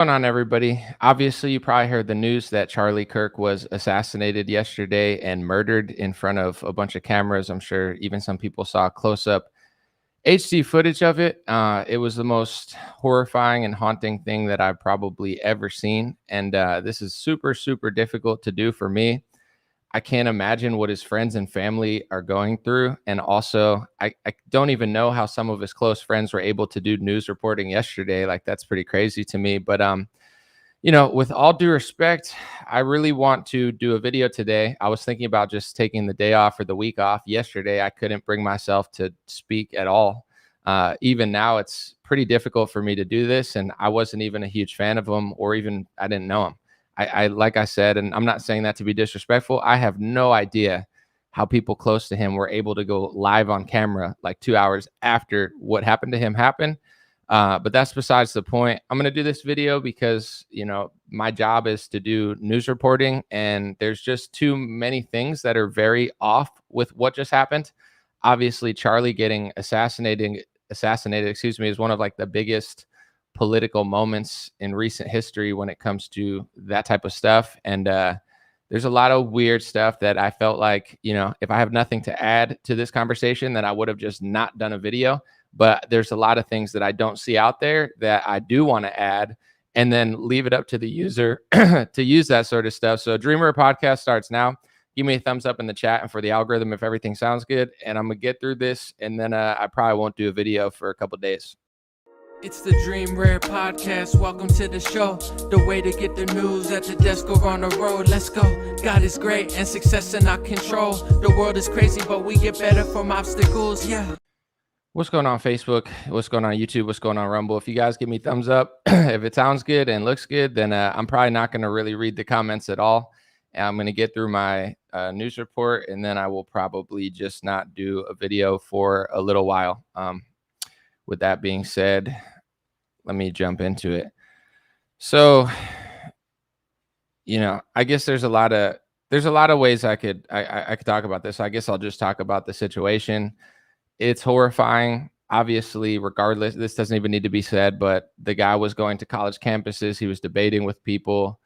Going on, everybody? Obviously, you probably heard the news that Charlie Kirk was assassinated yesterday and murdered in front of a bunch of cameras. I'm sure even some people saw close up HD footage of it. It was the most horrifying and haunting thing that I've probably ever seen. And this is super, super difficult to do for me. I can't imagine what his friends and family are going through. And also, I don't even know how some of his close friends were able to do news reporting yesterday. Like, that's pretty crazy to me. But with all due respect, I really want to do a video today. I was thinking about just taking the day off or the week off. Yesterday, I couldn't bring myself to speak at all. Even now, it's pretty difficult for me to do this. And I wasn't even a huge fan of him, or even I didn't know him. I like I said, and I'm not saying that to be disrespectful. I have no idea how people close to him were able to go live on camera like 2 hours after what happened to him happened. But that's besides the point. I'm going to do this video because, my job is to do news reporting, and there's just too many things that are very off with what just happened. Obviously, Charlie getting assassinated, is one of like the biggest political moments in recent history when it comes to that type of stuff. And there's a lot of weird stuff that I felt like, if I have nothing to add to this conversation, then I would have just not done a video. But there's a lot of things that I don't see out there that I do want to add, and then leave it up to the user to use that sort of stuff. So Dreamer Podcast starts now. Give me a thumbs up in the chat and for the algorithm if everything sounds good. And I'm going to get through this, and then I probably won't do a video for a couple of days. It's the Dream Rare Podcast. Welcome to the show. The way to get the news at the desk or on the road. Let's go. God is great and success in our control. The world is crazy, but we get better from obstacles. Yeah. What's going on Facebook? What's going on YouTube? What's going on Rumble? If you guys give me thumbs up, if it sounds good and looks good, then I'm probably not going to really read the comments at all. And I'm going to get through my news report, and then I will probably just not do a video for a little while. With that being said, let me jump into it. So, I guess there's a lot of ways I could talk about this. I guess I'll just talk about the situation. It's horrifying. Obviously, regardless, this doesn't even need to be said, but the guy was going to college campuses. He was debating with people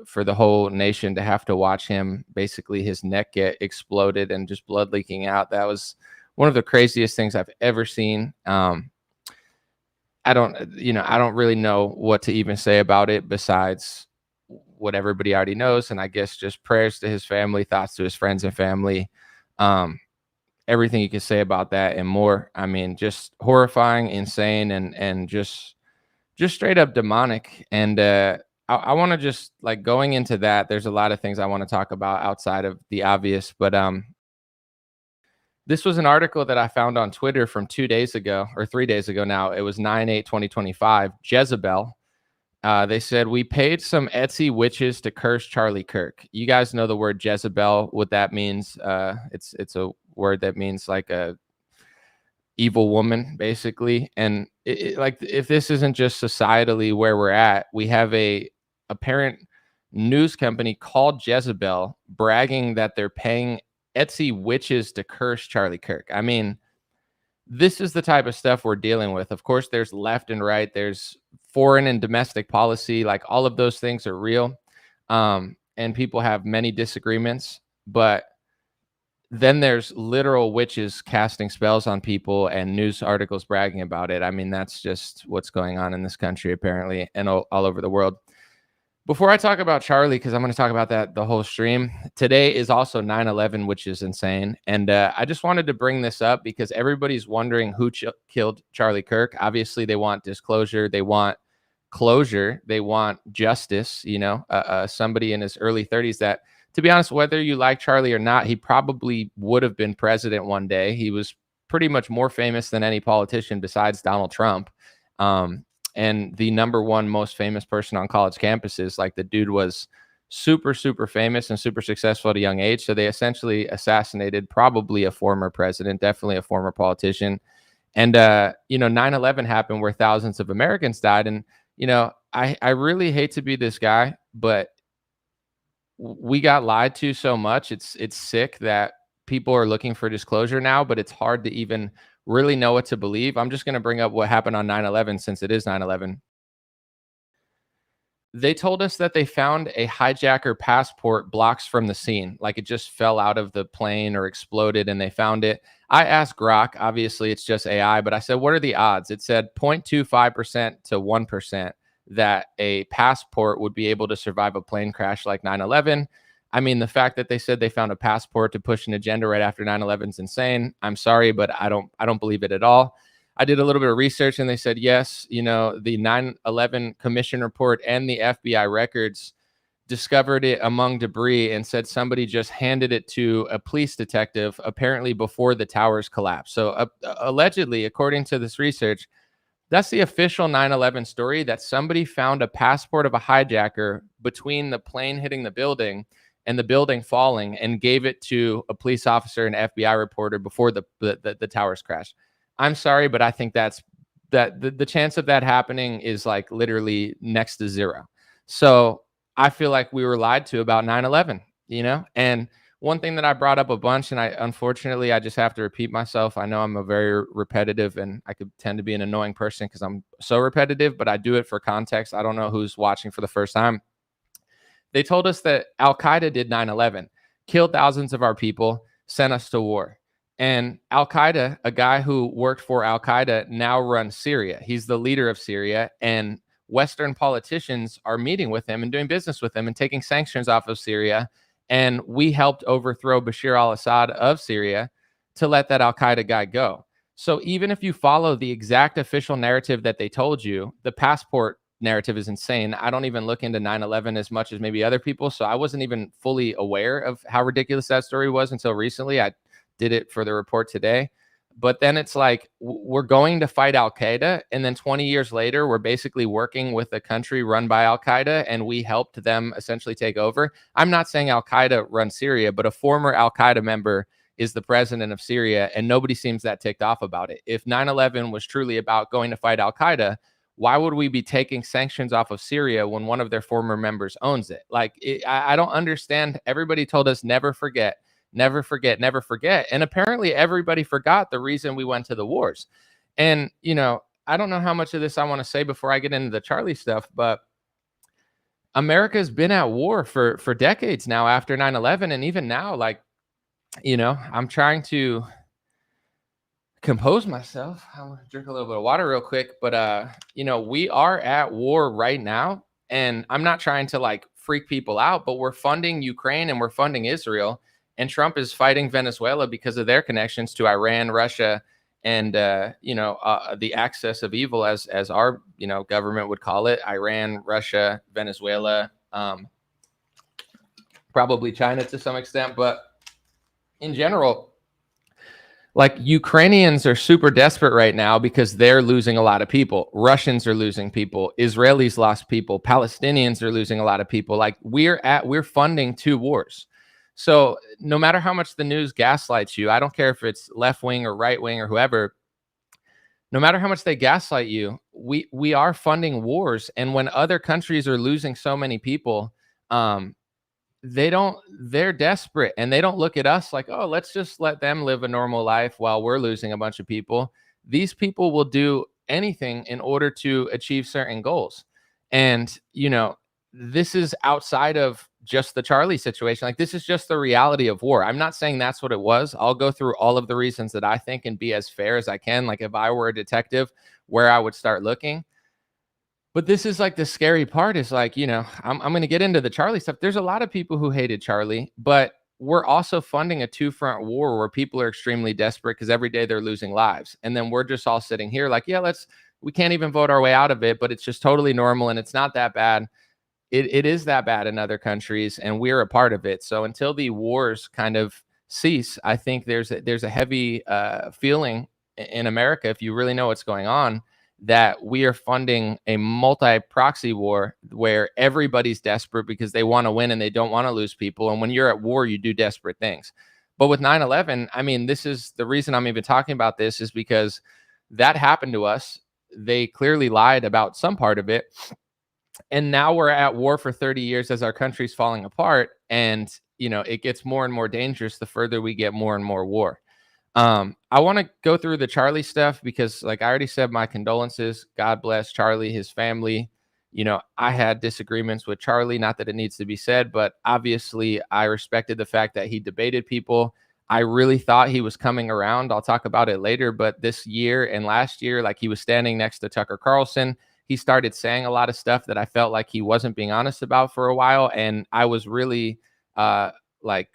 for the whole nation to have to watch him, basically his neck get exploded and just blood leaking out. That was one of the craziest things I've ever seen. I don't really know what to even say about it besides what everybody already knows. And I guess just prayers to his family, thoughts to his friends and family. Everything you can say about that and more. I mean, just horrifying, insane, and just straight up demonic. And I want to just, like, going into that, there's a lot of things I want to talk about outside of the obvious. But this was an article that I found on Twitter from 2 days ago, or 3 days ago now. It was 9/8/2025. Jezebel. They said, we paid some Etsy witches to curse Charlie Kirk. You guys know the word Jezebel, what that means. It's a word that means like a evil woman, basically. And like, if this isn't just societally where we're at, we have a apparent news company called Jezebel bragging that they're paying Etsy witches to curse Charlie Kirk. I mean, this is the type of stuff we're dealing with. Of course, there's left and right. There's foreign and domestic policy. Like, all of those things are real. And people have many disagreements. But then there's literal witches casting spells on people and news articles bragging about it. I mean, that's just what's going on in this country, apparently, and all over the world. Before I talk about Charlie, because I'm going to talk about that the whole stream, today is also 9/11, which is insane. And I just wanted to bring this up because everybody's wondering who killed Charlie Kirk. Obviously, they want disclosure. They want closure. They want justice. Somebody in his early 30s that, to be honest, whether you like Charlie or not, he probably would have been president one day. He was pretty much more famous than any politician besides Donald Trump. And the number one most famous person on college campuses. Like, the dude was super, super famous and super successful at a young age. So they essentially assassinated probably a former president, definitely a former politician. And, 9/11 happened where thousands of Americans died. And, I really hate to be this guy, but we got lied to so much. It's sick that people are looking for disclosure now, but it's hard to even really know what to believe. I'm just going to bring up what happened on 9/11 since it is 9/11. They told us that they found a hijacker passport blocks from the scene, like it just fell out of the plane or exploded and they found it. I asked Grok, obviously it's just AI, but I said, what are the odds? It said 0.25% to 1% that a passport would be able to survive a plane crash like 9/11. I mean, the fact that they said they found a passport to push an agenda right after 9/11 is insane. I'm sorry, but I don't believe it at all. I did a little bit of research and they said, yes, the 9/11 commission report and the FBI records discovered it among debris and said somebody just handed it to a police detective, apparently before the towers collapsed. So allegedly, according to this research, that's the official 9/11 story, that somebody found a passport of a hijacker between the plane hitting the building and the building falling and gave it to a police officer and FBI reporter before the towers crashed. I'm sorry, but I think that the chance of that happening is like literally next to zero. So I feel like we were lied to about 9/11, And one thing that I brought up a bunch, and unfortunately I just have to repeat myself. I know I'm a very repetitive and I could tend to be an annoying person because I'm so repetitive, but I do it for context. I don't know who's watching for the first time. They told us that Al Qaeda did 9/11, killed thousands of our people, sent us to war. And Al Qaeda, a guy who worked for Al Qaeda, now runs Syria. He's the leader of Syria, and Western politicians are meeting with him and doing business with him and taking sanctions off of Syria. And we helped overthrow Bashar al-Assad of Syria to let that Al Qaeda guy go. So even if you follow the exact official narrative that they told you, the passport narrative is insane. I don't even look into 9/11 as much as maybe other people. So I wasn't even fully aware of how ridiculous that story was until recently. I did it for the report today. But then it's like, we're going to fight Al Qaeda. And then 20 years later, we're basically working with a country run by Al Qaeda and we helped them essentially take over. I'm not saying Al Qaeda runs Syria, but a former Al Qaeda member is the president of Syria. And nobody seems that ticked off about it. If 9/11 was truly about going to fight Al Qaeda, why would we be taking sanctions off of Syria when one of their former members owns it? Like, I don't understand. Everybody told us never forget. Never forget, never forget. And apparently everybody forgot the reason we went to the wars. And, I don't know how much of this I want to say before I get into the Charlie stuff, but America's been at war for decades now after 9/11. And even now, like, I'm trying to compose myself. I'm going to drink a little bit of water real quick, but, we are at war right now. And I'm not trying to like freak people out, but we're funding Ukraine and we're funding Israel. And Trump is fighting Venezuela because of their connections to Iran, Russia, and the axis of evil, as our government would call it: Iran, Russia, Venezuela, probably China to some extent. But in general, like, Ukrainians are super desperate right now because they're losing a lot of people. Russians are losing people. Israelis lost people. Palestinians are losing a lot of people. Like, we're funding two wars. So no matter how much the news gaslights you, I don't care if it's left wing or right wing or whoever, no matter how much they gaslight you, we are funding wars. And when other countries are losing so many people, they're desperate and they don't look at us like, oh, let's just let them live a normal life while we're losing a bunch of people. These people will do anything in order to achieve certain goals. And, this is outside of just the Charlie situation. Like, this is just the reality of war. I'm not saying that's what it was. I'll go through all of the reasons that I think and be as fair as I can. Like, if I were a detective, where I would start looking. But this is like the scary part is like, I'm going to get into the Charlie stuff. There's a lot of people who hated Charlie, but we're also funding a two-front war where people are extremely desperate because every day they're losing lives. And then we're just all sitting here like, yeah, we can't even vote our way out of it, but it's just totally normal and it's not that bad. It is that bad in other countries, and we're a part of it. So until the wars kind of cease, I think there's a heavy feeling in America, if you really know what's going on, that we are funding a multi-proxy war where everybody's desperate because they want to win and they don't want to lose people. And when you're at war, you do desperate things. But with 9/11, I mean, this is the reason I'm even talking about this, is because that happened to us. They clearly lied about some part of it. And now we're at war for 30 years as our country's falling apart. And, it gets more and more dangerous the further we get more and more war. I want to go through the Charlie stuff because, like I already said, my condolences. God bless Charlie, his family, I had disagreements with Charlie, not that it needs to be said, but obviously I respected the fact that he debated people. I really thought he was coming around. I'll talk about it later, but this year and last year, like, he was standing next to Tucker Carlson. He started saying a lot of stuff that I felt like he wasn't being honest about for a while. And I was really like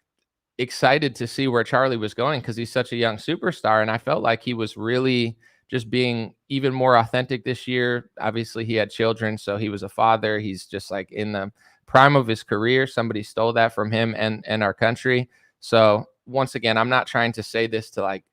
excited to see where Charlie was going because he's such a young superstar. And I felt like he was really just being even more authentic this year. Obviously, he had children, so he was a father. He's just like in the prime of his career. Somebody stole that from him and our country. So once again, I'm not trying to say this to like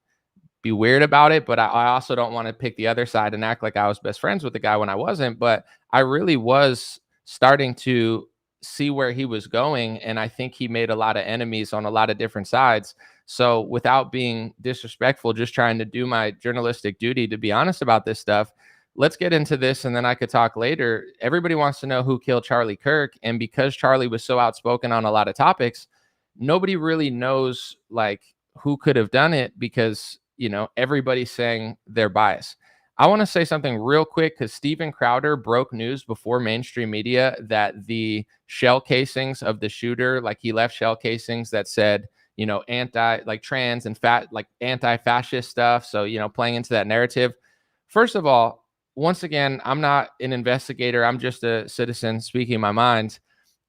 be weird about it, but I also don't want to pick the other side and act like I was best friends with the guy when I wasn't. But I really was starting to see where he was going, and I think he made a lot of enemies on a lot of different sides. So without being disrespectful, just trying to do my journalistic duty to be honest about this stuff, let's get into this and then I could talk later. Everybody wants to know who killed Charlie Kirk, and because Charlie was so outspoken on a lot of topics, nobody really knows like who could have done it because everybody's saying their bias. I want to say something real quick because Steven Crowder broke news before mainstream media that the shell casings of the shooter, like he left shell casings that said, anti, like trans and fat, like anti-fascist stuff. So, playing into that narrative. First of all, once again, I'm not an investigator. I'm just a citizen speaking my mind.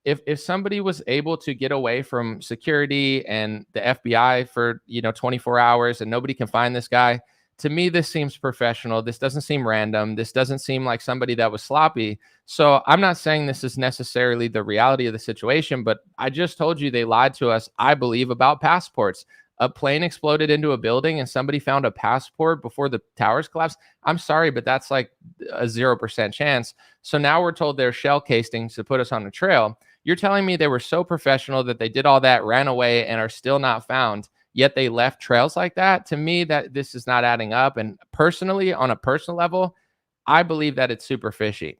If somebody was able to get away from security and the FBI for 24 hours and nobody can find this guy, to me this seems professional. This doesn't seem random. This doesn't seem like somebody that was sloppy. So I'm not saying this is necessarily the reality of the situation, but I just told you they lied to us, I believe, about passports. A plane exploded into a building and somebody found a passport before the towers collapsed. I'm sorry, but that's like a 0% chance. So now we're told they're shell casings to put us on a trail. You're telling me they were so professional that they did all that, ran away, and are still not found, yet they left trails like that? To me, that this is not adding up. And personally, on a personal level, I believe that it's super fishy.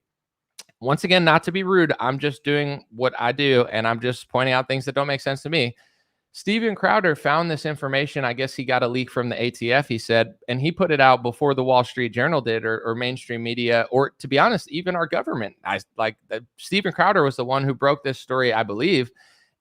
Once again, not to be rude, I'm just doing what I do, and I'm just pointing out things that don't make sense to me. Steven Crowder found this information. I guess he got a leak from the ATF, he said, and he put it out before the Wall Street Journal did, or mainstream media, or to be honest, even our government. Steven Crowder was the one who broke this story, I believe.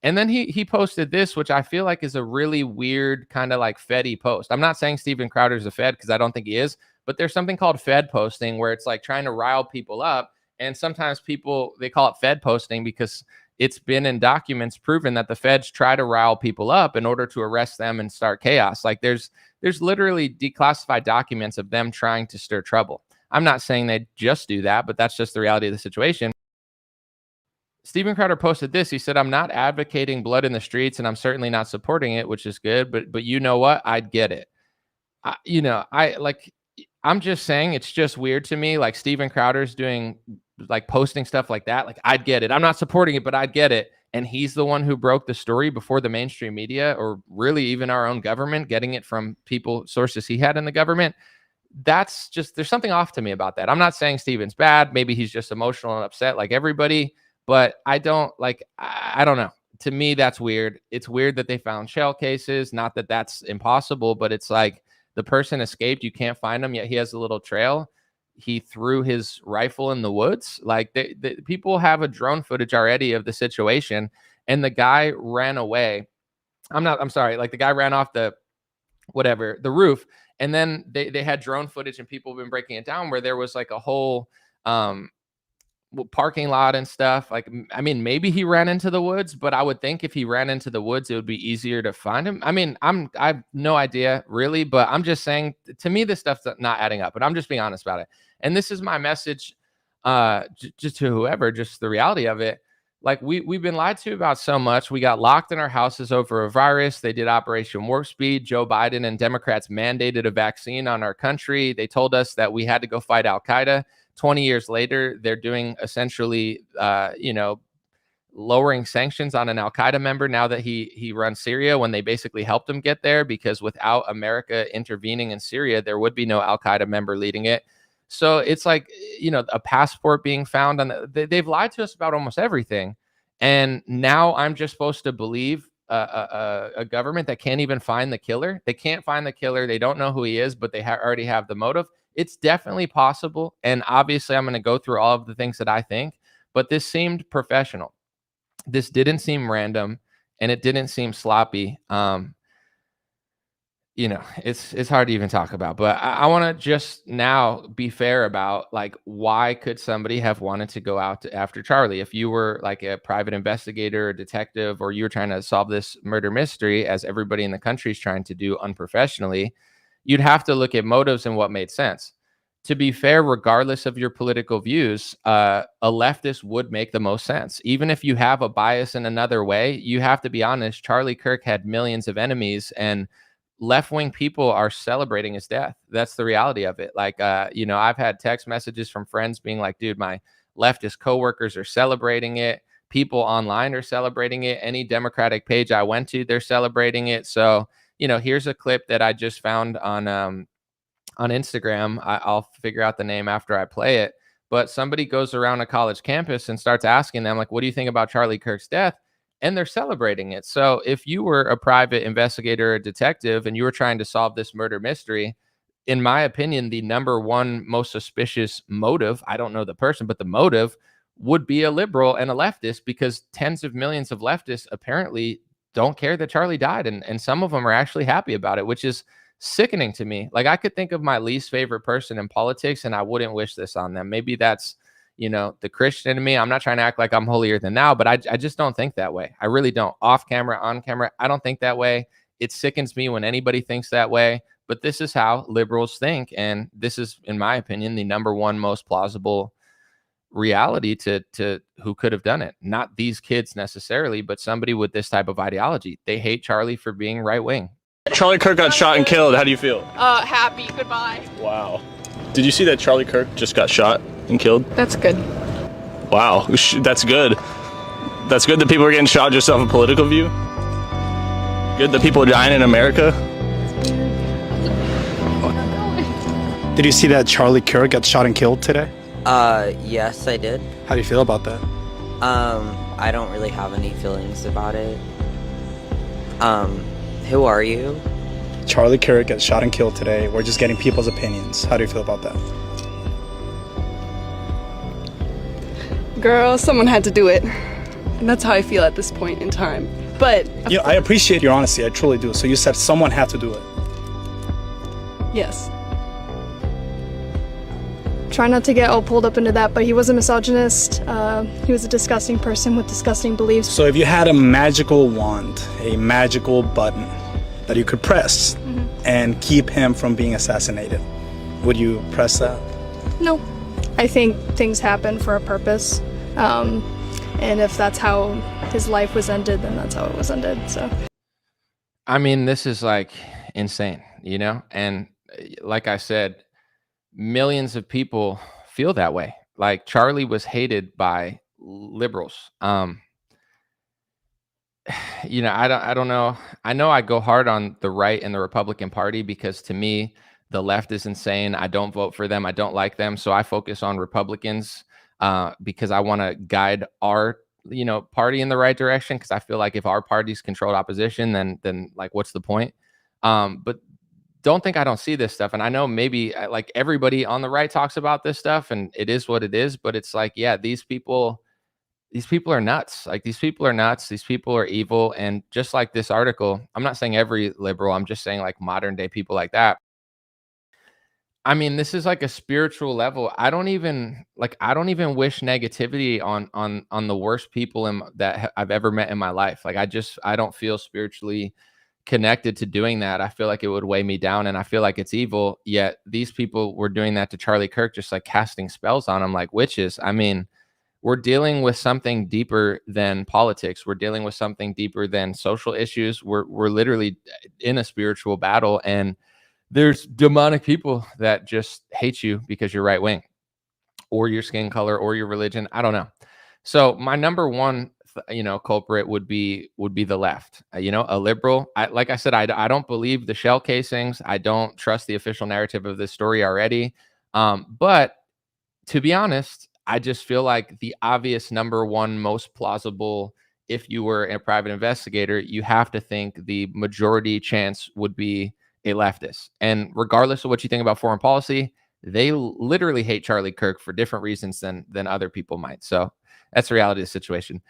And then he posted this, which I feel like is a really weird kind of like Fed-y post. I'm not saying Steven Crowder's a Fed because I don't think he is, but there's something called Fed posting where it's like trying to rile people up. And sometimes people, they call it Fed posting because it's been in documents proven that the feds try to rile people up in order to arrest them and start chaos. Like there's literally declassified documents of them trying to stir trouble. I'm not saying they just do that, but that's just the reality of the situation. Steven Crowder posted this. He said, "I'm not advocating blood in the streets and I'm certainly not supporting it," which is good. But you know what? I'd get it. I'm just saying it's just weird to me. Like Steven Crowder's doing, like posting stuff like that. Like I'd get it. I'm not supporting it, but I'd get it. And he's the one who broke the story before the mainstream media or really even our own government, getting it from sources he had in the government. That's just, there's something off to me about that. I'm not saying Steven's bad. Maybe he's just emotional and upset like everybody, but I don't know. To me, that's weird. It's weird that they found shell cases. Not that that's impossible, but it's like the person escaped. You can't find him, yet he has a little trail. He threw his rifle in the woods. Like the people have a drone footage already of the situation, and the guy ran away. I'm sorry. Like the guy ran off the roof, and then they had drone footage, and people have been breaking it down where there was like a whole parking lot and stuff. Like, I mean, maybe he ran into the woods, but I would think if he ran into the woods, it would be easier to find him. I mean, I have no idea really, but I'm just saying, to me, this stuff's not adding up, and I'm just being honest about it. And this is my message, just to whoever, just the reality of it. Like we've been lied to about so much. We got locked in our houses over a virus. They did Operation Warp Speed. Joe Biden and Democrats mandated a vaccine on our country. They told us that we had to go fight Al Qaeda. 20 years later, they're doing essentially, lowering sanctions on an Al Qaeda member now that he runs Syria, when they basically helped him get there, because without America intervening in Syria, there would be no Al Qaeda member leading it. So it's like, a passport being found on they've lied to us about almost everything. And now I'm just supposed to believe a government that can't even find the killer. They can't find the killer. They don't know who he is, but they already have the motive. It's definitely possible. And obviously I'm going to go through all of the things that I think, but this seemed professional. This didn't seem random, and it didn't seem sloppy. It's hard to even talk about, but I want to just now be fair about, like, why could somebody have wanted to go out after Charlie? If you were like a private investigator or detective, or you were trying to solve this murder mystery, as everybody in the country is trying to do unprofessionally, you'd have to look at motives and what made sense. To be fair, regardless of your political views, a leftist would make the most sense. Even if you have a bias in another way, you have to be honest. Charlie Kirk had millions of enemies, and left-wing people are celebrating his death. That's the reality of it. Like, I've had text messages from friends being like, dude, my leftist coworkers are celebrating it. People online are celebrating it. Any Democratic page I went to, they're celebrating it. So, here's a clip that I just found on Instagram. I'll figure out the name after I play it. But somebody goes around a college campus and starts asking them, like, what do you think about Charlie Kirk's death? And they're celebrating it. So if you were a private investigator or detective and you were trying to solve this murder mystery, in my opinion, the number one most suspicious motive, I don't know the person, but the motive would be a liberal and a leftist, because tens of millions of leftists apparently don't care that Charlie died. And some of them are actually happy about it, which is sickening to me. Like, I could think of my least favorite person in politics and I wouldn't wish this on them. Maybe that's, the Christian in me. I'm not trying to act like I'm holier than thou, but I just don't think that way. I really don't. Off camera, on camera, I don't think that way. It sickens me when anybody thinks that way, but this is how liberals think. And this is, in my opinion, the number one most plausible reality to who could have done it. Not these kids necessarily, but somebody with this type of ideology. They hate Charlie for being right wing. Charlie Kirk got shot and killed. How do you feel? Happy. Goodbye. Wow. Did you see that Charlie Kirk just got shot and killed? That's good. Wow. That's good. That's good that people are getting shot just off a political view. Good that people are dying in America. Did you see that Charlie Kirk got shot and killed today? Yes, I did. How do you feel about that? I don't really have any feelings about it. Who are you? Charlie Kirk got shot and killed today. We're just getting people's opinions. How do you feel about that? Girl, someone had to do it. And that's how I feel at this point in time. But I appreciate your honesty. I truly do. So you said someone had to do it. yes. Try not to get all pulled up into that, but he was a misogynist. He was a disgusting person with disgusting beliefs. So if you had a magical wand, a magical button that you could press and keep him from being assassinated, would you press that? No. I think things happen for a purpose. And if that's how his life was ended, then that's how it was ended. So, I mean, this is like insane, And like I said, millions of people feel that way. Like, Charlie was hated by liberals. I don't know. I know I go hard on the right and the Republican Party because, to me, the left is insane. I don't vote for them. I don't like them. So I focus on Republicans because I want to guide our, party in the right direction. Because I feel like if our party's controlled opposition, then like, what's the point? But don't think I don't see this stuff. And I know maybe like everybody on the right talks about this stuff, and it is what it is. But it's like, yeah, these people are nuts. Like, these people are nuts. These people are evil. And just like this article, I'm not saying every liberal, I'm just saying like modern day people like that. I mean, this is like a spiritual level. I don't even wish negativity on the worst people that I've ever met in my life. Like, I don't feel spiritually connected to doing that. I feel like it would weigh me down, and I feel like it's evil. Yet these people were doing that to Charlie Kirk, just like casting spells on him like witches. I mean, we're dealing with something deeper than politics. We're dealing with something deeper than social issues. We're literally in a spiritual battle, and there's demonic people that just hate you because you're right wing, or your skin color, or your religion. I don't know. So my number one, culprit would be the left. A liberal. Like I said, I don't believe the shell casings. I don't trust the official narrative of this story already. But to be honest, I just feel like the obvious number one most plausible, if you were a private investigator, you have to think the majority chance would be a leftist. And regardless of what you think about foreign policy, they literally hate Charlie Kirk for different reasons than other people might. So that's the reality of the situation.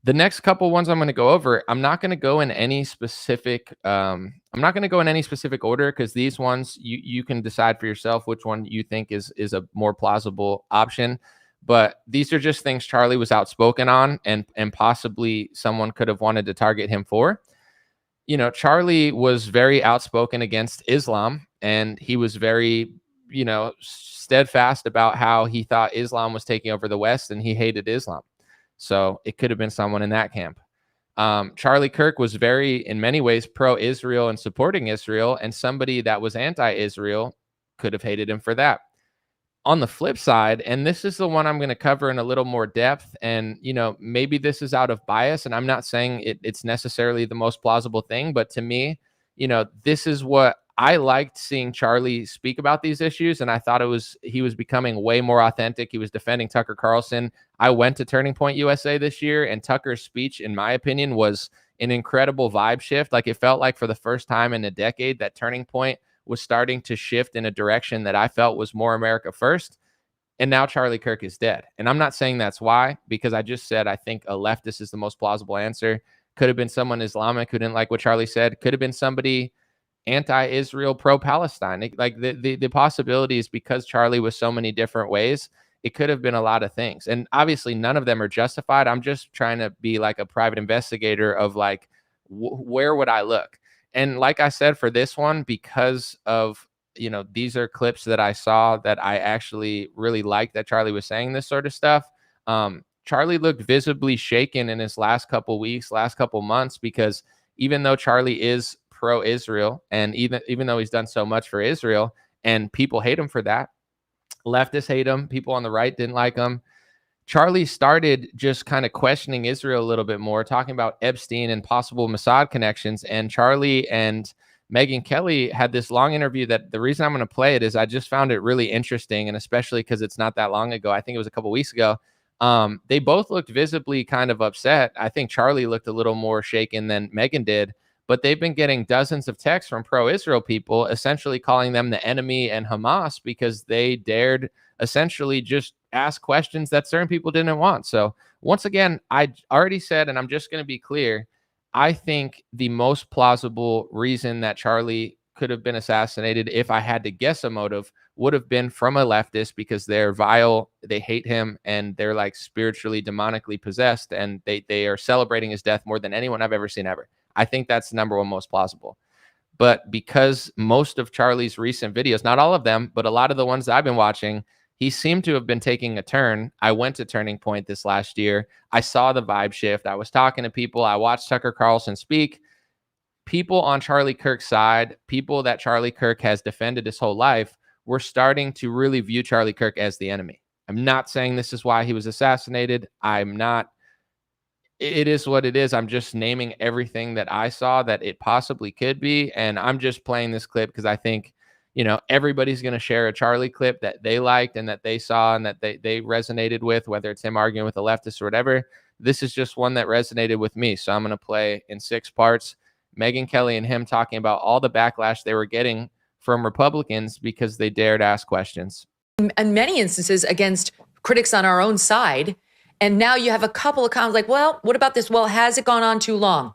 The next couple ones I'm going to go over, I'm not going to go in any specific order, because these ones you can decide for yourself which one you think is a more plausible option. But these are just things Charlie was outspoken on, and possibly someone could have wanted to target him for. You know, Charlie was very outspoken against Islam, and he was very, steadfast about how he thought Islam was taking over the West and he hated Islam. So it could have been someone in that camp. Charlie Kirk was very, in many ways, pro-Israel and supporting Israel, and somebody that was anti-Israel could have hated him for that. On the flip side, and this is the one I'm going to cover in a little more depth, and maybe this is out of bias, and I'm not saying it's necessarily the most plausible thing, but to me, this is what I liked seeing Charlie speak about these issues, and I thought he was becoming way more authentic. He was defending Tucker Carlson. I went to Turning Point USA this year, and Tucker's speech, in my opinion, was an incredible vibe shift. Like, it felt like for the first time in a decade that Turning Point was starting to shift in a direction that I felt was more America first. And now Charlie Kirk is dead. And I'm not saying that's why, because I just said I think a leftist is the most plausible answer. Could have been someone Islamic who didn't like what Charlie said. Could have been somebody anti-Israel, pro-Palestine. Like the possibilities, because Charlie was so many different ways, it could have been a lot of things. And obviously none of them are justified. I'm just trying to be like a private investigator of like, where would I look? And like I said, for this one, because of, these are clips that I saw that I actually really liked, that Charlie was saying this sort of stuff. Charlie looked visibly shaken in his last couple weeks, last couple months, because even though Charlie is pro-Israel, and even though he's done so much for Israel, and people hate him for that, leftists hate him, people on the right didn't like him, Charlie started just kind of questioning Israel a little bit more, talking about Epstein and possible Mossad connections. And Charlie and Megyn Kelly had this long interview that the reason I'm going to play it is I just found it really interesting, and especially because it's not that long ago. I think it was a couple weeks ago. They both looked visibly kind of upset. I think Charlie looked a little more shaken than Megyn did, but they've been getting dozens of texts from pro-Israel people essentially calling them the enemy and Hamas because they dared essentially just ask questions that certain people didn't want. So once again, I already said, and I'm just going to be clear, I think the most plausible reason that Charlie could have been assassinated, if I had to guess a motive, would have been from a leftist, because they're vile, they hate him, and they're like spiritually, demonically possessed, and they are celebrating his death more than anyone I've ever seen ever. I think that's the number one most plausible. But because most of Charlie's recent videos, not all of them, but a lot of the ones that I've been watching, he seemed to have been taking a turn. I went to Turning Point this last year. I saw the vibe shift. I was talking to people. I watched Tucker Carlson speak. People on Charlie Kirk's side, people that Charlie Kirk has defended his whole life, were starting to really view Charlie Kirk as the enemy. I'm not saying this is why he was assassinated. I'm not. It is what it is. I'm just naming everything that I saw that it possibly could be. And I'm just playing this clip because I think, everybody's going to share a Charlie clip that they liked and that they saw and that they resonated with, whether it's him arguing with a leftist or whatever. This is just one that resonated with me. So I'm going to play in 6 parts. Megyn Kelly and him talking about all the backlash they were getting from Republicans because they dared ask questions. In many instances against critics on our own side. And now you have a couple of comments like, well, what about this? Well, has it gone on too long?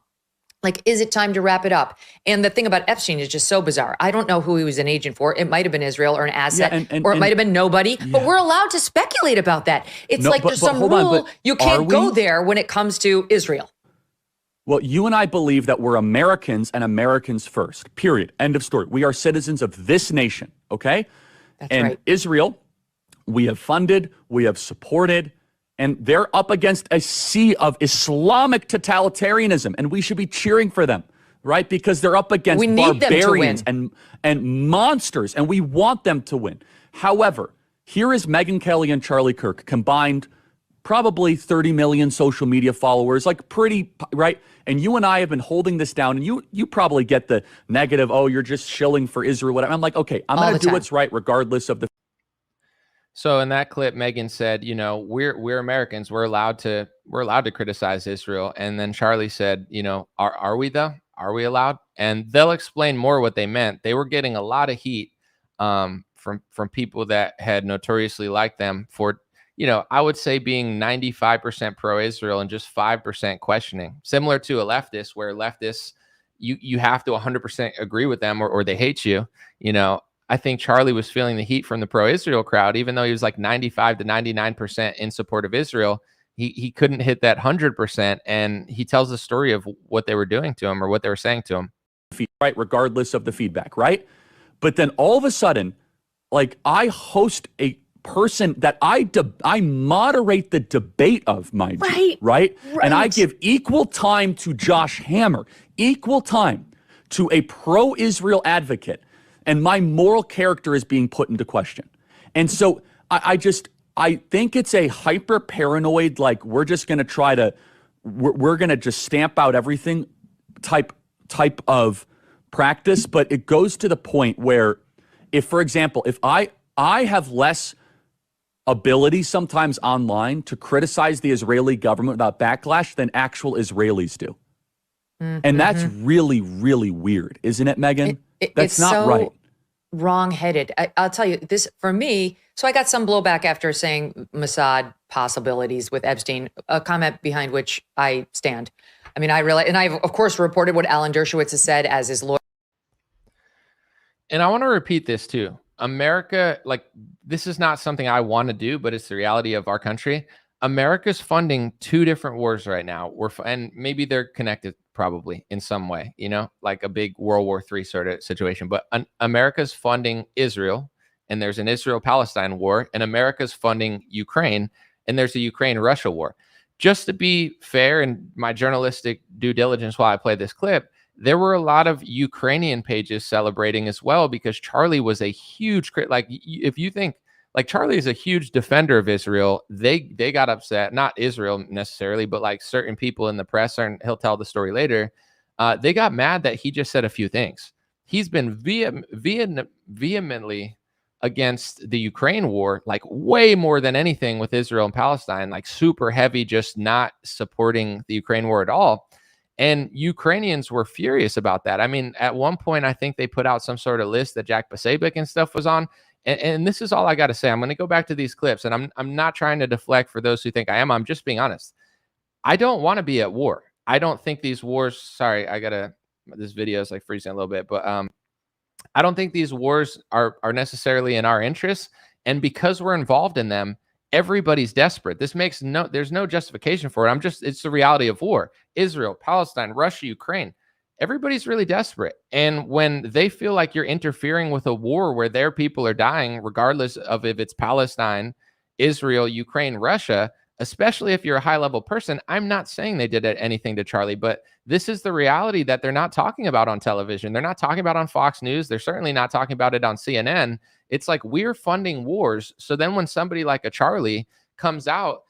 Like, is it time to wrap it up? And the thing about Epstein is just so bizarre. I don't know who he was an agent for. It might have been Israel or an asset, or it might have been nobody. Yeah. But we're allowed to speculate about that. It's there's some rule. You can't go there when it comes to Israel. Well, you and I believe that we're Americans and Americans first, period. End of story. We are citizens of this nation, okay? That's and right. Israel, we have funded, we have supported, and they're up against a sea of Islamic totalitarianism, and we should be cheering for them, right? Because they're up against barbarians and monsters, and we want them to win. However, here is Megyn Kelly and Charlie Kirk combined, probably 30 million social media followers, like pretty, right? And you and I have been holding this down, and you probably get the negative, oh, you're just shilling for Israel, whatever. I'm like, okay, I'm going to do what's right regardless of the. So in that clip, Megyn said, we're Americans. We're allowed to criticize Israel. And then Charlie said, are we though? Are we allowed? And they'll explain more what they meant. They were getting a lot of heat from people that had notoriously liked them for, I would say being 95% pro-Israel and just 5% questioning, similar to a leftist, where leftists, you have to 100% agree with them or they hate you. I think Charlie was feeling the heat from the pro-Israel crowd, even though he was like 95 to 99% in support of Israel. He couldn't hit that 100%, and he tells the story of what they were doing to him or what they were saying to him. Right, regardless of the feedback, right? But then all of a sudden, like, I host a person that I moderate the debate of, mind you, right? And I give equal time to Josh Hammer, equal time to a pro-Israel advocate, and my moral character is being put into question. And so I think it's a hyper paranoid, like, we're just going to try to, we're going to just stamp out everything type of practice. But it goes to the point where, if, for example, if I have less ability sometimes online to criticize the Israeli government without backlash than actual Israelis do. And that's really, really weird, isn't it, Megan? That's it's not so right. Wrong-headed. I'll tell you this, for me, so I got some blowback after saying Mossad possibilities with Epstein, a comment behind which I stand. I mean, I realize, and I've, of course, reported what Alan Dershowitz has said as his lawyer. And I want to repeat this too. America, like, this is not something I want to do, but it's the reality of our country. America's funding two different wars right now. And maybe they're connected probably in some way, like a big World War III sort of situation. But America's funding Israel, and there's an Israel-Palestine war, and America's funding Ukraine, and there's a Ukraine-Russia war. Just to be fair, and my journalistic due diligence while I play this clip, there were a lot of Ukrainian pages celebrating as well, because Charlie was a huge, like, if you think, like, Charlie is a huge defender of Israel, they got upset, not Israel necessarily, but like certain people in the press, and he'll tell the story later, they got mad that he just said a few things. He's been vehemently against the Ukraine war, like way more than anything with Israel and Palestine, like super heavy, just not supporting the Ukraine war at all. And Ukrainians were furious about that. I mean, at one point, I think they put out some sort of list that Jack Posobiec and stuff was on. And this is all I got to say. I'm going to go back to these clips, and I'm not trying to deflect for those who think I am. I'm just being honest. I don't want to be at war. I don't think these wars, sorry, this video is like freezing a little bit, but I don't think these wars are necessarily in our interests. And because we're involved in them, everybody's desperate. There's no justification for it. It's the reality of war. Israel, Palestine, Russia, Ukraine. Everybody's really desperate. And when they feel like you're interfering with a war where their people are dying, regardless of if it's Palestine, Israel, Ukraine, Russia, especially if you're a high-level person, I'm not saying they did anything to Charlie, but this is the reality that they're not talking about on television. They're not talking about on Fox News. They're certainly not talking about it on CNN. It's like, we're funding wars. So then when somebody like a Charlie comes out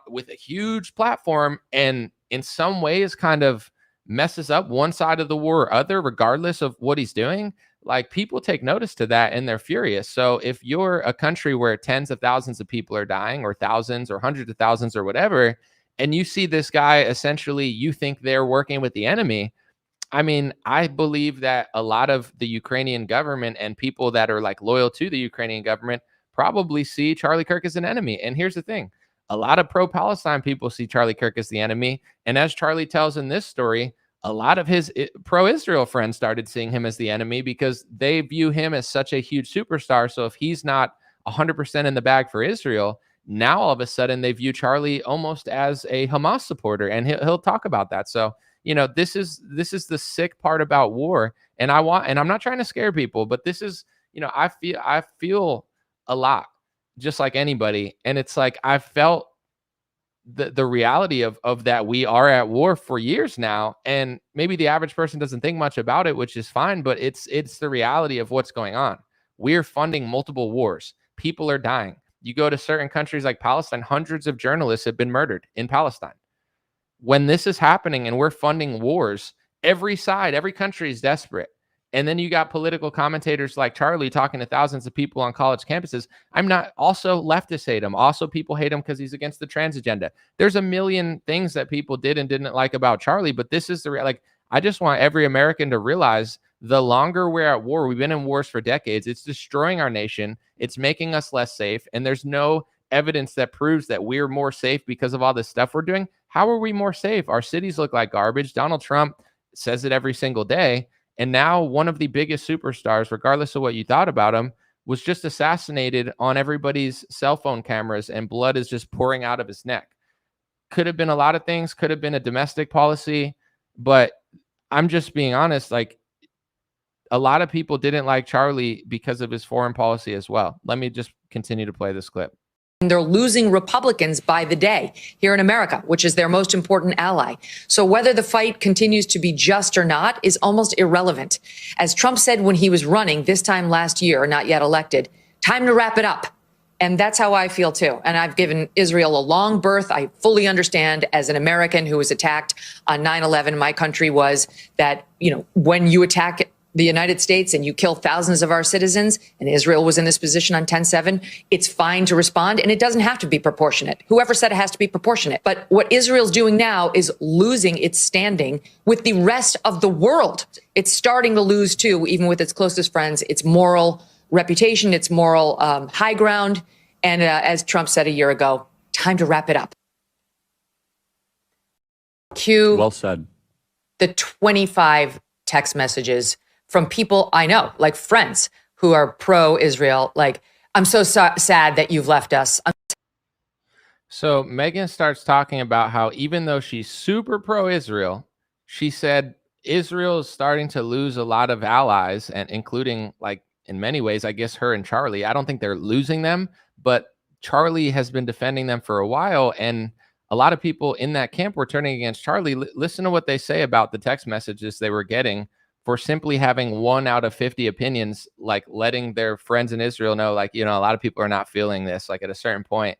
with a huge platform and in some ways kind of messes up one side of the war or other, regardless of what he's doing, like, people take notice to that and they're furious. So if you're a country where tens of thousands of people are dying, or thousands or hundreds of thousands or whatever, and you see this guy, essentially, you think they're working with the enemy. I mean, I believe that a lot of the Ukrainian government and people that are like loyal to the Ukrainian government probably see Charlie Kirk as an enemy. And here's the thing. A lot of pro-Palestine people see Charlie Kirk as the enemy. And as Charlie tells in this story, a lot of his pro-Israel friends started seeing him as the enemy because they view him as such a huge superstar. So if he's not 100% in the bag for Israel, now all of a sudden they view Charlie almost as a Hamas supporter. And he'll talk about that. So, this is the sick part about war. And I'm not trying to scare people, but this is, I feel a lot, just like anybody. And it's like, I felt the reality of that we are at war for years now, and maybe the average person doesn't think much about it, which is fine, but it's the reality of what's going on. We're funding multiple wars. People are dying. You go to certain countries like Palestine, hundreds of journalists have been murdered in Palestine. When this is happening and we're funding wars, every country is desperate. And then you got political commentators like Charlie talking to thousands of people on college campuses. Also leftists hate him. Also, people hate him because he's against the trans agenda. There's a million things that people did and didn't like about Charlie, but this is I just want every American to realize, the longer we're at war, we've been in wars for decades, it's destroying our nation. It's making us less safe. And there's no evidence that proves that we're more safe because of all this stuff we're doing. How are we more safe? Our cities look like garbage. Donald Trump says it every single day. And now one of the biggest superstars, regardless of what you thought about him, was just assassinated on everybody's cell phone cameras, and blood is just pouring out of his neck. Could have been a lot of things, could have been a domestic policy, but I'm just being honest, like, a lot of people didn't like Charlie because of his foreign policy as well. Let me just continue to play this clip. They're losing Republicans by the day here in America, which is their most important ally. So whether the fight continues to be just or not is almost irrelevant. As Trump said when he was running this time last year, not yet elected, time to wrap it up. And that's how I feel, too. And I've given Israel a long berth. I fully understand, as an American who was attacked on 9/11, my country was that, when you attack the United States and you kill thousands of our citizens, and Israel was in this position on 10/7, it's fine to respond, and it doesn't have to be proportionate. Whoever said it has to be proportionate? But what Israel's doing now is losing its standing with the rest of the world. It's starting to lose, too, even with its closest friends, its moral reputation, its moral high ground. And as Trump said a year ago, time to wrap it up. Cue well said. The 25 text messages from people I know, like friends who are pro-Israel, like, I'm so sad that you've left us. So Megyn starts talking about how even though she's super pro-Israel, she said Israel is starting to lose a lot of allies, and including, like, in many ways, I guess her and Charlie. I don't think they're losing them, but Charlie has been defending them for a while, and a lot of people in that camp were turning against Charlie. Listen to what they say about the text messages they were getting for simply having 1 out of 50 opinions, like letting their friends in Israel know, like, a lot of people are not feeling this. Like, at a certain point,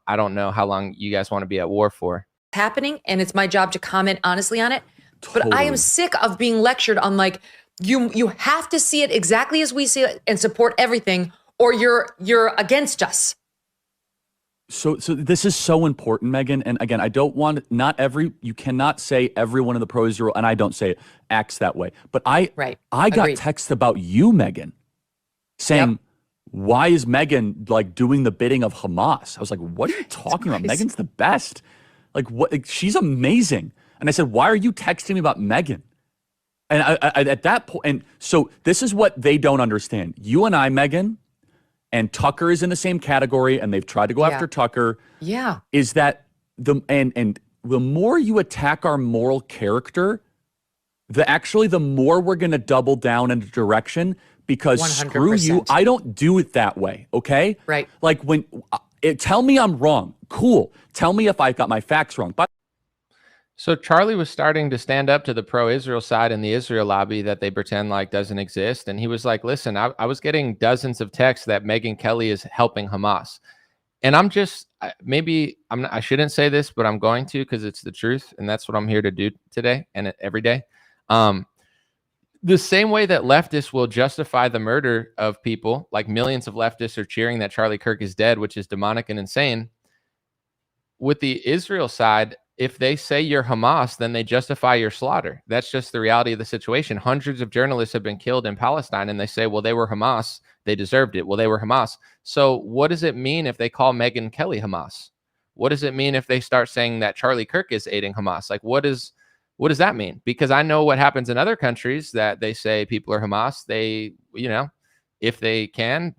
I don't know how long you guys want to be at war for. Happening, and it's my job to comment honestly on it. But I am sick of being lectured on, like, you have to see it exactly as we see it and support everything, or you're against us. So this is so important, Megyn. And again, I don't want, you cannot say everyone in the pro-Israel, and I don't say it, acts that way. But I got texts about you, Megyn, saying, why is Megyn, like, doing the bidding of Hamas? I was like, what are you talking about? Megyn's the best. Like, what? Like, she's amazing. And I said, why are you texting me about Megyn? And I at that point, and so this is what they don't understand. You and I, Megyn, and Tucker is in the same category, and they've tried to go after Tucker. Yeah. Is that the more you attack our moral character, the more we're going to double down in a direction, because 100%. Screw you, I don't do it that way, okay? Right. Like, tell me I'm wrong. Cool. Tell me if I've got my facts wrong. But so Charlie was starting to stand up to the pro-Israel side in the Israel lobby that they pretend like doesn't exist. And he was like, listen, I was getting dozens of texts that Megyn Kelly is helping Hamas. And I shouldn't say this, but I'm going to, because it's the truth. And that's what I'm here to do today and every day. The same way that leftists will justify the murder of people, like millions of leftists are cheering that Charlie Kirk is dead, which is demonic and insane. With the Israel side, if they say you're Hamas, then they justify your slaughter. That's just the reality of the situation. Hundreds of journalists have been killed in Palestine, and they say, well, they were Hamas. They deserved it. Well, they were Hamas. So what does it mean if they call Megyn Kelly Hamas? What does it mean if they start saying that Charlie Kirk is aiding Hamas? Like, what does that mean? Because I know what happens in other countries that they say people are Hamas. They, if they can,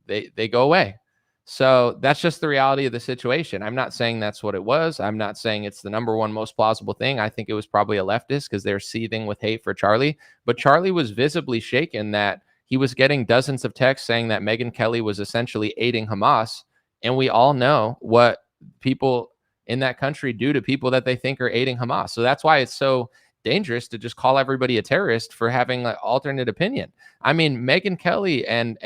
they go away. So that's just the reality of the situation. I'm not saying that's what it was. I'm not saying it's the number one most plausible thing. I think it was probably a leftist because they're seething with hate for Charlie. But Charlie was visibly shaken that he was getting dozens of texts saying that Megyn Kelly was essentially aiding Hamas. And we all know what people in that country do to people that they think are aiding Hamas. So that's why it's so dangerous to just call everybody a terrorist for having an alternate opinion. I mean, Megyn Kelly and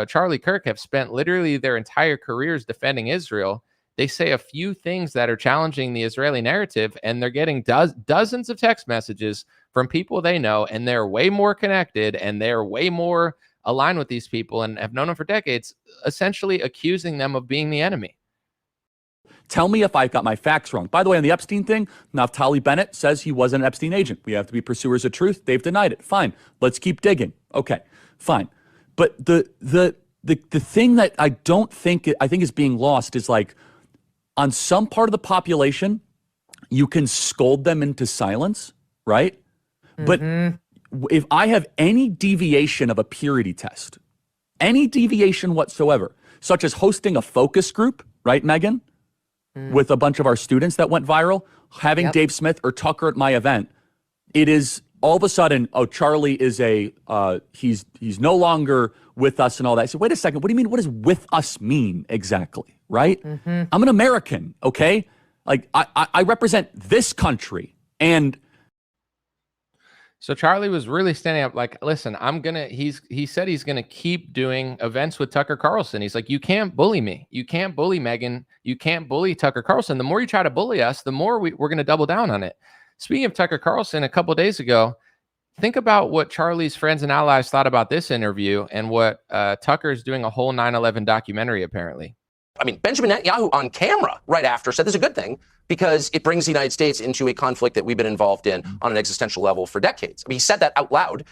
Charlie Kirk have spent literally their entire careers defending Israel. They say a few things that are challenging the Israeli narrative, and they're getting dozens of text messages from people they know, and they're way more connected, and they're way more aligned with these people and have known them for decades, essentially accusing them of being the enemy. Tell me if I've got my facts wrong. By the way, on the Epstein thing, Naftali Bennett says he wasn't an Epstein agent. We have to be pursuers of truth. They've denied it. Fine. Let's keep digging. Okay, fine. But the the thing that I think is being lost is like, on some part of the population, you can scold them into silence, right? But if I have any deviation of a purity test, any deviation whatsoever, such as hosting a focus group, right, Megan, with a bunch of our students that went viral, having Dave Smith or Tucker at my event, it is all of a sudden, oh, Charlie is he's no longer with us and all that. I said, wait a second, what do you mean? What does with us mean exactly, right? I'm an American, okay? Like, I represent this country. And so Charlie was really standing up like, listen, he said he's gonna keep doing events with Tucker Carlson. He's like, you can't bully me. You can't bully Megan. You can't bully Tucker Carlson. The more you try to bully us, the more we're gonna double down on it. Speaking of Tucker Carlson, a couple of days ago, think about what Charlie's friends and allies thought about this interview and what Tucker's doing a whole 9/11 documentary, apparently. I mean, Benjamin Netanyahu on camera right after said this is a good thing because it brings the United States into a conflict that we've been involved in on an existential level for decades. I mean, he said that out loud.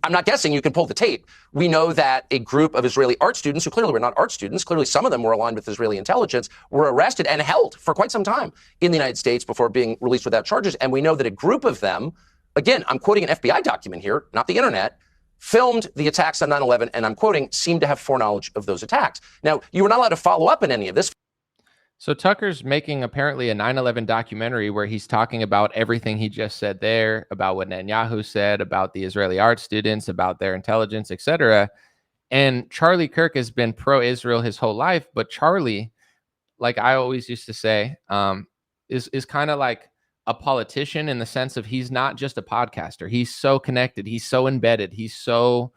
I'm not guessing, you can pull the tape. We know that a group of Israeli art students, who clearly were not art students, clearly some of them were aligned with Israeli intelligence, were arrested and held for quite some time in the United States before being released without charges. And we know that a group of them, again, I'm quoting an FBI document here, not the internet, filmed the attacks on 9/11, and I'm quoting, seemed to have foreknowledge of those attacks. Now, you were not allowed to follow up in any of this. So Tucker's making apparently a 9/11 documentary where he's talking about everything he just said there, about what Netanyahu said, about the Israeli art students, about their intelligence, etc. And Charlie Kirk has been pro-Israel his whole life, but Charlie, like I always used to say, is kind of like a politician in the sense of he's not just a podcaster. He's so connected. He's so embedded. He's so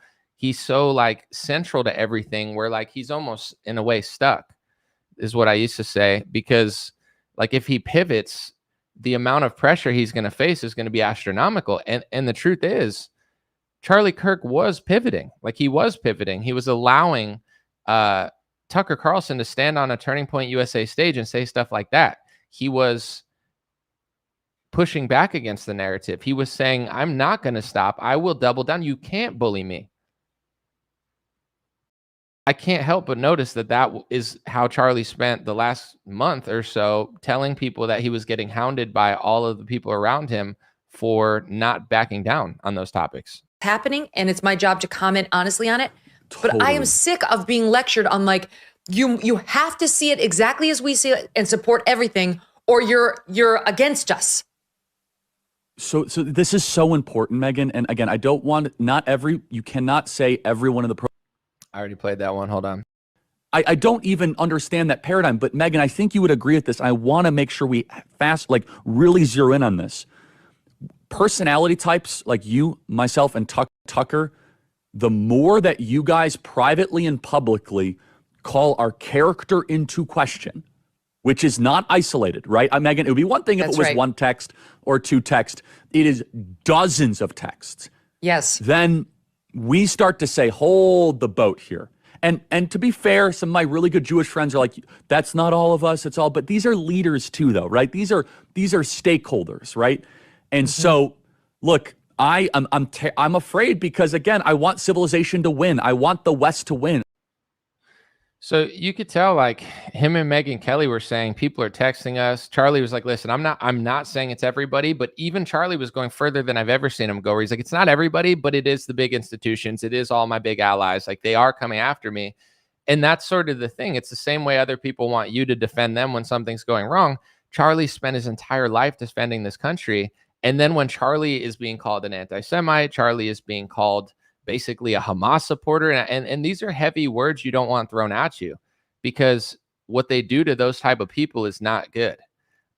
like central to everything where like he's almost in a way stuck is what I used to say, because like if he pivots, the amount of pressure he's going to face is going to be astronomical. And the truth is Charlie Kirk was pivoting. Like he was pivoting. He was allowing Tucker Carlson to stand on a Turning Point USA stage and say stuff like that. He was pushing back against the narrative. He was saying, I'm not going to stop. I will double down. You can't bully me. I can't help but notice that is how Charlie spent the last month or so, telling people that he was getting hounded by all of the people around him for not backing down on those topics. Happening, and it's my job to comment honestly on it. Totally. But I am sick of being lectured on like, you have to see it exactly as we see it and support everything, or you're against us. So this is so important, Megan. And again, I don't want, you cannot say every one of the I already played that one. Hold on. I don't even understand that paradigm, but Megan, I think you would agree with this. I want to make sure we really zero in on this. Personality types like you, myself, and Tucker, the more that you guys privately and publicly call our character into question, which is not isolated, right? Megan, it would be one thing if it was one text or two texts. It is dozens of texts. Yes. Then we start to say, hold the boat here. And to be fair, some of my really good Jewish friends are like, that's not all of us, it's all, but these are leaders too, though, right? These are stakeholders, right? And so, look, I'm afraid because, again, I want civilization to win. I want the West to win. So you could tell like him and Megyn Kelly were saying people are texting us. Charlie was like, listen, I'm not saying it's everybody, but even Charlie was going further than I've ever seen him go, where he's like, it's not everybody, but it is the big institutions. It is all my big allies. Like they are coming after me. And that's sort of the thing. It's the same way other people want you to defend them when something's going wrong. Charlie spent his entire life defending this country. And then when Charlie is being called an anti-Semite, Charlie is being called basically a Hamas supporter. And these are heavy words you don't want thrown at you, because what they do to those type of people is not good.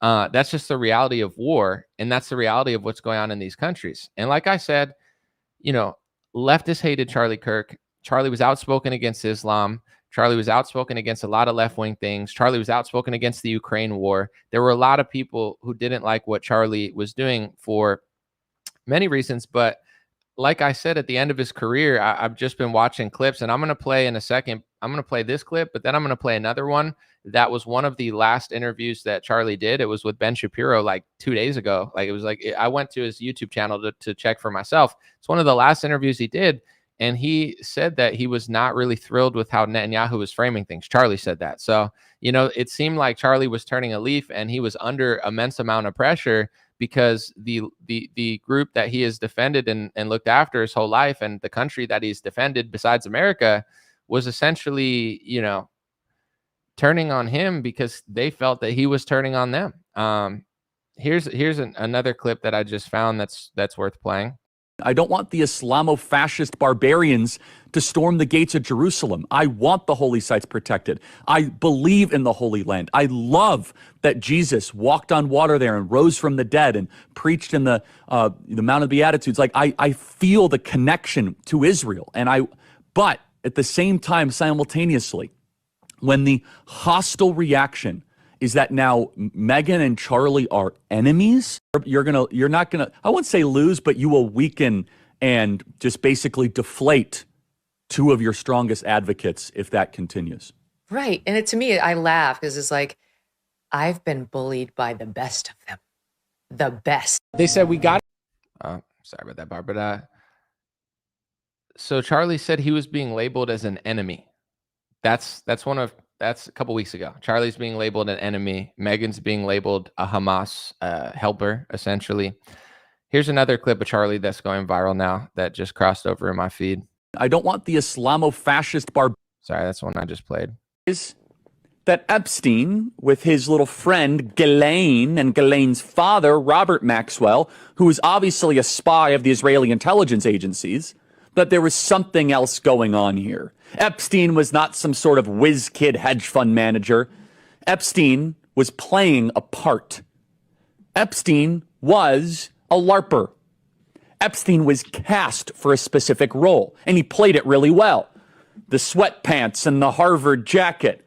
That's just the reality of war. And that's the reality of what's going on in these countries. And like I said, leftists hated Charlie Kirk. Charlie was outspoken against Islam. Charlie was outspoken against a lot of left-wing things. Charlie was outspoken against the Ukraine war. There were a lot of people who didn't like what Charlie was doing for many reasons, but like I said, at the end of his career, I've just been watching clips, and I'm going to play in a second. I'm going to play this clip, but then I'm going to play another one. That was one of the last interviews that Charlie did. It was with Ben Shapiro like 2 days ago. Like it was like, I went to his YouTube channel to check for myself. It's one of the last interviews he did. And he said that he was not really thrilled with how Netanyahu was framing things. Charlie said that. So, it seemed like Charlie was turning a leaf and he was under immense amount of pressure because the group that he has defended and looked after his whole life, and the country that he's defended besides America, was essentially, turning on him because they felt that he was turning on them. Here's another clip that I just found that's worth playing. I don't want the Islamo-fascist barbarians to storm the gates of Jerusalem. I want the holy sites protected. I believe in the Holy Land. I love that Jesus walked on water there and rose from the dead and preached in the Mount of Beatitudes. Like, I feel the connection to Israel. But at the same time, simultaneously, when the hostile reaction is that now Meghan and Charlie are enemies, you're not gonna, I wouldn't say lose, but you will weaken and just basically deflate two of your strongest advocates if that continues. Right. And to me, I laugh because it's like, I've been bullied by the best of them. The best. They said we got. Sorry about that, Barb. But so Charlie said he was being labeled as an enemy. That's a couple weeks ago. Charlie's being labeled an enemy. Meghan's being labeled a Hamas helper, essentially. Here's another clip of Charlie that's going viral now that just crossed over in my feed. I don't want the Islamo-fascist Sorry, that's one I just played. Is that Epstein, with his little friend Ghislaine and Ghislaine's father, Robert Maxwell, who is obviously a spy of the Israeli intelligence agencies, that there was something else going on here. Epstein was not some sort of whiz kid hedge fund manager. Epstein was playing a part. Epstein was a LARPer. Epstein was cast for a specific role, and he played it really well. The sweatpants and the Harvard jacket,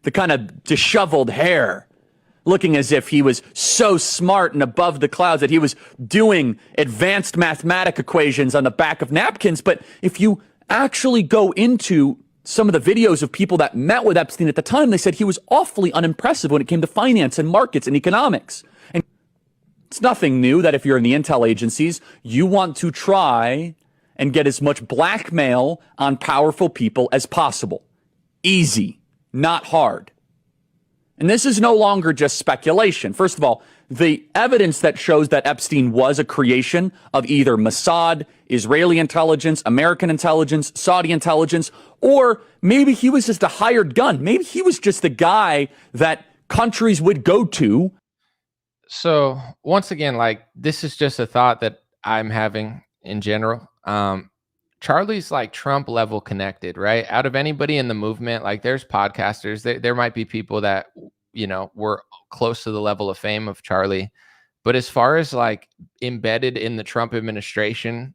the kind of disheveled hair, looking as if he was so smart and above the clouds that he was doing advanced mathematic equations on the back of napkins. But if you actually go into some of the videos of people that met with Epstein at the time, they said he was awfully unimpressive when it came to finance and markets and economics. And it's nothing new that if you're in the intel agencies, you want to try and get as much blackmail on powerful people as possible. Easy, not hard. And this is no longer just speculation. First of all, the evidence that shows that Epstein was a creation of either Mossad, Israeli intelligence, American intelligence, Saudi intelligence, or maybe he was just a hired gun. Maybe he was just the guy that countries would go to. So once again, like, this is just a thought that I'm having in general. Charlie's like Trump level connected, right? Out of anybody in the movement, like, there's podcasters, there might be people that, were close to the level of fame of Charlie. But as far as like embedded in the Trump administration,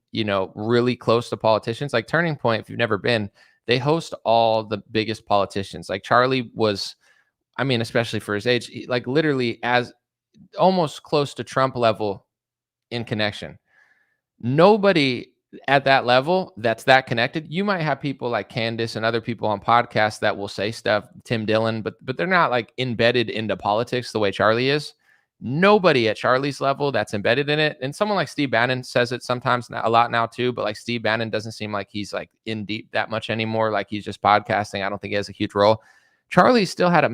really close to politicians, like Turning Point, if you've never been, they host all the biggest politicians. Like, Charlie was, I mean, especially for his age, like literally as almost close to Trump level in connection. Nobody at that level that's that connected. You might have people like Candace and other people on podcasts that will say stuff, Tim Dillon, but they're not like embedded into politics the way Charlie is. Nobody at Charlie's level that's embedded in it. And someone like Steve Bannon says it sometimes, a lot now too, but like Steve Bannon doesn't seem like he's like in deep that much anymore. Like, he's just podcasting. I don't think he has a huge role. Charlie still had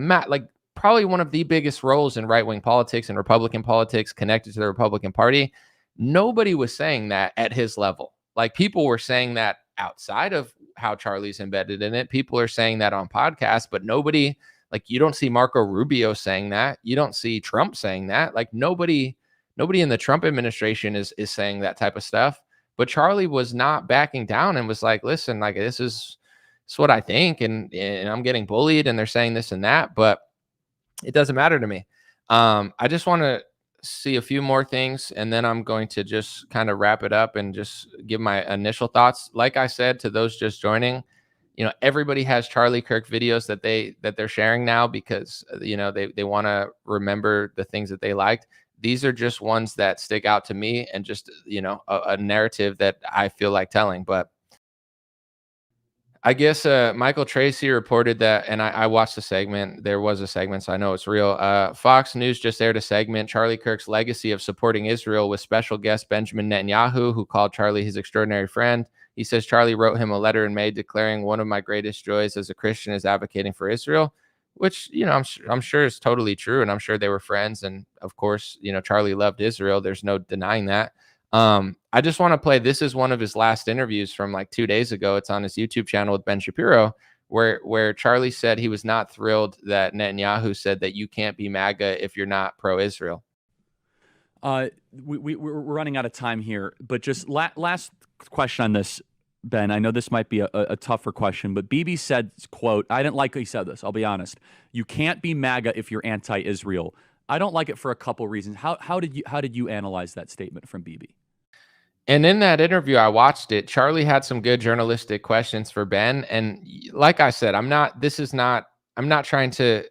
probably one of the biggest roles in right-wing politics and Republican politics connected to the Republican Party. Nobody was saying that at his level. Like, people were saying that outside of how Charlie's embedded in it. People are saying that on podcasts, but nobody, like, you don't see Marco Rubio saying that. You don't see Trump saying that. Like, nobody in the Trump administration is saying that type of stuff. But Charlie was not backing down and was like, listen, like, this is what I think. And I'm getting bullied and they're saying this and that, but it doesn't matter to me. I just want to see a few more things, and then I'm going to just kind of wrap it up and just give my initial thoughts. Like I said, to those just joining, everybody has Charlie Kirk videos that they're sharing now because they want to remember the things that they liked. These are just ones that stick out to me and just a narrative that I feel like telling. But I guess Michael Tracy reported that, and I watched the segment. There was a segment, so I know it's real. Fox News just aired a segment, Charlie Kirk's legacy of supporting Israel, with special guest Benjamin Netanyahu, who called Charlie his extraordinary friend. He says Charlie wrote him a letter in May declaring one of my greatest joys as a Christian is advocating for Israel, which, I'm sure is totally true. And I'm sure they were friends. And of course, Charlie loved Israel. There's no denying that. I just want to play. This is one of his last interviews from like 2 days ago. It's on his YouTube channel with Ben Shapiro, where Charlie said he was not thrilled that Netanyahu said that you can't be MAGA if you're not pro-Israel. We're running out of time here, but just last question on this, Ben. I know this might be a tougher question, but Bibi said, quote, I didn't like he said this, I'll be honest. You can't be MAGA if you're anti-Israel. I don't like it for a couple reasons. How did you analyze that statement from Bibi? And in that interview, I watched it. Charlie had some good journalistic questions for Ben. And like I said, I'm not trying to,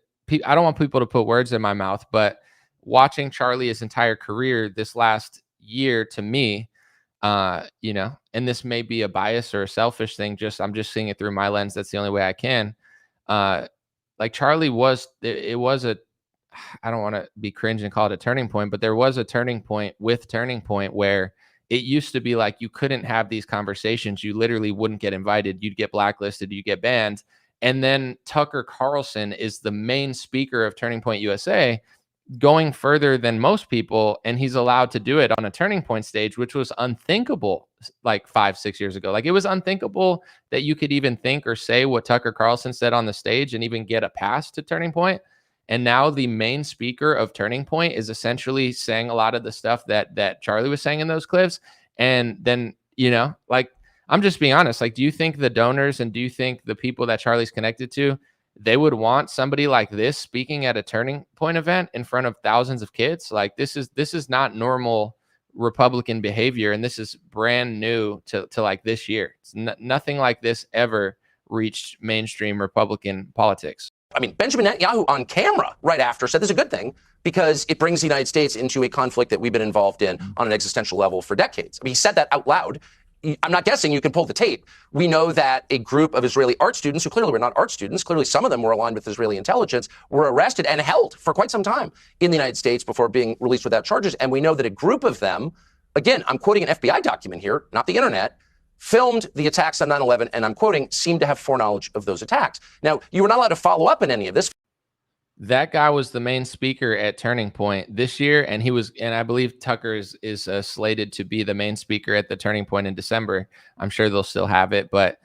I don't want people to put words in my mouth, but watching Charlie his entire career this last year, to me, and this may be a bias or a selfish thing, I'm just seeing it through my lens. That's the only way I can. Like Charlie it was I don't want to be cringe and call it a turning point, but there was a turning point with Turning Point where it used to be like you couldn't have these conversations. You literally wouldn't get invited. You'd get blacklisted. You get banned. And then Tucker Carlson is the main speaker of Turning Point USA, going further than most people. And he's allowed to do it on a Turning Point stage, which was unthinkable like 5-6 years ago. Like it was unthinkable that you could even think or say what Tucker Carlson said on the stage and even get a pass to Turning Point. And now the main speaker of Turning Point is essentially saying a lot of the stuff that Charlie was saying in those clips. And then, like, I'm just being honest. Like, do you think the donors and do you think the people that Charlie's connected to, they would want somebody like this speaking at a Turning Point event in front of thousands of kids? Like, this is not normal Republican behavior. And this is brand new to like this year. It's nothing like this ever reached mainstream Republican politics. I mean, Benjamin Netanyahu on camera right after said this is a good thing because it brings the United States into a conflict that we've been involved in on an existential level for decades. I mean, he said that out loud. I'm not guessing. You can pull the tape. We know that a group of Israeli art students, who clearly were not art students, clearly some of them were aligned with Israeli intelligence, were arrested and held for quite some time in the United States before being released without charges. And we know that a group of them, again, I'm quoting an FBI document here, not the internet, filmed the attacks on 9/11, and I'm quoting, seemed to have foreknowledge of those attacks. Now, you were not allowed to follow up in any of this. That guy was the main speaker at Turning Point this year, and I believe Tucker is slated to be the main speaker at the Turning Point in December. I'm sure they'll still have it, but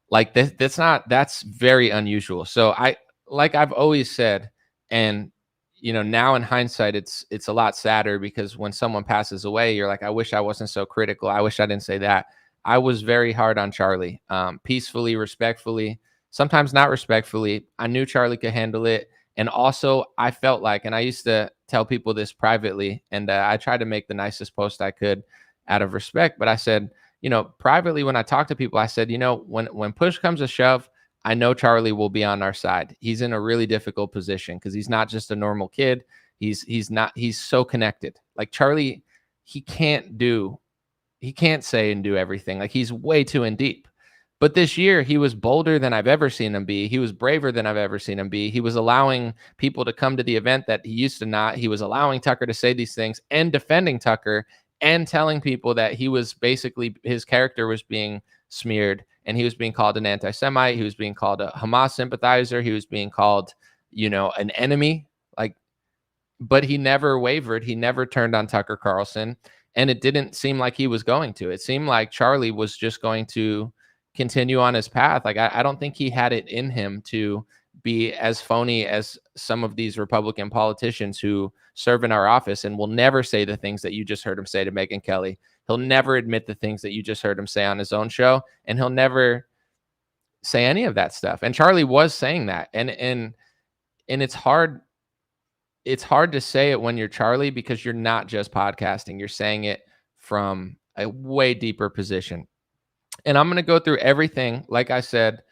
like that's very unusual. So I've always said, and now in hindsight, it's a lot sadder because when someone passes away, you're like, I wish I wasn't so critical. I wish I didn't say that. I was very hard on Charlie, peacefully, respectfully, sometimes not respectfully. I knew Charlie could handle it. And also I felt like, and I used to tell people this privately, and I tried to make the nicest post I could out of respect. But I said, privately, when I talk to people, I said, when push comes to shove, I know Charlie will be on our side. He's in a really difficult position because he's not just a normal kid. He's so connected. Like Charlie, he can't say and do everything. Like he's way too in deep. But this year he was bolder than I've ever seen him be. He was braver than I've ever seen him be. He was allowing people to come to the event that he used to not. He was allowing Tucker to say these things and defending Tucker and telling people that he was basically, his character was being smeared and he was being called an anti-Semite. He was being called a Hamas sympathizer. He was being called, an enemy. But he never wavered. He never turned on Tucker Carlson. And it didn't seem like he was going to. It seemed like Charlie was just going to continue on his path. Like, I don't think he had it in him to be as phony as some of these Republican politicians who serve in our office and will never say the things that you just heard him say to Megyn Kelly. He'll never admit the things that you just heard him say on his own show, and he'll never say any of that stuff. And Charlie was saying that. And it's hard. It's hard to say it when you're Charlie because you're not just podcasting. You're saying it from a way deeper position. And I'm going to go through everything, like I said,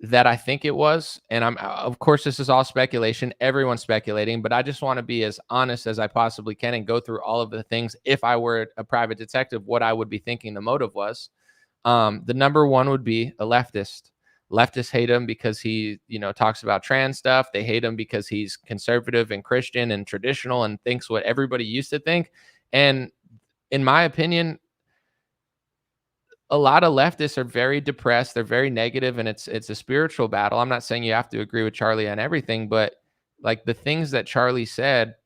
that I think it was. And of course, this is all speculation. Everyone's speculating, but I just want to be as honest as I possibly can and go through all of the things. If I were a private detective, what I would be thinking the motive was. The number one would be a leftist. Leftists hate him because he, talks about trans stuff. They hate him because he's conservative and Christian and traditional and thinks what everybody used to think. And in my opinion, a lot of leftists are very depressed. They're very negative, and it's a spiritual battle. I'm not saying you have to agree with Charlie on everything, but like the things that Charlie said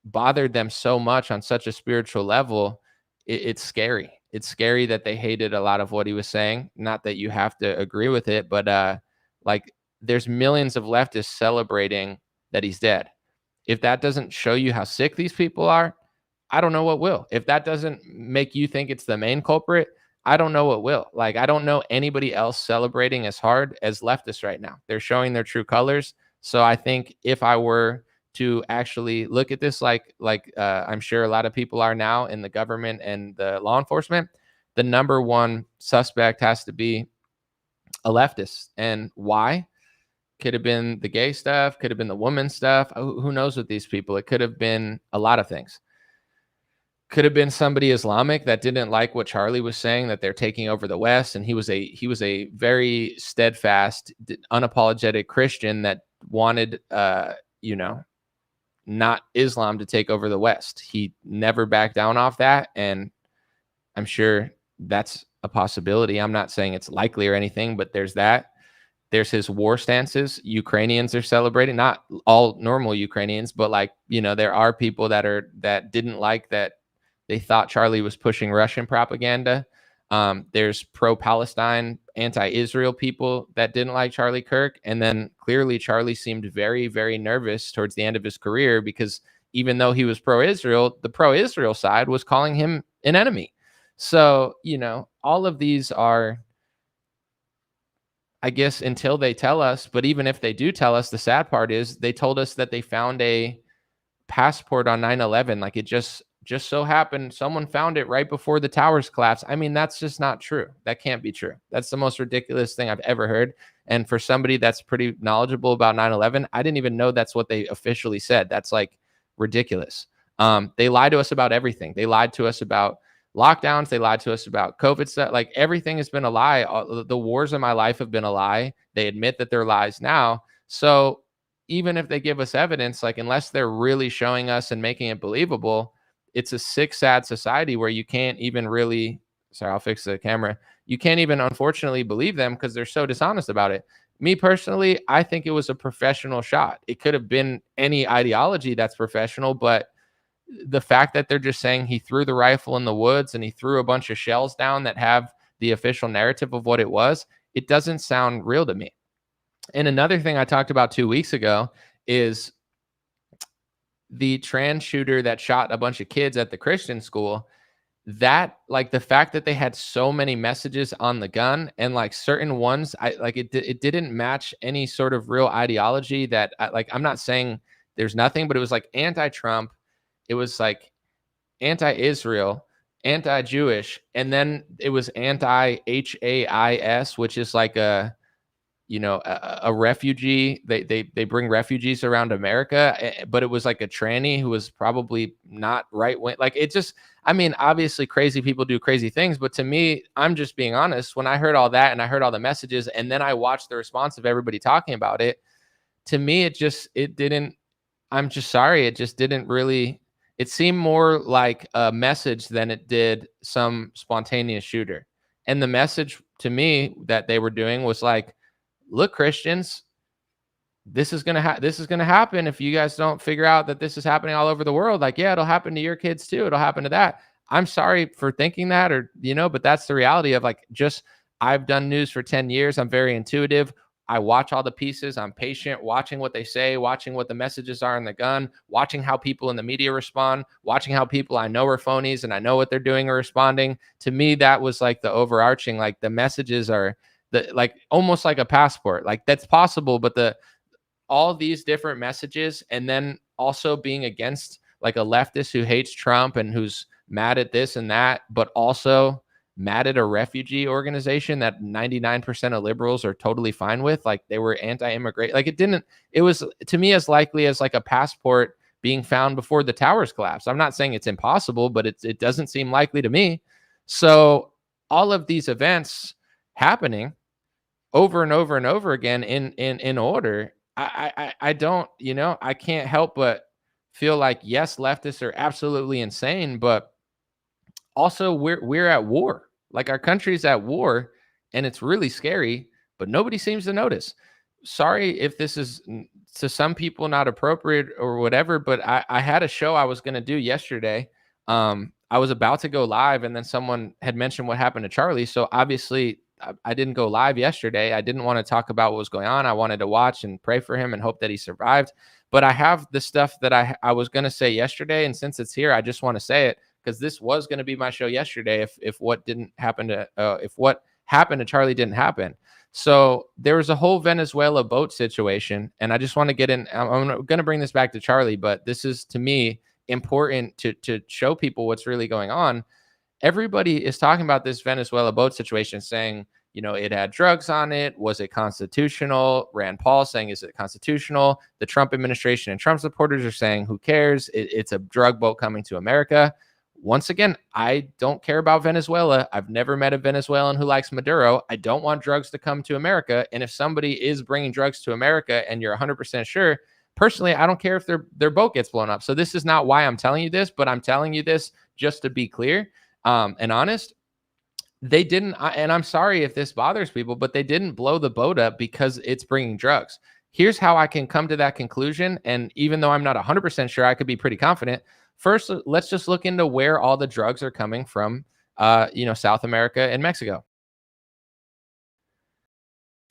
bothered them so much on such a spiritual level. It's scary. It's scary that they hated a lot of what he was saying. Not that you have to agree with it, but like there's millions of leftists celebrating that he's dead. If that doesn't show you how sick these people are, I don't know what will. If that doesn't make you think it's the main culprit, I don't know what will. Like, I don't know anybody else celebrating as hard as leftists right now. They're showing their true colors. So I think if I were to actually look at this like I'm sure a lot of people are now in the government and the law enforcement, the number one suspect has to be a leftist. And why? Could have been the gay stuff, could have been the woman stuff. Who knows with these people? It could have been a lot of things. Could have been somebody Islamic that didn't like what Charlie was saying, that they're taking over the West. And he was a very steadfast, unapologetic Christian that wanted, not Islam to take over the West. He never backed down off that. And I'm sure that's a possibility. I'm not saying it's likely or anything, but there's that. There's his war stances. Ukrainians are celebrating, not all normal Ukrainians, but like, there are people that didn't like that. They thought Charlie was pushing Russian propaganda. There's pro-Palestine, anti-Israel people that didn't like Charlie Kirk. And then clearly Charlie seemed very, very nervous towards the end of his career because even though he was pro-Israel, the pro-Israel side was calling him an enemy. So, all of these are, I guess, until they tell us, but even if they do tell us, the sad part is they told us that they found a passport on 9/11. Like it just so happened someone found it right before the towers collapsed. I mean, that's just not true. That can't be true. That's the most ridiculous thing I've ever heard. And for somebody that's pretty knowledgeable about 9/11, I didn't even know that's what they officially said. That's like ridiculous. They lied to us about everything. They lied to us about lockdowns. They lied to us about COVID stuff. Like everything has been a lie. The wars of my life have been a lie. They admit that they're lies now. So even if they give us evidence, like unless they're really showing us and making it believable, it's a sick, sad society where you can't even really, sorry, I'll fix the camera. You can't even unfortunately believe them because they're so dishonest about it. Me personally, I think it was a professional shot. It could have been any ideology that's professional, but the fact that they're just saying he threw the rifle in the woods and he threw a bunch of shells down that have the official narrative of what it was, it doesn't sound real to me. And another thing I talked about 2 weeks ago is the trans shooter that shot a bunch of kids at the Christian school. That, like, the fact that they had so many messages on the gun and like certain ones, it didn't match any sort of real ideology that I'm not saying there's nothing, but it was like anti-Trump. It was like anti-Israel, anti-Jewish, and then it was anti-HAIS, which is like a refugee. They bring refugees around America, but it was like a tranny who was probably not right wing. Like it just, I mean, obviously crazy people do crazy things, but to me, I'm just being honest. When I heard all that and I heard all the messages and then I watched the response of everybody talking about it, to me, it didn't, I'm just sorry. It just didn't really, it seemed more like a message than it did some spontaneous shooter. And the message to me that they were doing was like, look, Christians, this is going to happen if you guys don't figure out that this is happening all over the world. Like, yeah, it'll happen to your kids too. It'll happen to that. I'm sorry for thinking that, or, but that's the reality of like, just, I've done news for 10 years. I'm very intuitive. I watch all the pieces. I'm patient, watching what they say, watching what the messages are in the gun, watching how people in the media respond, watching how people I know are phonies and I know what they're doing are responding. To me, that was like the overarching, like the messages are like almost like a passport. Like that's possible, but all these different messages, and then also being against like a leftist who hates Trump and who's mad at this and that, but also mad at a refugee organization that 99% of liberals are totally fine with. Like they were anti-immigrant. Like it was to me as likely as like a passport being found before the towers collapsed. I'm not saying it's impossible, but it doesn't seem likely to me. So all of these events happening over and over and over again in order, I don't, I can't help but feel like, yes, leftists are absolutely insane, but also we're at war. Like, our country's at war, and it's really scary, but nobody seems to notice. Sorry if this is to some people not appropriate or whatever, but I had a show I was going to do yesterday. I was about to go live, and then someone had mentioned what happened to Charlie. So obviously I didn't go live yesterday. I didn't want to talk about what was going on. I wanted to watch and pray for him and hope that he survived. But I have the stuff that I was going to say yesterday. And since it's here, I just want to say it, because this was going to be my show yesterday if what didn't happen to if what happened to Charlie didn't happen. So there was a whole Venezuela boat situation, and I just want to get in. I'm going to bring this back to Charlie, but this is, to me, important to show people what's really going on. Everybody is talking about this Venezuela boat situation, saying, it had drugs on it. Was it constitutional? Rand Paul saying, is it constitutional? The Trump administration and Trump supporters are saying, who cares? It's a drug boat coming to America. Once again, I don't care about Venezuela. I've never met a Venezuelan who likes Maduro. I don't want drugs to come to America. And if somebody is bringing drugs to America and you're 100% sure, personally, I don't care if their boat gets blown up. So this is not why I'm telling you this, but I'm telling you this just to be clear and honest. They didn't, and I'm sorry if this bothers people, but they didn't blow the boat up because it's bringing drugs. Here's how I can come to that conclusion. And even though I'm not 100% sure, I could be pretty confident. First, let's just look into where all the drugs are coming from, South America and Mexico.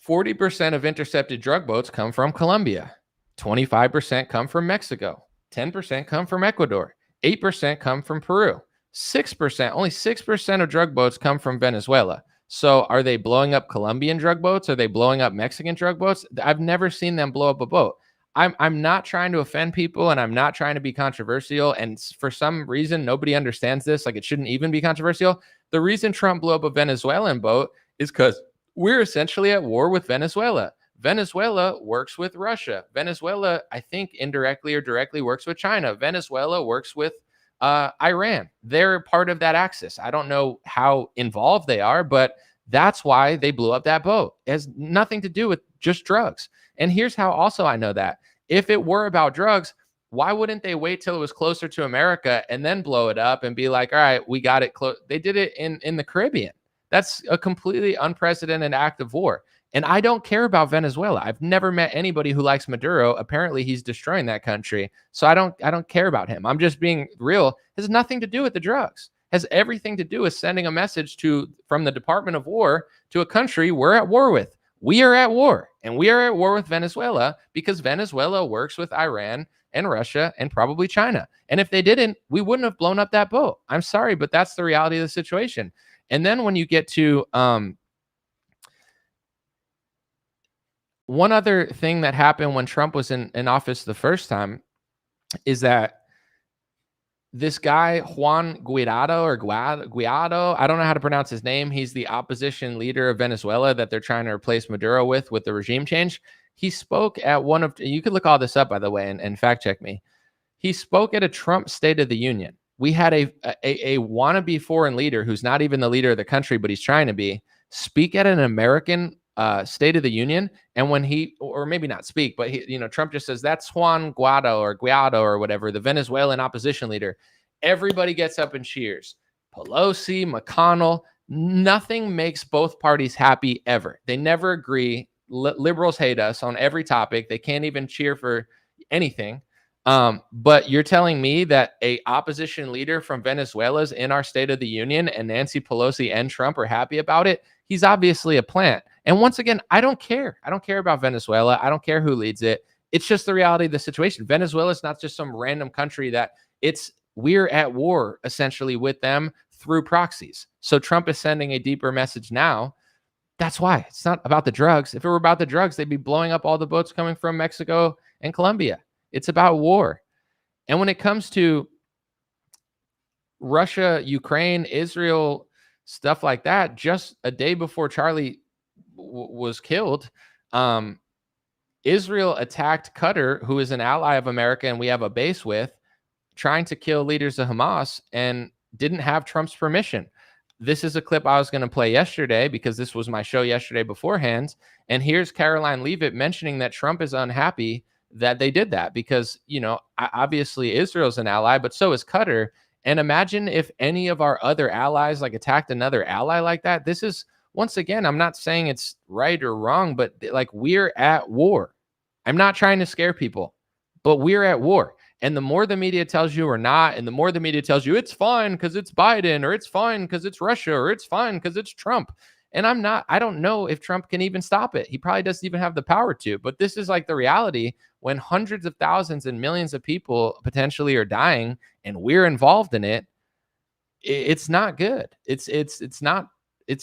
40% of intercepted drug boats come from Colombia. 25% come from Mexico. 10% come from Ecuador. 8% come from Peru. 6%, only 6% of drug boats come from Venezuela. So are they blowing up Colombian drug boats? Are they blowing up Mexican drug boats? I've never seen them blow up a boat. I'm not trying to offend people, and I'm not trying to be controversial. And for some reason, nobody understands this. Like, it shouldn't even be controversial. The reason Trump blew up a Venezuelan boat is because we're essentially at war with Venezuela. Venezuela works with Russia. Venezuela, I think, indirectly or directly works with China. Venezuela works with Iran. They're part of that axis. I don't know how involved they are, but that's why they blew up that boat. It has nothing to do with just drugs. And here's how also I know that. If it were about drugs, why wouldn't they wait till it was closer to America and then blow it up and be like, all right, we got it close. They did it in the Caribbean. That's a completely unprecedented act of war. And I don't care about Venezuela. I've never met anybody who likes Maduro. Apparently, he's destroying that country. So I don't care about him. I'm just being real. It has nothing to do with the drugs. It has everything to do with sending a message from the Department of War to a country we're at war with. We are at war, and we are at war with Venezuela because Venezuela works with Iran and Russia and probably China. And if they didn't, we wouldn't have blown up that boat. I'm sorry, but that's the reality of the situation. And then when you get to one other thing that happened when Trump was in office the first time is that this guy, Juan Guaido, I don't know how to pronounce his name. He's the opposition leader of Venezuela that they're trying to replace Maduro with the regime change. He spoke at you could look all this up, by the way, and fact check me. He spoke at a Trump State of the Union. We had a wannabe foreign leader who's not even the leader of the country, but he's trying to be, speak at an American State of the Union. And when or maybe not speak, but Trump just says, that's Juan Guaido or whatever, the Venezuelan opposition leader. Everybody gets up and cheers. Pelosi, McConnell, nothing makes both parties happy ever. They never agree. Liberals hate us on every topic. They can't even cheer for anything. But you're telling me that a opposition leader from Venezuela is in our State of the Union and Nancy Pelosi and Trump are happy about it? He's obviously a plant. And once again, I don't care. I don't care about Venezuela. I don't care who leads it. It's just the reality of the situation. Venezuela is not just some random country we're at war essentially with them through proxies. So Trump is sending a deeper message now. That's why it's not about the drugs. If it were about the drugs, they'd be blowing up all the boats coming from Mexico and Colombia. It's about war. And when it comes to Russia, Ukraine, Israel, stuff like that, just a day before Charlie was killed, Israel attacked Qatar, who is an ally of America and we have a base with, trying to kill leaders of Hamas, and didn't have Trump's permission. This is a clip I was going to play yesterday because this was my show yesterday beforehand. And here's Caroline Leavitt mentioning that Trump is unhappy that they did that because, obviously Israel's an ally, but so is Qatar. And imagine if any of our other allies like attacked another ally like that. This is, once again, I'm not saying it's right or wrong, but like we're at war. I'm not trying to scare people, but we're at war. And the more the media tells you or not, and the more the media tells you it's fine because it's Biden, or it's fine because it's Russia, or it's fine because it's Trump. And I don't know if Trump can even stop it. He probably doesn't even have the power to. But this is like the reality when hundreds of thousands and millions of people potentially are dying and we're involved in it. It's not good. It's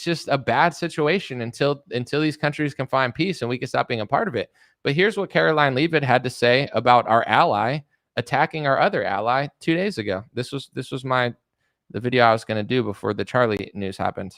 just a bad situation until these countries can find peace and we can stop being a part of it. But here's what Caroline Leavitt had to say about our ally attacking our other ally 2 days ago. This was the video I was going to do before the Charlie news happened.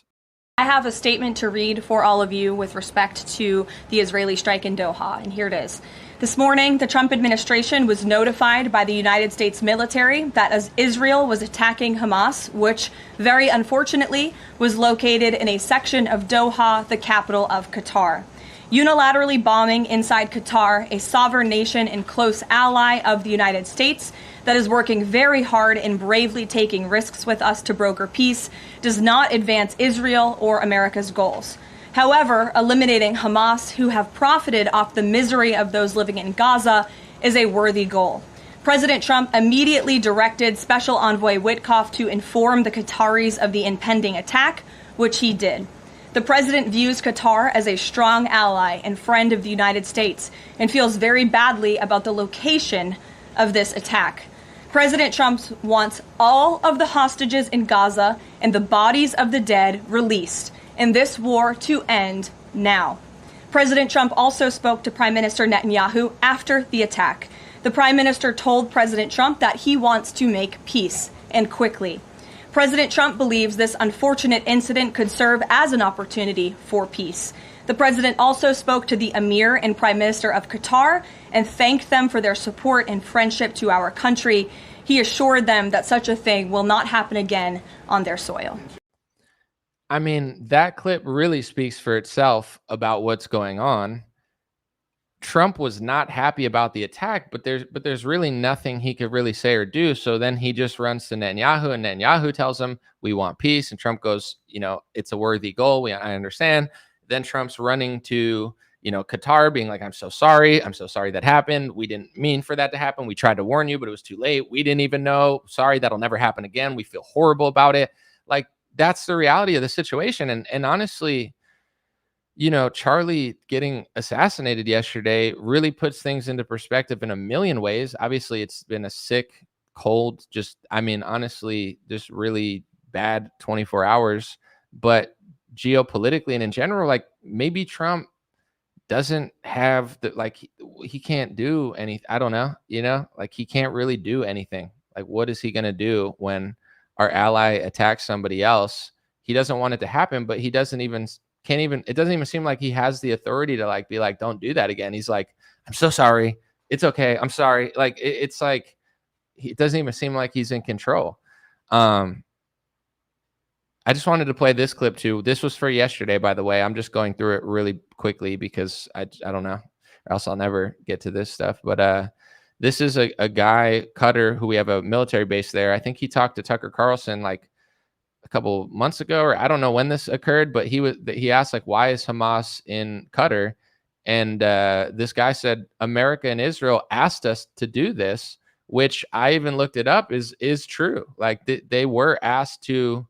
I have a statement to read for all of you with respect to the Israeli strike in Doha, and here it is. This morning, the Trump administration was notified by the United States military that as Israel was attacking Hamas, which very unfortunately was located in a section of Doha, the capital of Qatar. Unilaterally bombing inside Qatar, a sovereign nation and close ally of the United States that is working very hard and bravely taking risks with us to broker peace, does not advance Israel or America's goals. However, eliminating Hamas, who have profited off the misery of those living in Gaza, is a worthy goal. President Trump immediately directed Special Envoy Witkoff to inform the Qataris of the impending attack, which he did. The president views Qatar as a strong ally and friend of the United States and feels very badly about the location of this attack. President Trump wants all of the hostages in Gaza and the bodies of the dead released, and this war to end now. President Trump also spoke to Prime Minister Netanyahu after the attack. The Prime Minister told President Trump that he wants to make peace, and quickly. President Trump believes this unfortunate incident could serve as an opportunity for peace. The president also spoke to the Emir and Prime Minister of Qatar and thanked them for their support and friendship to our country. He assured them that such a thing will not happen again on their soil. I mean, that clip really speaks for itself about what's going on. Trump was not happy about the attack, but there's really nothing he could really say or do. So then he just runs to Netanyahu, and Netanyahu tells him, we want peace. And Trump goes, it's a worthy goal. I understand. Then Trump's running to, Qatar, being like, I'm so sorry. I'm so sorry that happened. We didn't mean for that to happen. We tried to warn you, but it was too late. We didn't even know. Sorry, that'll never happen again. We feel horrible about it. Like, that's the reality of the situation. And honestly, Charlie getting assassinated yesterday really puts things into perspective in a million ways. Obviously, it's been a sick, cold, honestly, just really bad 24 hours. But geopolitically and in general, like, maybe Trump doesn't have he can't do anything. I don't know, he can't really do anything. Like, what is he going to do when our ally attacks somebody else? He doesn't want it to happen, but he it doesn't even seem like he has the authority to be like, don't do that again. He's like, I'm so sorry. It's okay. I'm sorry. Like, it's like, it doesn't even seem like he's in control. I just wanted to play this clip too. This was for yesterday, by the way. I'm just going through it really quickly because I don't know, or else I'll never get to this stuff. But this is a guy, Qatar, who we have a military base there. I think he talked to Tucker Carlson like a couple months ago, or I don't know when this occurred, but he asked, like, why is Hamas in Qatar? And this guy said, America and Israel asked us to do this, which I even looked it up is true. Like, they were asked to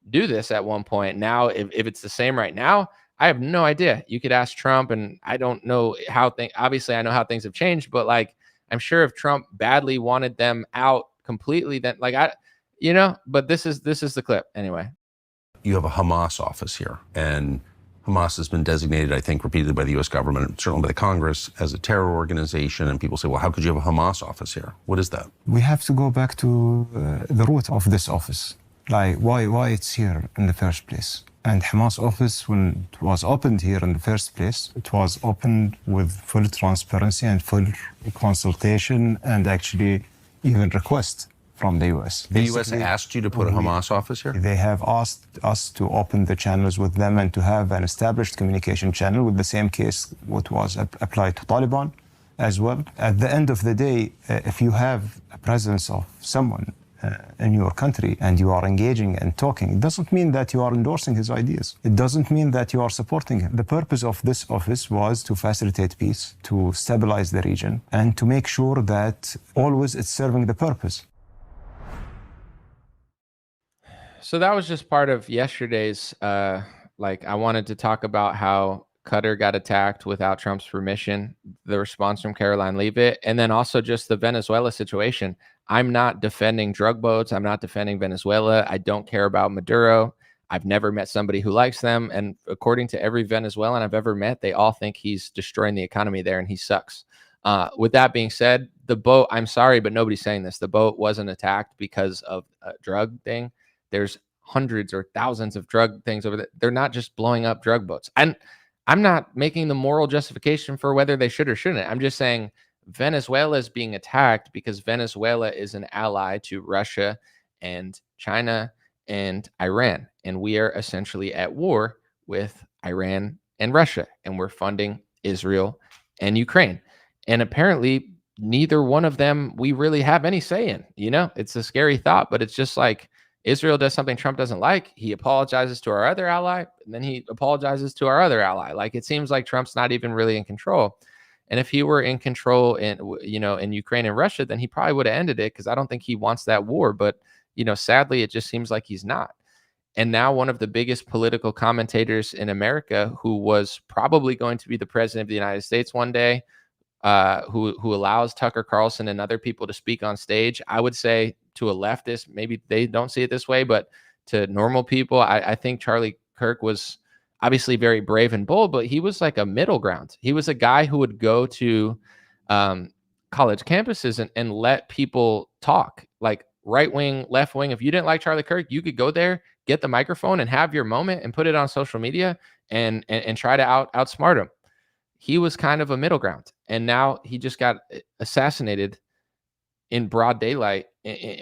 do this at one point. Now, if it's the same right now, I have no idea. You could ask Trump, and I don't know how obviously I know how things have changed, but like, I'm sure if Trump badly wanted them out completely, then but this is the clip anyway. You have a Hamas office here, and Hamas has been designated, I think, repeatedly by the U.S. government, certainly by the Congress, as a terror organization. And people say, well, how could you have a Hamas office here? What is that? We have to go back to the root of this office. Like, why it's here in the first place. And Hamas office, when it was opened here in the first place, it was opened with full transparency and full consultation and actually even request from the U.S. The U.S. asked you to put a Hamas office here? They have asked us to open the channels with them and to have an established communication channel with the same case what was applied to Taliban as well. At the end of the day, if you have a presence of someone in your country and you are engaging and talking, it doesn't mean that you are endorsing his ideas. It doesn't mean that you are supporting him. The purpose of this office was to facilitate peace, to stabilize the region, and to make sure that always it's serving the purpose. So that was just part of yesterday's, I wanted to talk about how Qatar got attacked without Trump's permission, the response from Caroline Leavitt, and then also just the Venezuela situation. I'm not defending drug boats. I'm not defending Venezuela. I don't care about Maduro. I've never met somebody who likes them. And according to every Venezuelan I've ever met, they all think he's destroying the economy there and he sucks. With that being said, the boat, I'm sorry, but nobody's saying this. The boat wasn't attacked because of a drug thing. There's hundreds or thousands of drug things over there. They're not just blowing up drug boats. And I'm not making the moral justification for whether they should or shouldn't. I'm just saying Venezuela is being attacked because Venezuela is an ally to Russia and China and Iran. And we are essentially at war with Iran and Russia. And we're funding Israel and Ukraine. And apparently neither one of them we really have any say in. You know, it's a scary thought, but it's just like Israel does something Trump doesn't like. He apologizes to our other ally, and then he apologizes to our other ally. Like, it seems like Trump's not even really in control. And if he were in control in Ukraine and Russia, then he probably would have ended it, because I don't think he wants that war. But, sadly, it just seems like he's not. And now one of the biggest political commentators in America, who was probably going to be the president of the United States one day, who allows Tucker Carlson and other people to speak on stage, I would say to a leftist, maybe they don't see it this way, but to normal people, I think Charlie Kirk was obviously very brave and bold, but he was like a middle ground. He was a guy who would go to college campuses and let people talk, like right wing, left wing. If you didn't like Charlie Kirk, you could go there, get the microphone and have your moment and put it on social media and try to outsmart him. He was kind of a middle ground. And now he just got assassinated in broad daylight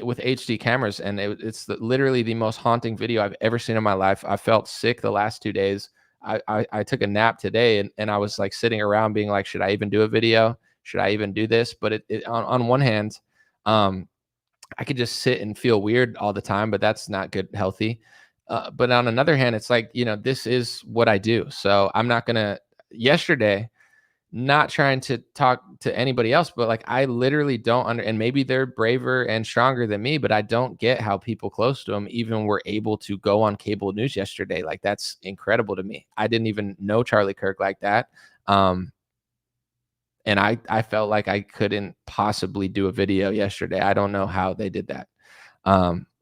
with HD cameras. And it's literally the most haunting video I've ever seen in my life. I felt sick the last 2 days. I took a nap today and I was like sitting around being like, should I even do a video? Should I even do this? But on one hand, I could just sit and feel weird all the time, but that's not good, healthy. But on another hand, it's like, this is what I do. So I'm not going to, yesterday, not trying to talk to anybody else, but like, I literally don't and maybe they're braver and stronger than me, but I don't get how people close to them even were able to go on cable news yesterday. Like, that's incredible to me. I didn't even know Charlie Kirk like that. And I felt like I couldn't possibly do a video yesterday. I don't know how they did that.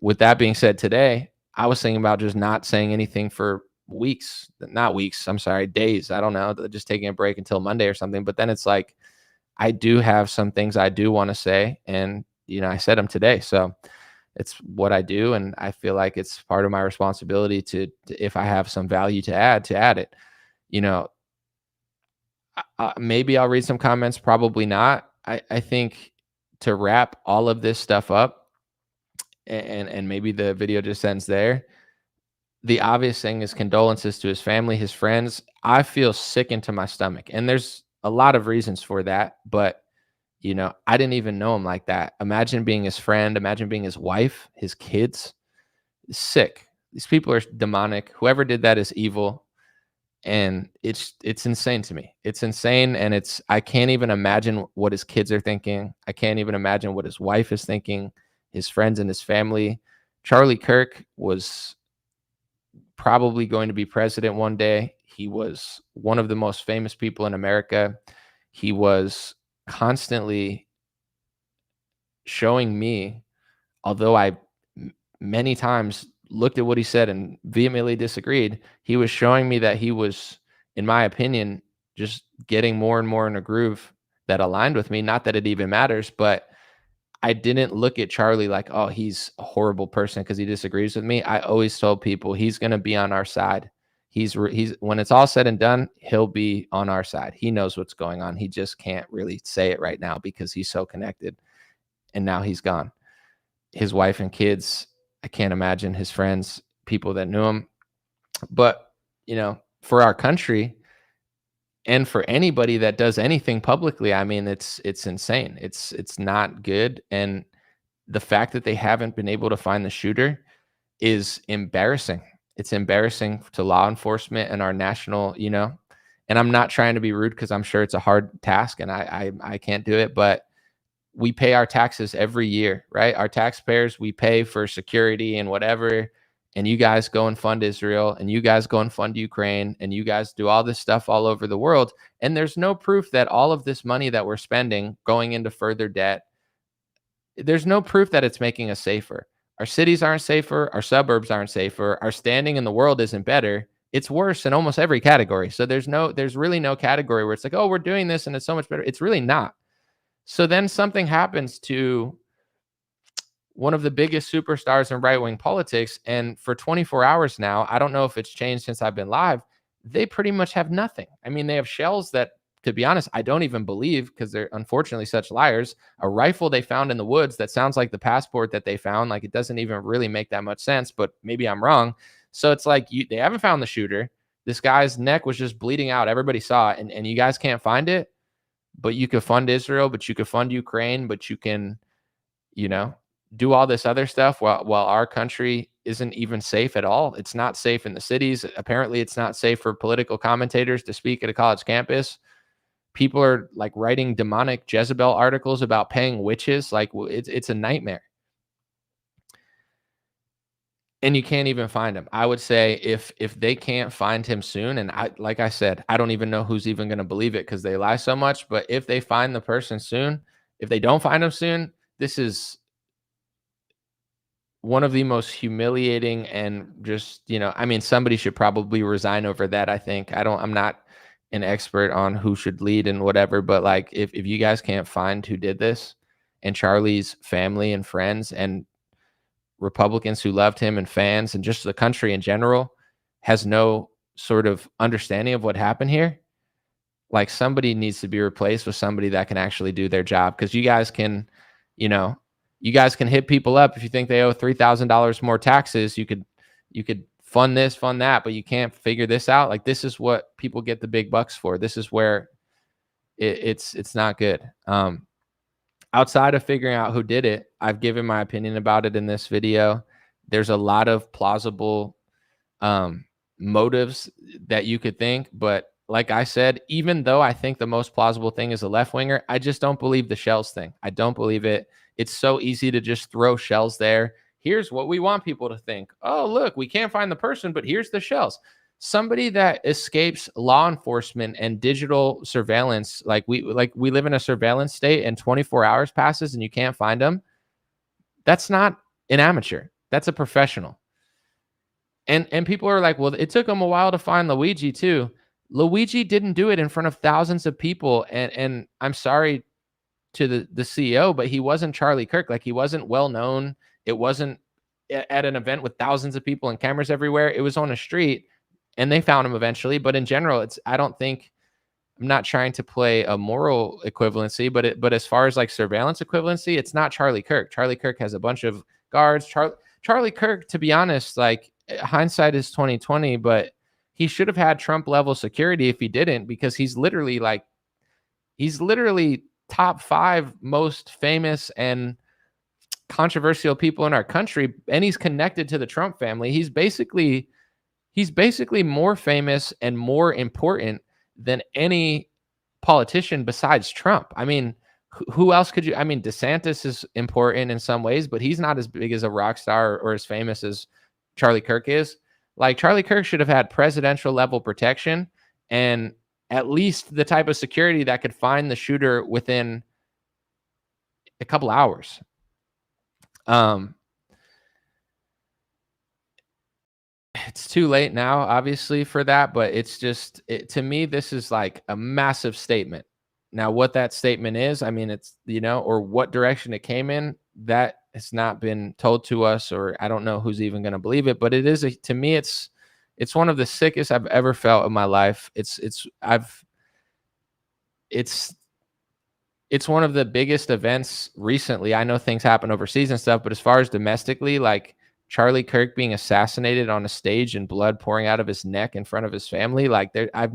With that being said, today, I was thinking about just not saying anything for days. I don't know, just taking a break until Monday or something. But then it's like, I do have some things I do want to say. And, I said them today. So it's what I do. And I feel like it's part of my responsibility to if I have some value to add it. Maybe I'll read some comments. Probably not. I think to wrap all of this stuff up and maybe the video just ends there. The obvious thing is condolences to his family, his friends. I feel sick into my stomach. And there's a lot of reasons for that. But, I didn't even know him like that. Imagine being his friend. Imagine being his wife, his kids. It's sick. These people are demonic. Whoever did that is evil. And it's insane to me. It's insane. And I can't even imagine what his kids are thinking. I can't even imagine what his wife is thinking, his friends and his family. Charlie Kirk was probably going to be president one day. He was one of the most famous people in America. He was constantly showing me, although I many times looked at what he said and vehemently disagreed, he was showing me that he was, in my opinion, just getting more and more in a groove that aligned with me. Not that it even matters, but I didn't look at Charlie like, oh, he's a horrible person because he disagrees with me. I always told people he's going to be on our side. He's when it's all said and done, he'll be on our side. He knows what's going on. He just can't really say it right now because he's so connected. And now he's gone. His wife and kids, I can't imagine his friends, people that knew him. But, for our country and for anybody that does anything publicly, I mean, it's insane. It's not good. And the fact that they haven't been able to find the shooter is embarrassing. It's embarrassing to law enforcement and our national, and I'm not trying to be rude because I'm sure it's a hard task and I can't do it, but we pay our taxes every year, right? Our taxpayers, we pay for security and whatever, and you guys go and fund Israel, and you guys go and fund Ukraine, and you guys do all this stuff all over the world. And there's no proof that all of this money that we're spending going into further debt, there's no proof that it's making us safer. Our cities aren't safer. Our suburbs aren't safer. Our standing in the world isn't better. It's worse in almost every category. So there's really no category where it's like, oh, we're doing this and it's so much better. It's really not. So then something happens to one of the biggest superstars in right-wing politics, and for 24 hours now, I don't know if it's changed since I've been live, they pretty much have nothing. I mean, they have shells that, to be honest, I don't even believe, because they're unfortunately such liars. A rifle they found in the woods that sounds like the passport that they found. Like, it doesn't even really make that much sense, but maybe I'm wrong. So it's like, they haven't found the shooter. This guy's neck was just bleeding out. Everybody saw it, and you guys can't find it. But you could fund Israel, but you could fund Ukraine, but you can, do all this other stuff while our country isn't even safe at all. It's not safe in the cities. Apparently, it's not safe for political commentators to speak at a college campus. People are like writing demonic Jezebel articles about paying witches. Like, it's a nightmare. And you can't even find him. I would say if they can't find him soon, and like I said, I don't even know who's even going to believe it because they lie so much. But if they find the person soon, if they don't find him soon, this is one of the most humiliating and just, somebody should probably resign over that. I think I'm not an expert on who should lead and whatever, but like if you guys can't find who did this, and Charlie's family and friends and Republicans who loved him and fans and just the country in general has no sort of understanding of what happened here, like somebody needs to be replaced with somebody that can actually do their job. Because you guys can hit people up if you think they owe $3,000 more taxes. You could fund this, fund that, but you can't figure this out. Like, this is what people get the big bucks for. This is where it's not good. Outside of figuring out who did it, I've given my opinion about it in this video. There's a lot of plausible motives that you could think. But like I said, even though I think the most plausible thing is a left-winger, I just don't believe the shells thing. I don't believe it. It's so easy to just throw shells there. Here's what we want people to think. Oh, look, we can't find the person, but here's the shells. Somebody that escapes law enforcement and digital surveillance, like we live in a surveillance state, and 24 hours passes and you can't find them. That's not an amateur. That's a professional. And people are like, well, it took them a while to find Luigi too. Luigi didn't do it in front of thousands of people. And I'm sorry to the CEO, but he wasn't Charlie Kirk. Like, he wasn't well known. It wasn't at an event with thousands of people and cameras everywhere. It was on a street. And they found him eventually. But in general, I'm not trying to play a moral equivalency, but as far as like surveillance equivalency, it's not Charlie Kirk. Charlie Kirk has a bunch of guards. Charlie Kirk, to be honest, like, hindsight is 2020, but he should have had Trump level security if he didn't, because he's literally top 5 most famous and controversial people in our country. And he's connected to the Trump family. He's basically more famous and more important than any politician besides Trump. I mean, who else could you? I mean, DeSantis is important in some ways, but he's not as big as a rock star or as famous as Charlie Kirk is. Like, Charlie Kirk should have had presidential level protection and at least the type of security that could find the shooter within a couple hours. It's too late now, obviously, for that, but it's just, to me, this is like a massive statement. Now, what that statement is, I mean, it's, or what direction it came in, that has not been told to us, or I don't know who's even going to believe it, but it is, to me, it's one of the sickest I've ever felt in my life. It's one of the biggest events recently. I know things happen overseas and stuff, but as far as domestically, like, Charlie Kirk being assassinated on a stage and blood pouring out of his neck in front of his family. Like, I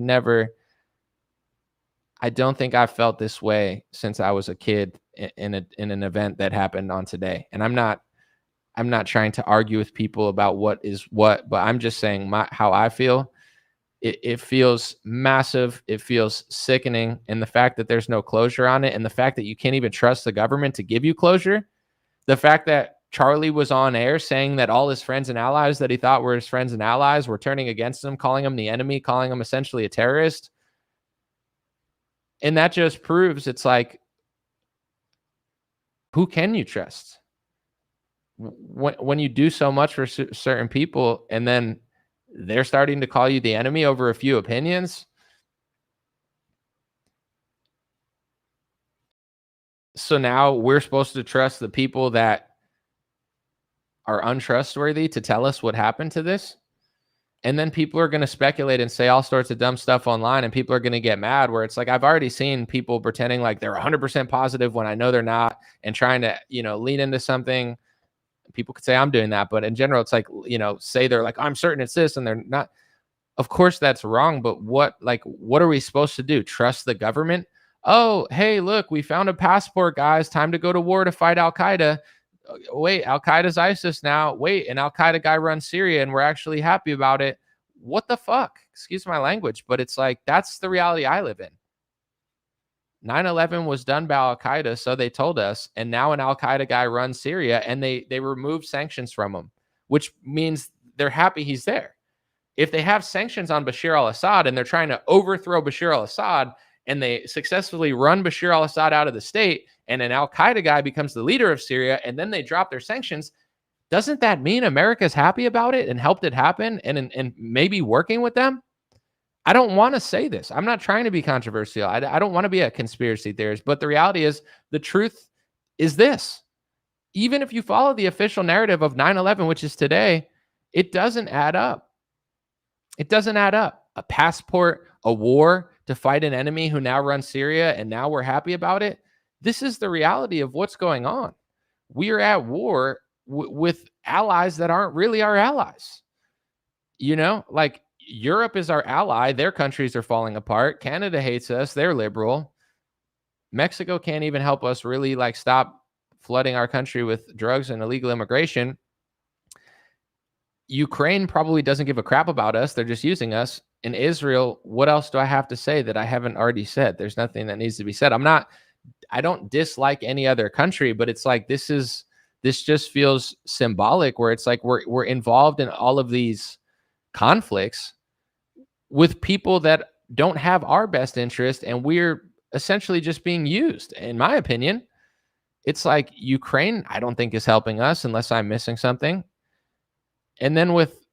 don't think I've felt this way since I was a kid. in an event that happened on today. And I'm not trying to argue with people about what is what, but I'm just saying how I feel. It feels massive. It feels sickening. And the fact that there's no closure on it, and the fact that you can't even trust the government to give you closure, the fact that Charlie was on air saying that all his friends and allies that he thought were his friends and allies were turning against him, calling him the enemy, calling him essentially a terrorist. And that just proves it's like, who can you trust? When you do so much for certain people and then they're starting to call you the enemy over a few opinions. So now we're supposed to trust the people that are untrustworthy to tell us what happened to this. And then people are going to speculate and say all sorts of dumb stuff online, and people are going to get mad, where it's like, I've already seen people pretending like they're 100% positive when I know they're not, and trying to, lean into something. People could say I'm doing that, but in general, it's like, say they're like, I'm certain it's this, and they're not. Of course that's wrong, but what are we supposed to do? Trust the government? Oh, hey, look, we found a passport, guys. Time to go to war to fight Al-Qaeda. Wait, Al-Qaeda's ISIS now. Wait, an Al-Qaeda guy runs Syria, and we're actually happy about it. What the fuck? Excuse my language, but it's like, that's the reality I live in. 9/11 was done by Al-Qaeda, so they told us, and now an Al-Qaeda guy runs Syria, and they removed sanctions from him, which means they're happy he's there. If they have sanctions on Bashar al-Assad and they're trying to overthrow Bashar al-Assad, and they successfully run Bashar al-Assad out of the state, and an Al-Qaeda guy becomes the leader of Syria, and then they drop their sanctions, doesn't that mean America's happy about it and helped it happen and maybe working with them? I don't want to say this. I'm not trying to be controversial. I don't want to be a conspiracy theorist, but the reality is, the truth is this. Even if you follow the official narrative of 9/11, which is today, it doesn't add up. It doesn't add up. A passport, a war to fight an enemy who now runs Syria, and now we're happy about it. This is the reality of what's going on. We are at war with allies that aren't really our allies. Like, Europe is our ally. Their countries are falling apart. Canada hates us. They're liberal. Mexico can't even help us really stop flooding our country with drugs and illegal immigration. Ukraine probably doesn't give a crap about us. They're just using us. In Israel, what else do I have to say that I haven't already said? There's nothing that needs to be said. I don't dislike any other country, but it's like, this just feels symbolic, where it's like we're involved in all of these conflicts with people that don't have our best interest, and we're essentially just being used. In my opinion, it's like Ukraine, I don't think is helping us, unless I'm missing something. And then with,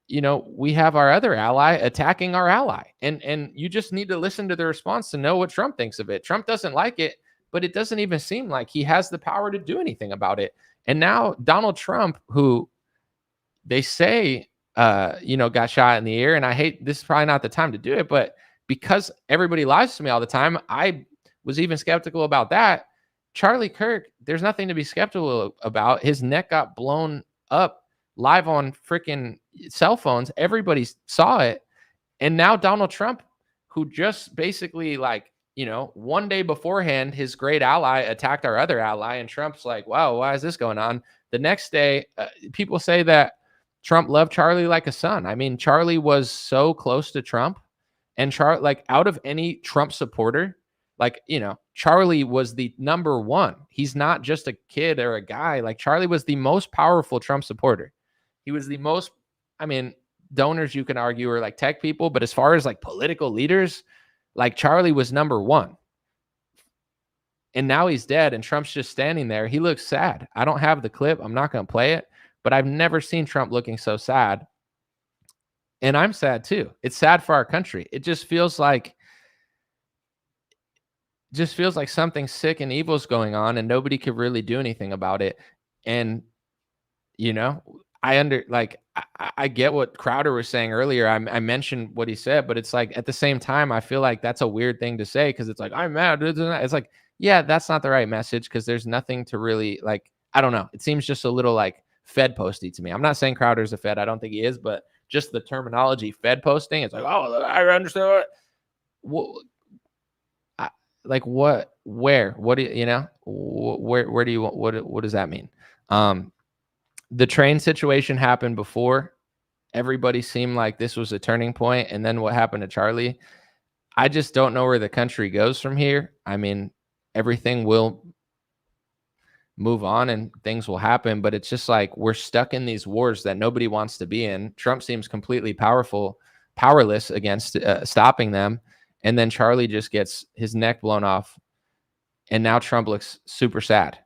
we have our other ally attacking our ally, and you just need to listen to the response to know what Trump thinks of it. Trump doesn't like it, but it doesn't even seem like he has the power to do anything about it. And now Donald Trump, who they say got shot in the ear. And I hate, this is probably not the time to do it, but because everybody lies to me all the time, I was even skeptical about that. Charlie Kirk, there's nothing to be skeptical about. His neck got blown up live on freaking cell phones. Everybody saw it. And now Donald Trump, who just basically one day beforehand, his great ally attacked our other ally. And Trump's like, wow, why is this going on? The next day, people say that Trump loved Charlie like a son. I mean, Charlie was so close to Trump, and out of any Trump supporter, Charlie was the number one. He's not just a kid or a guy. Charlie was the most powerful Trump supporter. He was the most, donors you can argue are tech people, but as far as political leaders, Charlie was number one. And now he's dead, and Trump's just standing there. He looks sad. I don't have the clip. I'm not going to play it. But I've never seen Trump looking so sad. And I'm sad too. It's sad for our country. It just feels like something sick and evil is going on, and nobody could really do anything about it. And I get what Crowder was saying earlier. I mentioned what he said, but it's at the same time, I feel like that's a weird thing to say, because it's I'm mad. It's yeah, that's not the right message, because there's nothing to really I don't know. It seems just a little Fed posty to me. I'm not saying Crowder's a Fed. I don't think he is, but just the terminology Fed posting, it's oh, I understand what. What, where? What do you Where do you want, what does that mean? The train situation happened before. Everybody seemed like this was a turning point, and then what happened to Charlie? I just don't know where the country goes from here. I mean, everything will move on and things will happen, but it's just like we're stuck in these wars that nobody wants to be in. Trump seems completely powerless against stopping them, and then Charlie just gets his neck blown off, and now Trump looks super sad.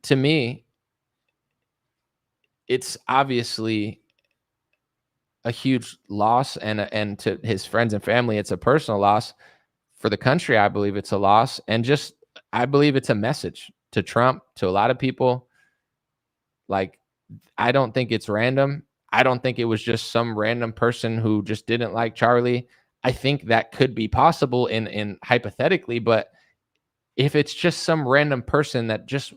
To me, it's obviously a huge loss, and to his friends and family, it's a personal loss. For the country, I believe it's a loss, and just I believe it's a message to Trump, to a lot of people. Like, I don't think it's random. I don't think it was just some random person who just didn't like Charlie. I think that could be possible in hypothetically, but if it's just some random person that just,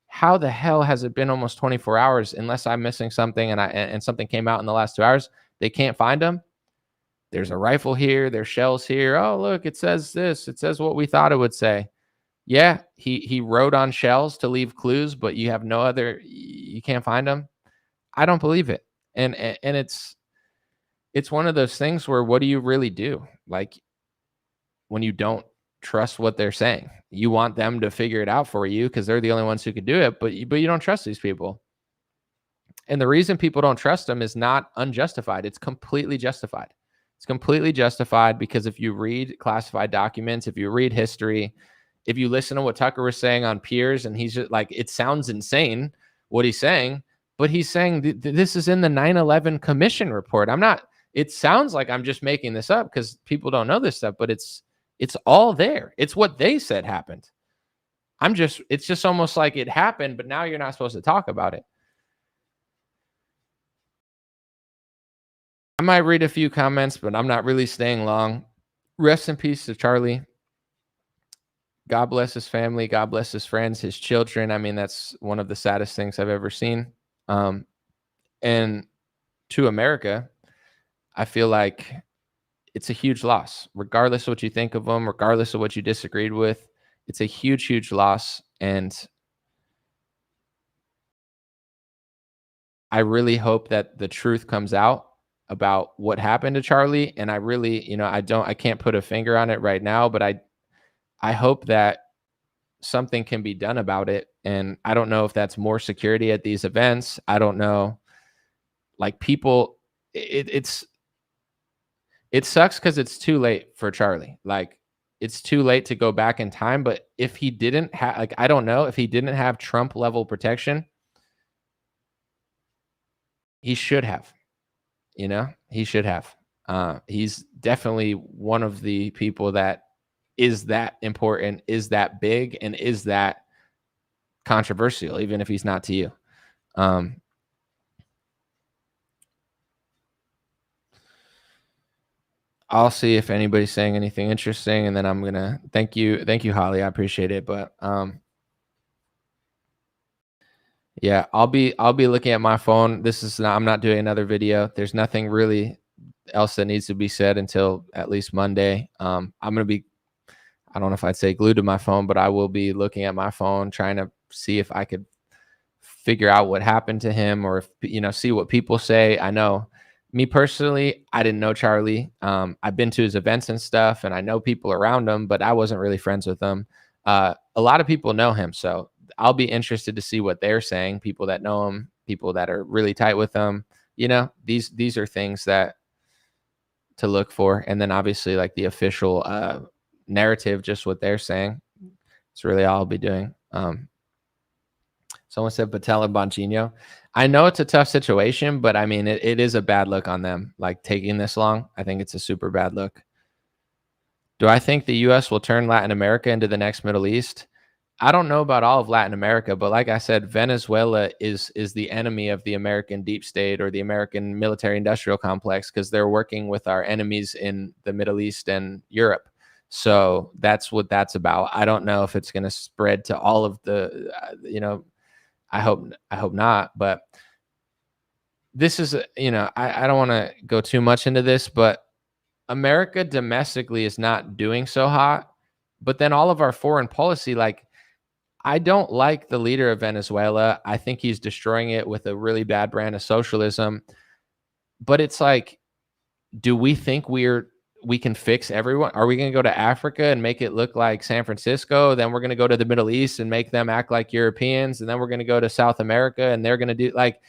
how the hell has it been almost 24 hours unless I'm missing something and something came out in the last 2 hours? They can't find him. There's a rifle here. There's shells here. Oh, look, it says this. It says what we thought it would say. Yeah, he wrote on shells to leave clues, but you have no other, you can't find them. I don't believe it. And it's one of those things where what do you really do? Like, when you don't trust what they're saying, you want them to figure it out for you because they're the only ones who could do it, but you don't trust these people. And the reason people don't trust them is not unjustified. It's completely justified. It's completely justified because if you read classified documents, if you read history, if you listen to what Tucker was saying on Piers, and he's just like, it sounds insane what he's saying, but he's saying this is in the 9/11 Commission report. It sounds like I'm just making this up because people don't know this stuff, but it's all there. It's what they said happened. It's just almost like it happened, but now you're not supposed to talk about it. I might read a few comments, but I'm not really staying long. Rest in peace to Charlie. God bless his family. God bless his friends, his children. I mean, that's one of the saddest things I've ever seen. And to America, I feel like it's a huge loss, regardless of what you think of them, regardless of what you disagreed with. It's a huge, huge loss. And I really hope that the truth comes out about what happened to Charlie. And I really, I can't put a finger on it right now, but I hope that something can be done about it. And I don't know if that's more security at these events. I don't know. Like, people, it sucks because it's too late for Charlie. Like, it's too late to go back in time. But if he didn't have, like, I don't know, if he didn't have Trump level protection, he should have. He should have. He's definitely one of the people that is that important, is that big, and is that controversial, even if he's not to you. I'll see if anybody's saying anything interesting, and then I'm gonna thank you, Holly. I appreciate it, but yeah, I'll be looking at my phone. I'm not doing another video. There's nothing really else that needs to be said until at least Monday. I'm gonna be, I don't know if I'd say glued to my phone, but I will be looking at my phone, trying to see if I could figure out what happened to him, or if, see what people say. I know, me personally, I didn't know Charlie. I've been to his events and stuff, and I know people around him, but I wasn't really friends with him. A lot of people know him, so I'll be interested to see what they're saying. People that know him, people that are really tight with him. These are things that to look for, and then obviously like the official narrative, just what they're saying. It's really all I'll be doing. Someone said Patel and Bongino. I know it's a tough situation, but I mean, it is a bad look on them, like taking this long. I think it's a super bad look. Do I think the U.S. will turn Latin America into the next Middle East? I don't know about all of Latin America, but like I said, Venezuela is the enemy of the American deep state or the American military industrial complex, because they're working with our enemies in the Middle East and Europe. So that's what that's about. I don't know if it's going to spread to all of the, I hope not. But this is, I don't want to go too much into this, but America domestically is not doing so hot. But then all of our foreign policy, like, I don't like the leader of Venezuela. I think he's destroying it with a really bad brand of socialism. But it's like, do we think we can fix everyone? Are we going to go to Africa and make it look like San Francisco? Then we're going to go to the Middle East and make them act like Europeans. And then we're going to go to South America and they're going to do like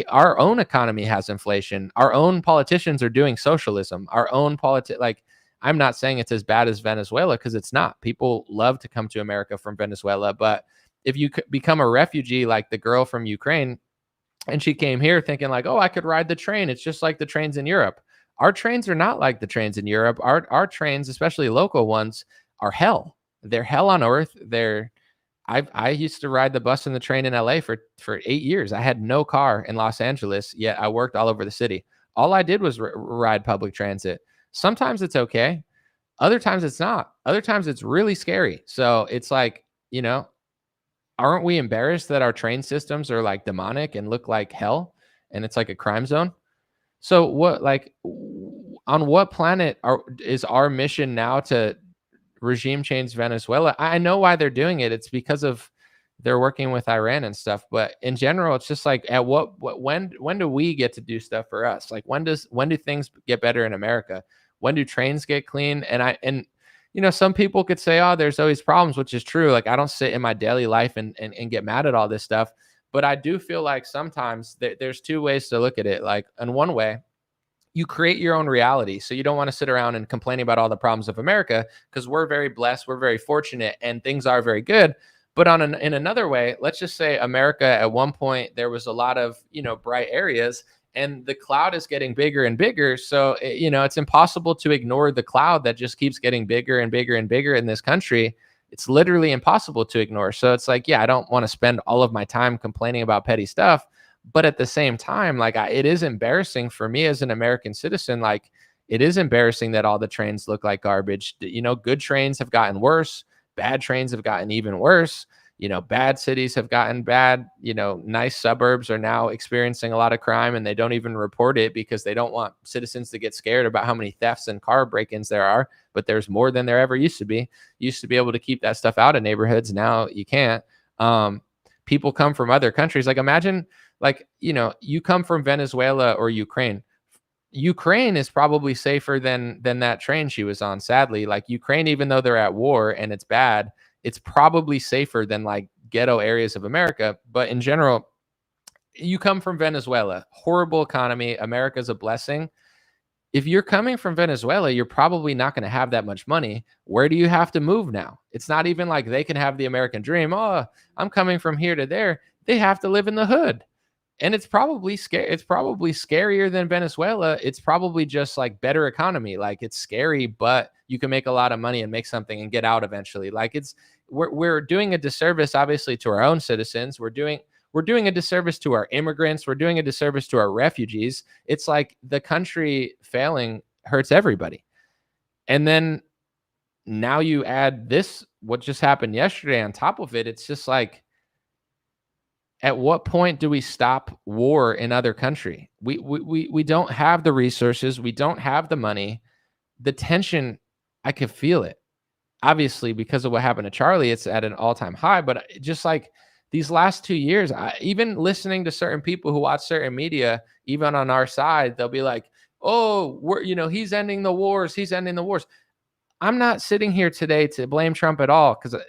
our own economy has inflation. Our own politicians are doing socialism. Our own like, I'm not saying it's as bad as Venezuela because it's not. People love to come to America from Venezuela. But if you become a refugee like the girl from Ukraine, and she came here thinking like, oh, I could ride the train. It's just like the trains in Europe. Our trains are not like the trains in Europe. Our trains, especially local ones, are hell. They're hell on earth. I used to ride the bus and the train in LA for 8 years. I had no car in Los Angeles, yet I worked all over the city. All I did was ride public transit. Sometimes it's okay. Other times it's not. Other times it's really scary. So it's like, aren't we embarrassed that our train systems are like demonic and look like hell and it's like a crime zone? So what, like, on what planet is our mission now to regime change Venezuela? I know why they're doing it. It's because of they're working with Iran and stuff. But in general, it's just like, at when do we get to do stuff for us? Like, when do things get better in America? When do trains get clean? And some people could say, oh, there's always problems, which is true. Like, I don't sit in my daily life and get mad at all this stuff. But I do feel like sometimes there's two ways to look at it. Like, in one way, you create your own reality. So you don't want to sit around and complain about all the problems of America because we're very blessed, we're very fortunate, and things are very good. But in another way, let's just say America at one point, there was a lot of, bright areas, and the cloud is getting bigger and bigger. So, it's impossible to ignore the cloud that just keeps getting bigger and bigger and bigger in this country. It's literally impossible to ignore. So it's like, yeah, I don't want to spend all of my time complaining about petty stuff. But at the same time, like, it is embarrassing for me as an American citizen. Like, it is embarrassing that all the trains look like garbage. Good trains have gotten worse. Bad trains have gotten even worse. Bad cities have gotten bad. Nice suburbs are now experiencing a lot of crime, and they don't even report it because they don't want citizens to get scared about how many thefts and car break-ins there are. But there's more than there ever used to be. You used to be able to keep that stuff out of neighborhoods. Now you can't. People come from other countries. Like, imagine, like, you come from Venezuela or Ukraine. Ukraine is probably safer than that train she was on. Sadly, like, Ukraine, even though they're at war and it's bad, it's probably safer than like ghetto areas of America. But in general, you come from Venezuela, horrible economy. America's a blessing. If you're coming from Venezuela, you're probably not going to have that much money. Where do you have to move now? It's not even like they can have the American dream. Oh, I'm coming from here to there. They have to live in the hood. And it's probably scary. It's probably scarier than Venezuela. It's probably just like better economy. Like, it's scary, but you can make a lot of money and make something and get out eventually. Like, we're doing a disservice, obviously, to our own citizens. We're doing a disservice to our immigrants. We're doing a disservice to our refugees. It's like the country failing hurts everybody. And then now you add this, what just happened yesterday on top of it. It's just like, at what point do we stop war in other country? We don't have the resources. We don't have the money. The tension, I could feel it. Obviously, because of what happened to Charlie, it's at an all-time high. But just like these last 2 years, even listening to certain people who watch certain media, even on our side, they'll be like, oh, he's ending the wars. He's ending the wars. I'm not sitting here today to blame Trump at all, because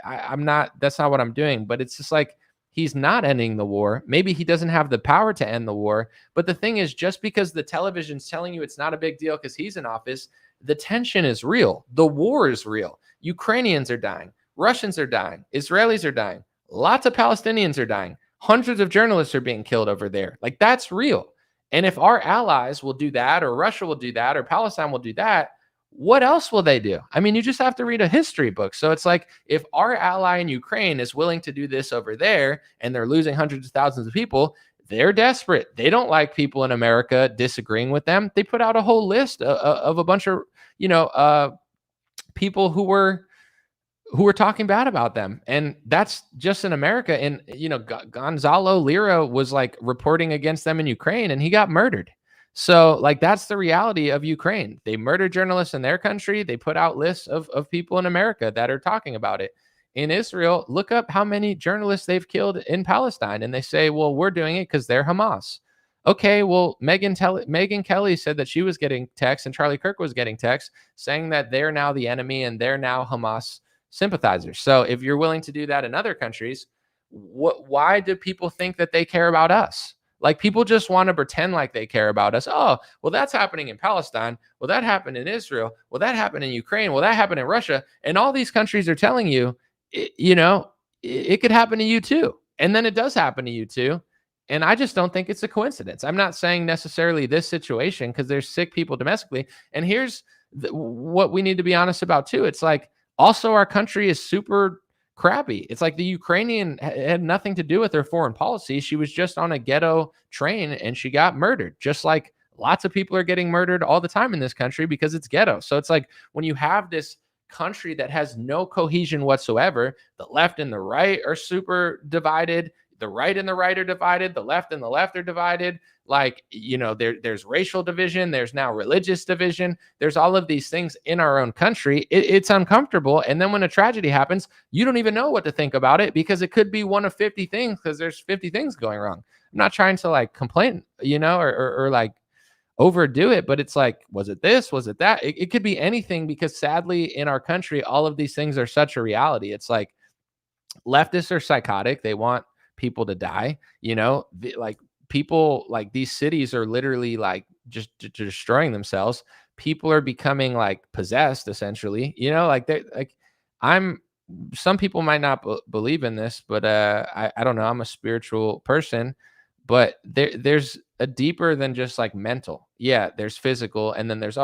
I'm not. That's not what I'm doing. But it's just like, he's not ending the war. Maybe he doesn't have the power to end the war. But the thing is, just because the television's telling you it's not a big deal because he's in office, the tension is real. The war is real. Ukrainians are dying. Russians are dying. Israelis are dying. Lots of Palestinians are dying. Hundreds of journalists are being killed over there. Like, that's real. And if our allies will do that, or Russia will do that, or Palestine will do that, what else will they do? I mean, you just have to read a history book. So it's like, if our ally in Ukraine is willing to do this over there and they're losing hundreds of thousands of people, they're desperate. They don't like people in America disagreeing with them. They put out a whole list of a bunch of, people who were talking bad about them. And that's just in America. And, Gonzalo Lira was like reporting against them in Ukraine, and he got murdered. So, like, that's the reality of Ukraine. They murder journalists in their country. They put out lists of people in America that are talking about it. in Israel, look up how many journalists they've killed in Palestine. And they say, well, we're doing it because they're Hamas. Okay, well, Megyn Kelly said that she was getting texts and Charlie Kirk was getting texts saying that they're now the enemy and they're now Hamas sympathizers. So if you're willing to do that in other countries, why do people think that they care about us? Like, people just want to pretend like they care about us. Oh, well, that's happening in Palestine. Well, that happened in Israel. Well, that happened in Ukraine. Well, that happened in Russia. And all these countries are telling you, it could happen to you too. And then it does happen to you too. And I just don't think it's a coincidence. I'm not saying necessarily this situation, because there's sick people domestically. And here's what we need to be honest about too. It's like, also, our country is super crappy. It's like the Ukrainian had nothing to do with her foreign policy. She was just on a ghetto train and she got murdered, just like lots of people are getting murdered all the time in this country because it's ghetto. So it's like, when you have this country that has no cohesion whatsoever, the left and the right are super divided. The right and the right are divided. The left and the left are divided. Like, there's racial division. There's now religious division. There's all of these things in our own country. It's uncomfortable. And then when a tragedy happens, you don't even know what to think about it, because it could be one of 50 things, because there's 50 things going wrong. I'm not trying to like complain, or like overdo it, but it's like, was it this? Was it that? It could be anything, because sadly in our country, all of these things are such a reality. It's like, leftists are psychotic. They want people to die, like people, like these cities are literally like just destroying themselves. People are becoming like possessed essentially, some people might not believe in this, but I don't know. I'm a spiritual person, but there's a deeper than just like mental. Yeah, there's physical, and then there's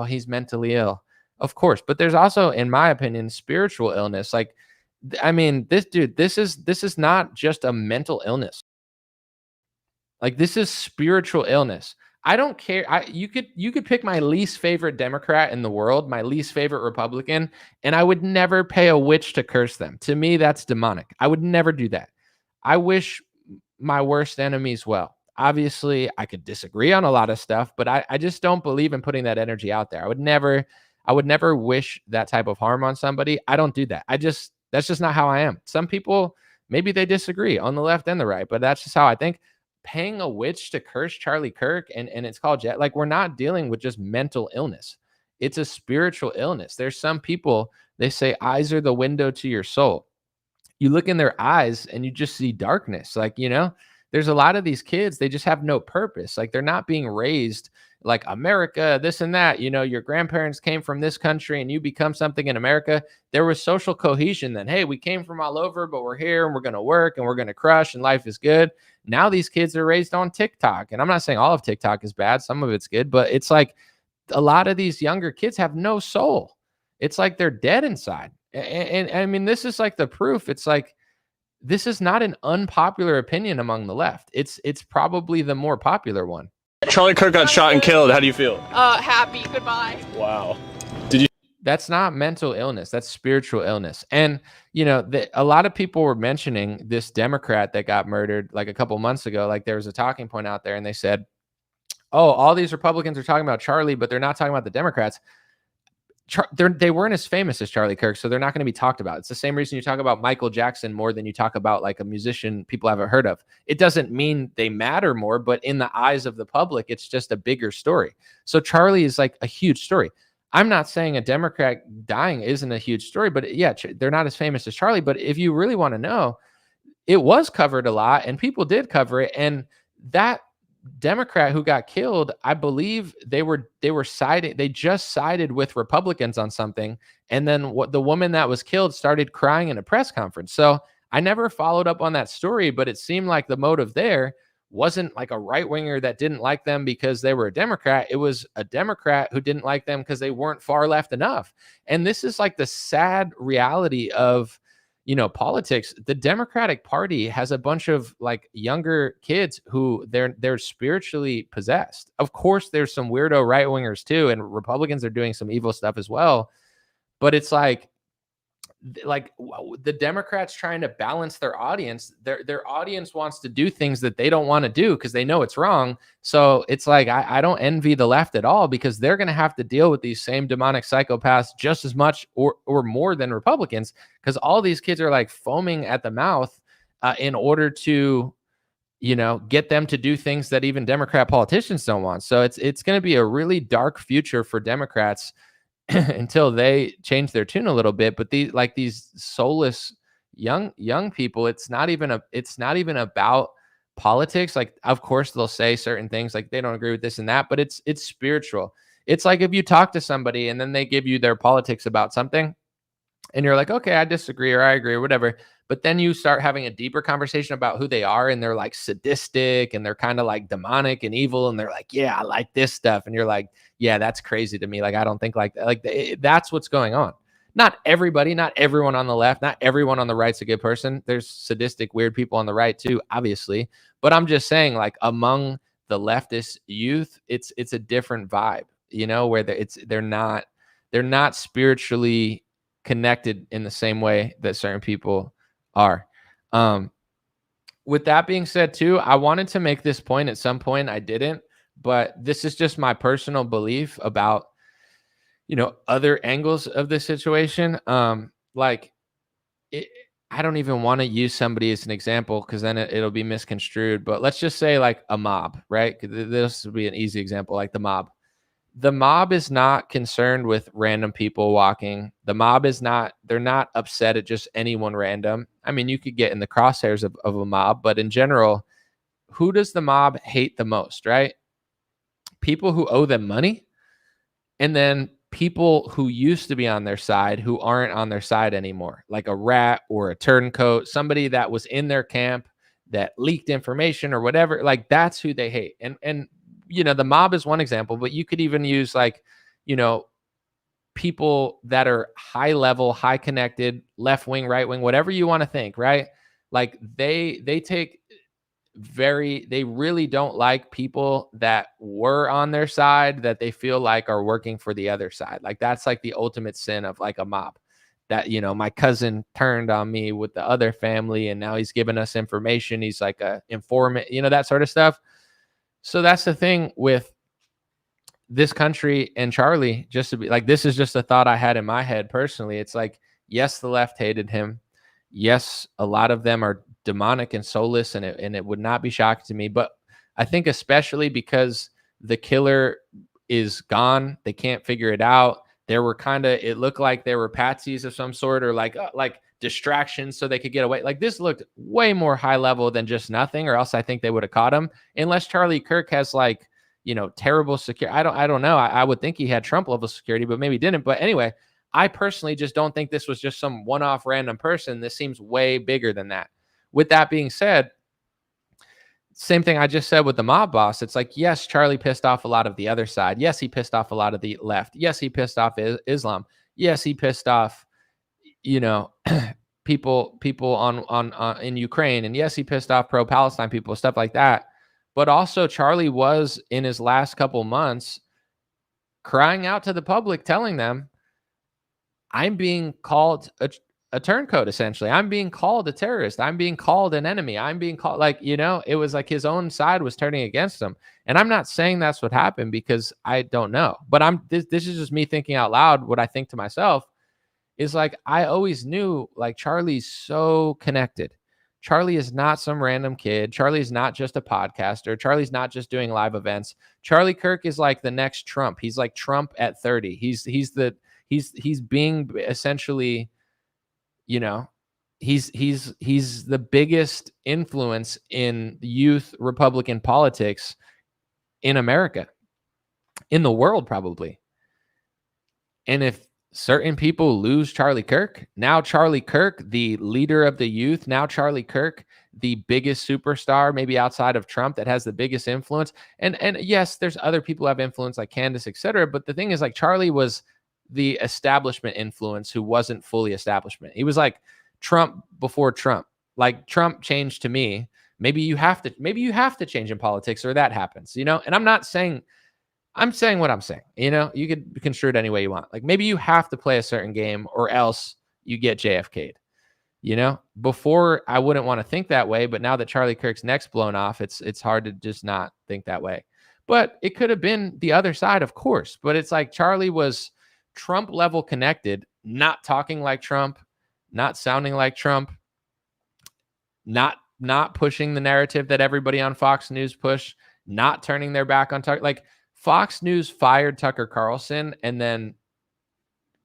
he's mentally ill, of course, but there's also, in my opinion, spiritual illness. Like, I mean, this is not just a mental illness. Like, this is spiritual illness. I don't care. You could pick my least favorite Democrat in the world, my least favorite Republican, and I would never pay a witch to curse them. To me, that's demonic. I would never do that. I wish my worst enemies well. Obviously, I could disagree on a lot of stuff, but I just don't believe in putting that energy out there. I would never wish that type of harm on somebody. I don't do that. That's just not how I am. Some people, maybe they disagree on the left and the right, but that's just how I think. Paying a witch to curse Charlie Kirk, and it's called like, we're not dealing with just mental illness. It's a spiritual illness. There's some people, they say eyes are the window to your soul. You look in their eyes and you just see darkness. Like, there's a lot of these kids, they just have no purpose. Like, they're not being raised like America, this and that. Your grandparents came from this country and you become something in America. There was social cohesion then. Hey, we came from all over, but we're here and we're going to work and we're going to crush and life is good. Now these kids are raised on TikTok. And I'm not saying all of TikTok is bad. Some of it's good, but it's like a lot of these younger kids have no soul. It's like they're dead inside. And I mean, this is like the proof. It's like, this is not an unpopular opinion among the left. It's probably the more popular one. Charlie Kirk got shot and killed. How do you feel? Happy. Goodbye. Wow. That's not mental illness. That's spiritual illness. And, a lot of people were mentioning this Democrat that got murdered like a couple months ago. Like, there was a talking point out there and they said, oh, all these Republicans are talking about Charlie, but they're not talking about the Democrats. They weren't as famous as Charlie Kirk, so they're not going to be talked about. It's the same reason you talk about Michael Jackson more than you talk about like a musician people haven't heard of. It doesn't mean they matter more, but in the eyes of the public, it's just a bigger story. So Charlie is like a huge story. I'm not saying a Democrat dying isn't a huge story, but yeah, they're not as famous as Charlie. But if you really want to know, it was covered a lot and people did cover it. And that Democrat who got killed, I believe they just sided with Republicans on something. And then the woman that was killed started crying in a press conference. So I never followed up on that story, but it seemed like the motive there wasn't like a right winger that didn't like them because they were a Democrat. It was a Democrat who didn't like them because they weren't far left enough. And this is like the sad reality of, politics. The Democratic Party has a bunch of like younger kids who they're spiritually possessed. Of course, there's some weirdo right wingers too, and Republicans are doing some evil stuff as well. But it's like, the Democrats trying to balance their audience. Their audience wants to do things that they don't want to do because they know it's wrong. So it's like I don't envy the left at all, because they're going to have to deal with these same demonic psychopaths just as much or more than Republicans, because all these kids are like foaming at the mouth in order to, get them to do things that even Democrat politicians don't want. So it's going to be a really dark future for Democrats until they change their tune a little bit. But these soulless young people, it's not even about politics. Like, of course they'll say certain things like they don't agree with this and that, but it's spiritual. It's like if you talk to somebody and then they give you their politics about something and you're like, okay, I disagree or I agree or whatever. But then you start having a deeper conversation about who they are, and they're like sadistic and they're kind of like demonic and evil. And they're like, yeah, I like this stuff. And you're like, yeah, that's crazy to me. Like, I don't think like that. Like, that's what's going on. Not everybody, not everyone on the left, not everyone on the right's a good person. There's sadistic, weird people on the right too, obviously. But I'm just saying, like, among the leftist youth, it's a different vibe, where they're not spiritually connected in the same way that certain people are. With that being said too, I wanted to make this point at some point. I didn't, but this is just my personal belief about, other angles of this situation. I don't even want to use somebody as an example because then it'll be misconstrued, but let's just say like a mob, right? This would be an easy example, like the mob. The mob is not concerned with random people walking. The mob they're not upset at just anyone random. I mean, you could get in the crosshairs of a mob, but in general, who does the mob hate the most, right? People who owe them money, and then people who used to be on their side who aren't on their side anymore, like a rat or a turncoat, somebody that was in their camp that leaked information or whatever. Like, that's who they hate. And the mob is one example, but you could even use like, people that are high level, high connected, left wing, right wing, whatever you want to think, right? Like they really don't like people that were on their side that they feel like are working for the other side. Like, that's like the ultimate sin of like a mob, that, my cousin turned on me with the other family and now he's giving us information. He's like a informant, that sort of stuff. So that's the thing with this country and Charlie, just to be like, this is just a thought I had in my head personally. It's like, yes, the left hated him. Yes, a lot of them are demonic and soulless, and it would not be shocking to me. But I think especially because the killer is gone, they can't figure it out. There were it looked like there were patsies of some sort, or like distractions so they could get away. Like, this looked way more high level than just nothing, or else I think they would have caught him, unless Charlie Kirk has like, terrible security. I don't know. I would think he had Trump level security, but maybe didn't. But anyway, I personally just don't think this was just some one-off random person. This seems way bigger than that. With that being said, same thing I just said with the mob boss. It's like, yes, Charlie pissed off a lot of the other side. Yes, he pissed off a lot of the left. Yes, he pissed off Islam. Yes, he pissed off, people on in Ukraine. And yes, he pissed off pro-Palestine people, stuff like that. But also Charlie was, in his last couple months, crying out to the public, telling them, I'm being called a turncoat, essentially. I'm being called a terrorist. I'm being called an enemy. I'm being called, like, it was like his own side was turning against him. And I'm not saying that's what happened, because I don't know. But this is just me thinking out loud. What I think to myself is like, I always knew, like, Charlie's so connected. Charlie is not some random kid. Charlie is not just a podcaster. Charlie's not just doing live events. Charlie Kirk is like the next Trump. He's like Trump at 30. He's being essentially, he's the biggest influence in youth Republican politics in America, in the world, probably. And if certain people lose Charlie Kirk, now Charlie Kirk, the leader of the youth, now Charlie Kirk, the biggest superstar, maybe outside of Trump, that has the biggest influence. And yes, there's other people who have influence like Candace, etc. But the thing is, like, Charlie was the establishment influence who wasn't fully establishment. He was like Trump before Trump. Like, Trump changed to me. Maybe you have to change in politics, or that happens, and I'm saying what I'm saying, you could construe it any way you want. Like, maybe you have to play a certain game, or else you get JFK'd. You know, before I wouldn't want to think that way, but now that Charlie Kirk's neck's blown off, it's hard to just not think that way. But it could have been the other side, of course. But it's like Charlie was Trump level connected, not talking like Trump, not sounding like Trump, not pushing the narrative that everybody on Fox News push, not turning their back on Tucker. Like Fox News fired Tucker Carlson, and then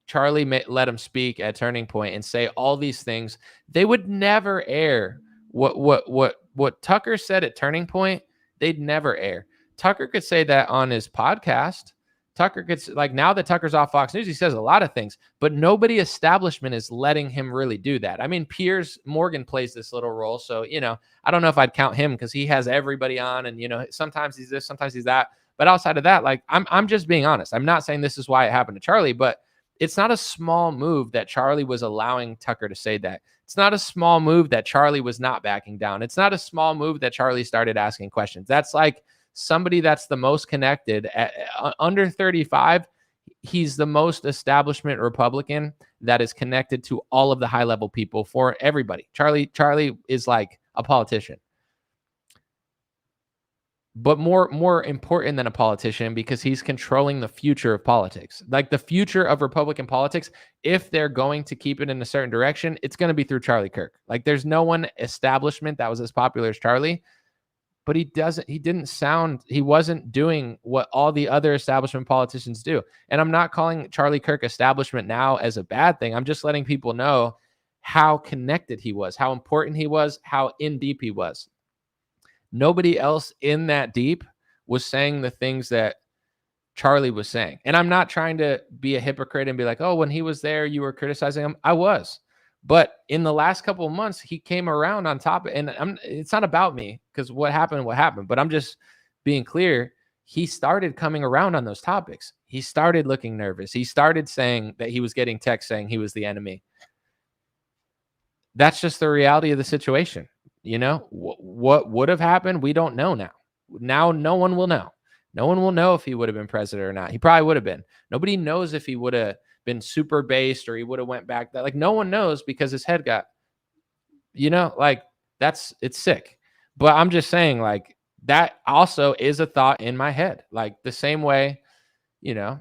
Charlie let him speak at Turning Point and say all these things. They would never air what Tucker said at Turning Point. They'd never air. Tucker could say that on his podcast. Tucker could, like, now that Tucker's off Fox News, he says a lot of things, but nobody establishment is letting him really do that. I mean, Piers Morgan plays this little role. So, you know, I don't know if I'd count him because he has everybody on and, you know, sometimes he's this, sometimes he's that. But outside of that, like, I'm just being honest. I'm not saying this is why it happened to Charlie, but it's not a small move that Charlie was allowing Tucker to say that. It's not a small move that Charlie was not backing down. It's not a small move that Charlie started asking questions. That's like somebody that's the most connected at under 35. He's the most establishment Republican that is connected to all of the high level people for everybody. Charlie is like a politician. But more important than a politician, because he's controlling the future of politics, like the future of Republican politics. If they're going to keep it in a certain direction, it's going to be through Charlie Kirk. Like there's no one establishment that was as popular as Charlie, but he wasn't doing what all the other establishment politicians do. And I'm not calling Charlie Kirk establishment now as a bad thing. I'm just letting people know how connected he was, how important he was, how in deep he was. Nobody else in that deep was saying the things that Charlie was saying. And I'm not trying to be a hypocrite and be like, oh, when he was there, you were criticizing him. I was. But in the last couple of months, he came around on top. And it's not about me, because what happened. But I'm just being clear. He started coming around on those topics. He started looking nervous. He started saying that he was getting texts saying he was the enemy. That's just the reality of the situation. You know, what would have happened? We don't know now. Now, no one will know. No one will know if he would have been president or not. He probably would have been. Nobody knows if he would have been super based or he would have went back. Like, no one knows, because his head got, you know, like it's sick. But I'm just saying, like, that also is a thought in my head. Like the same way, you know,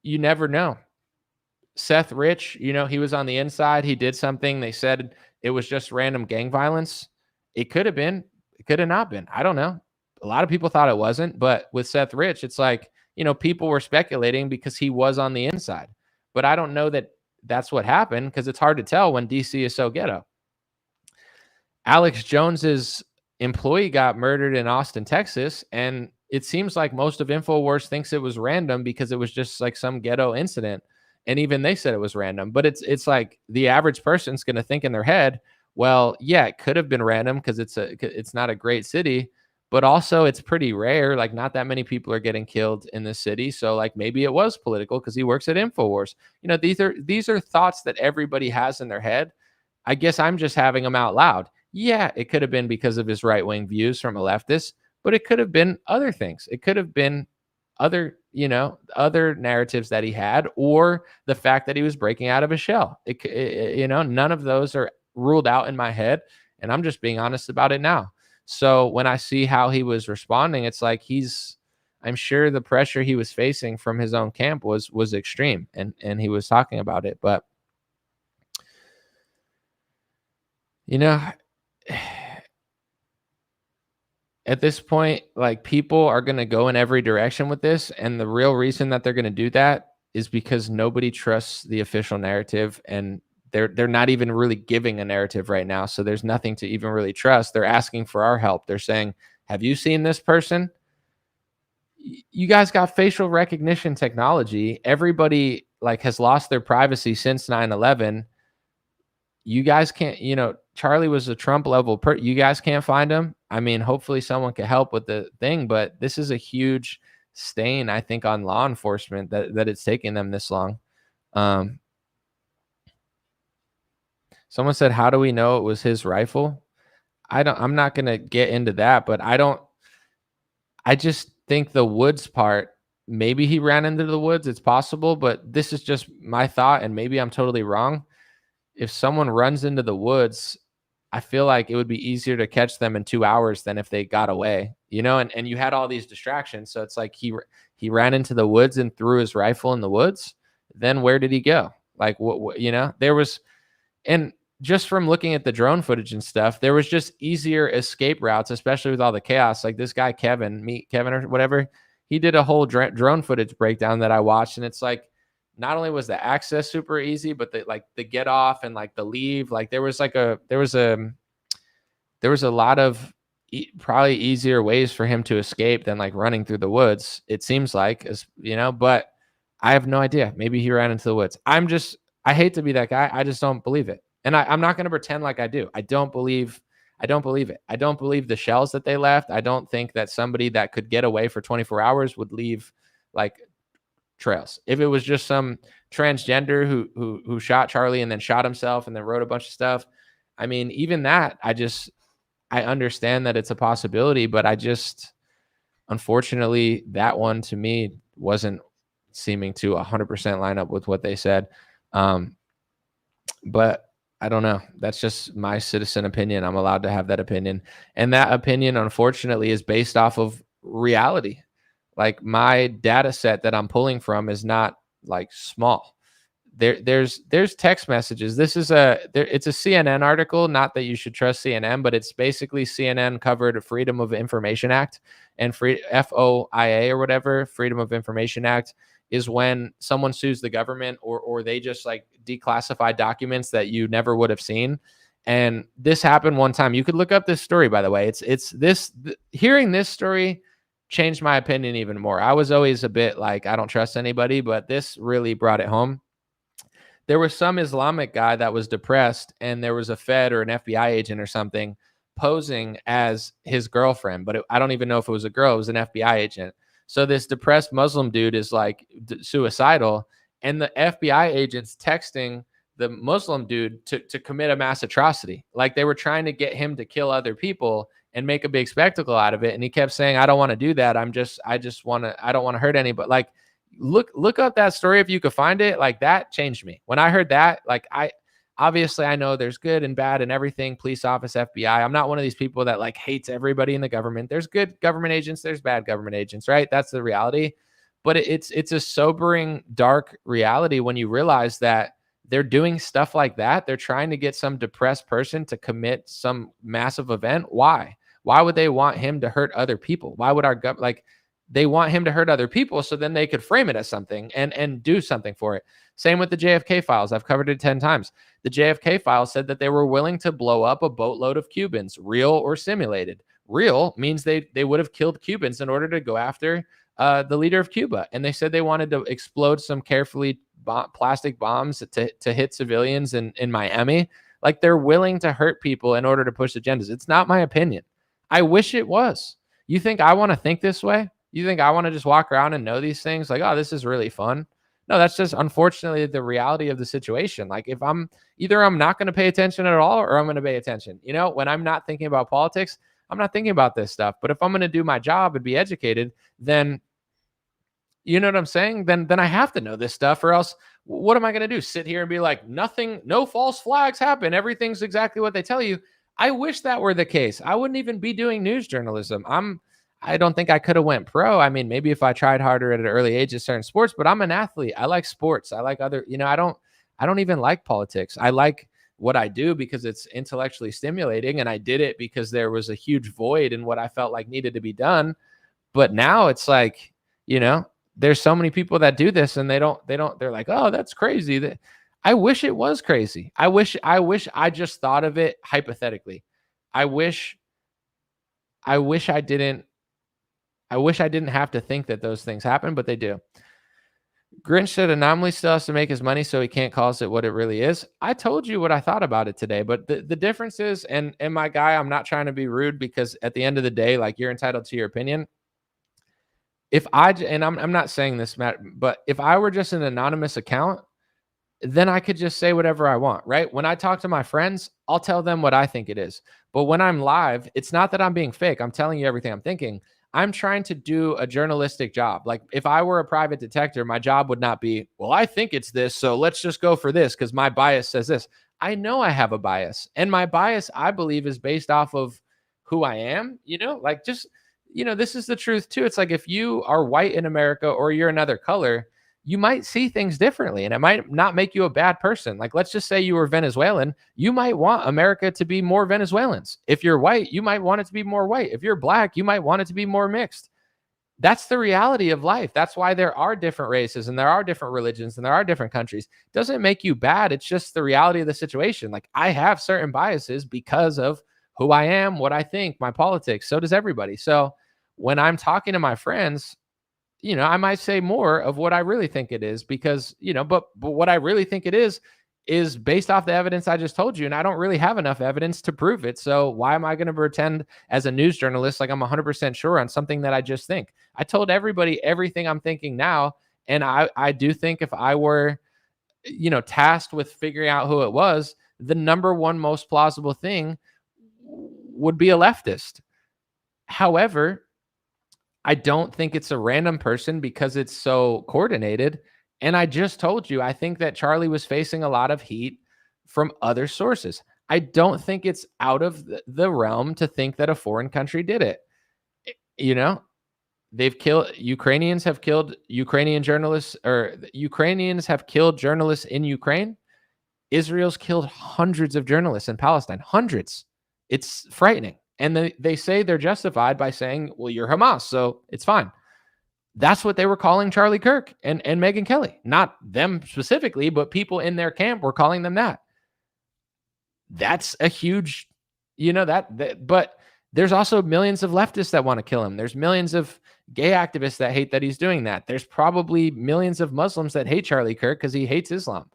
you never know. Seth Rich, you know, he was on the inside. He did something. They said it was just random gang violence. It could have been. It could have not been. I don't know. A lot of people thought it wasn't. But with Seth Rich, it's like, you know, people were speculating because he was on the inside. But I don't know that that's what happened, because it's hard to tell when DC is so ghetto. Alex Jones's employee got murdered in Austin, Texas. And it seems like most of InfoWars thinks it was random because it was just like some ghetto incident. And even they said it was random, but it's like the average person's going to think in their head, well, yeah, it could have been random because it's not a great city, but also it's pretty rare. Like not that many people are getting killed in this city. So like maybe it was political because he works at InfoWars. You know, these are thoughts that everybody has in their head. I guess I'm just having them out loud. Yeah, it could have been because of his right-wing views from a leftist, but it could have been other things. It could have been other narratives that he had, or the fact that he was breaking out of a shell. You know, none of those are ruled out in my head, and I'm just being honest about it now. So when I see how he was responding, it's like I'm sure the pressure he was facing from his own camp was extreme, and he was talking about it. But you know, at this point, like, people are going to go in every direction with this. And the real reason that they're going to do that is because nobody trusts the official narrative, and they're not even really giving a narrative right now. So there's nothing to even really trust. They're asking for our help. They're saying, have you seen this person? You guys got facial recognition technology. Everybody like has lost their privacy since 9/11. You guys can't, you know, Charlie was a Trump level you guys can't find him. I mean, hopefully someone can help with the thing, but this is a huge stain, I think, on law enforcement that it's taking them this long. Someone said, how do we know it was his rifle? I'm not going to get into that, but I just think the Woods part, maybe he ran into the woods. It's possible, but this is just my thought, and maybe I'm totally wrong. If someone runs into the woods, I feel like it would be easier to catch them in 2 hours than if they got away, and you had all these distractions. So it's like he ran into the woods and threw his rifle in the woods. Then where did he go? Like what there was, and just from looking at the drone footage and stuff, there was just easier escape routes, especially with all the chaos. Like this guy, Kevin or whatever, he did a whole drone footage breakdown that I watched. And it's like, not only was the access super easy, but the get off and like the leave, like there was a lot of probably easier ways for him to escape than like running through the woods. It seems like, but I have no idea. Maybe he ran into the woods. I hate to be that guy. I just don't believe it. And I'm not going to pretend like I do. I don't believe it. I don't believe the shells that they left. I don't think that somebody that could get away for 24 hours would leave like trails. If it was just some transgender who shot Charlie and then shot himself and then wrote a bunch of stuff, I mean, even that, I understand that it's a possibility, but unfortunately, that one to me wasn't seeming to 100% line up with what they said. But I don't know. That's just my citizen opinion. I'm allowed to have that opinion. And that opinion, unfortunately, is based off of reality. Like my data set that I'm pulling from is not like small. There's text messages. This is it's a CNN article. Not that you should trust CNN, but it's basically CNN covered a Freedom of Information Act, and FOIA or whatever, Freedom of Information Act, is when someone sues the government or they just like declassify documents that you never would have seen. And this happened one time. You could look up this story, by the way. Hearing this story changed my opinion even more. I was always a bit like, I don't trust anybody, but this really brought it home. There was some Islamic guy that was depressed, and there was a Fed or an FBI agent or something posing as his girlfriend, but I don't even know if it was a girl. It was an FBI agent. So this depressed Muslim dude is like suicidal, and the FBI agent's texting the Muslim dude to commit a mass atrocity. Like they were trying to get him to kill other people and make a big spectacle out of it. And he kept saying, I don't want to do that. I don't want to hurt anybody. Like look up that story if you could find it. Like that changed me. When I heard that, like obviously I know there's good and bad and everything, police office, FBI. I'm not one of these people that like hates everybody in the government. There's good government agents, there's bad government agents, right? That's the reality. But it's a sobering, dark reality when you realize that they're doing stuff like that. They're trying to get some depressed person to commit some massive event. Why? Why would they want him to hurt other people? Why would they want him to hurt other people so then they could frame it as something and do something for it. Same with the JFK files. I've covered it 10 times. The JFK files said that they were willing to blow up a boatload of Cubans, real or simulated. Real means they would have killed Cubans in order to go after the leader of Cuba. And they said they wanted to explode some carefully plastic bombs to hit civilians in Miami. Like they're willing to hurt people in order to push agendas. It's not my opinion. I wish it was. You think I want to think this way? You think I want to just walk around and know these things? Like, oh, this is really fun. No, that's just unfortunately the reality of the situation. Like if I'm not going to pay attention at all or I'm going to pay attention. When I'm not thinking about politics, I'm not thinking about this stuff. But if I'm going to do my job and be educated, then you know what I'm saying? Then I have to know this stuff, or else what am I going to do? Sit here and be like, nothing, no false flags happen. Everything's exactly what they tell you. I wish that were the case. I wouldn't even be doing news journalism. I don't think I could have went pro. I mean, maybe if I tried harder at an early age at certain sports, but I'm an athlete. I like sports. I like other, I don't even like politics. I like what I do because it's intellectually stimulating, and I did it because there was a huge void in what I felt like needed to be done. But now it's like, there's so many people that do this and they're like, oh, that's crazy. I wish it was crazy. I wish I just thought of it hypothetically. I wish I didn't have to think that those things happen, but they do. Grinch said Anomaly still has to make his money, so he can't call it what it really is. I told you what I thought about it today, but the difference is, and my guy, I'm not trying to be rude, because at the end of the day, like, you're entitled to your opinion. I'm not saying this, Matt, but if I were just an anonymous account, then I could just say whatever I want, right? When I talk to my friends, I'll tell them what I think it is. But when I'm live, it's not that I'm being fake. I'm telling you everything I'm thinking. I'm trying to do a journalistic job. Like if I were a private detective, my job would not be, well, I think it's this, so let's just go for this because my bias says this. I know I have a bias, and my bias, I believe, is based off of who I am, like just, this is the truth too. It's like if you are white in America or you're another color, you might see things differently and it might not make you a bad person. Like, let's just say you were Venezuelan. You might want America to be more Venezuelans. If you're white, you might want it to be more white. If you're black, you might want it to be more mixed. That's the reality of life. That's why there are different races and there are different religions and there are different countries. It doesn't make you bad. It's just the reality of the situation. Like I have certain biases because of who I am, what I think, my politics. So does everybody. So when I'm talking to my friends, I might say more of what I really think it is because, but what I really think it is based off the evidence I just told you. And I don't really have enough evidence to prove it. So why am I going to pretend as a news journalist like I'm 100% sure on something that I just think? I told everybody everything I'm thinking now. And I do think if I were, tasked with figuring out who it was, the number one most plausible thing would be a leftist. However, I don't think it's a random person because it's so coordinated. And I just told you, I think that Charlie was facing a lot of heat from other sources. I don't think it's out of the realm to think that a foreign country did it. Ukrainians have killed Ukrainian journalists, or Ukrainians have killed journalists in Ukraine. Israel's killed hundreds of journalists in Palestine, hundreds. It's frightening. And they say they're justified by saying, well, you're Hamas, so it's fine. That's what they were calling Charlie Kirk and Megyn Kelly. Not them specifically, but people in their camp were calling them that. That's a huge, but there's also millions of leftists that want to kill him. There's millions of gay activists that hate that he's doing that. There's probably millions of Muslims that hate Charlie Kirk because he hates Islam.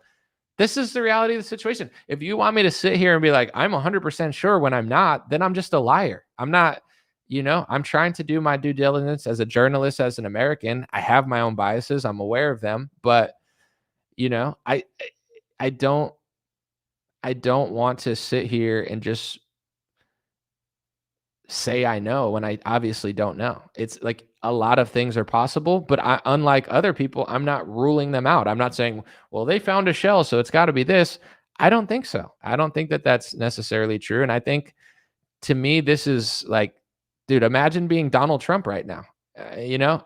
This is the reality of the situation. If you want me to sit here and be like, I'm 100% sure when I'm not, then I'm just a liar. I'm not, I'm trying to do my due diligence as a journalist, as an American. I have my own biases. I'm aware of them, but I don't want to sit here and just say I know when I obviously don't know. It's like a lot of things are possible, but unlike other people, I'm not ruling them out. I'm not saying, well, they found a shell, so it's got to be this. I don't think so. I don't think that that's necessarily true. And I think to me, this is like, dude, imagine being Donald Trump right now.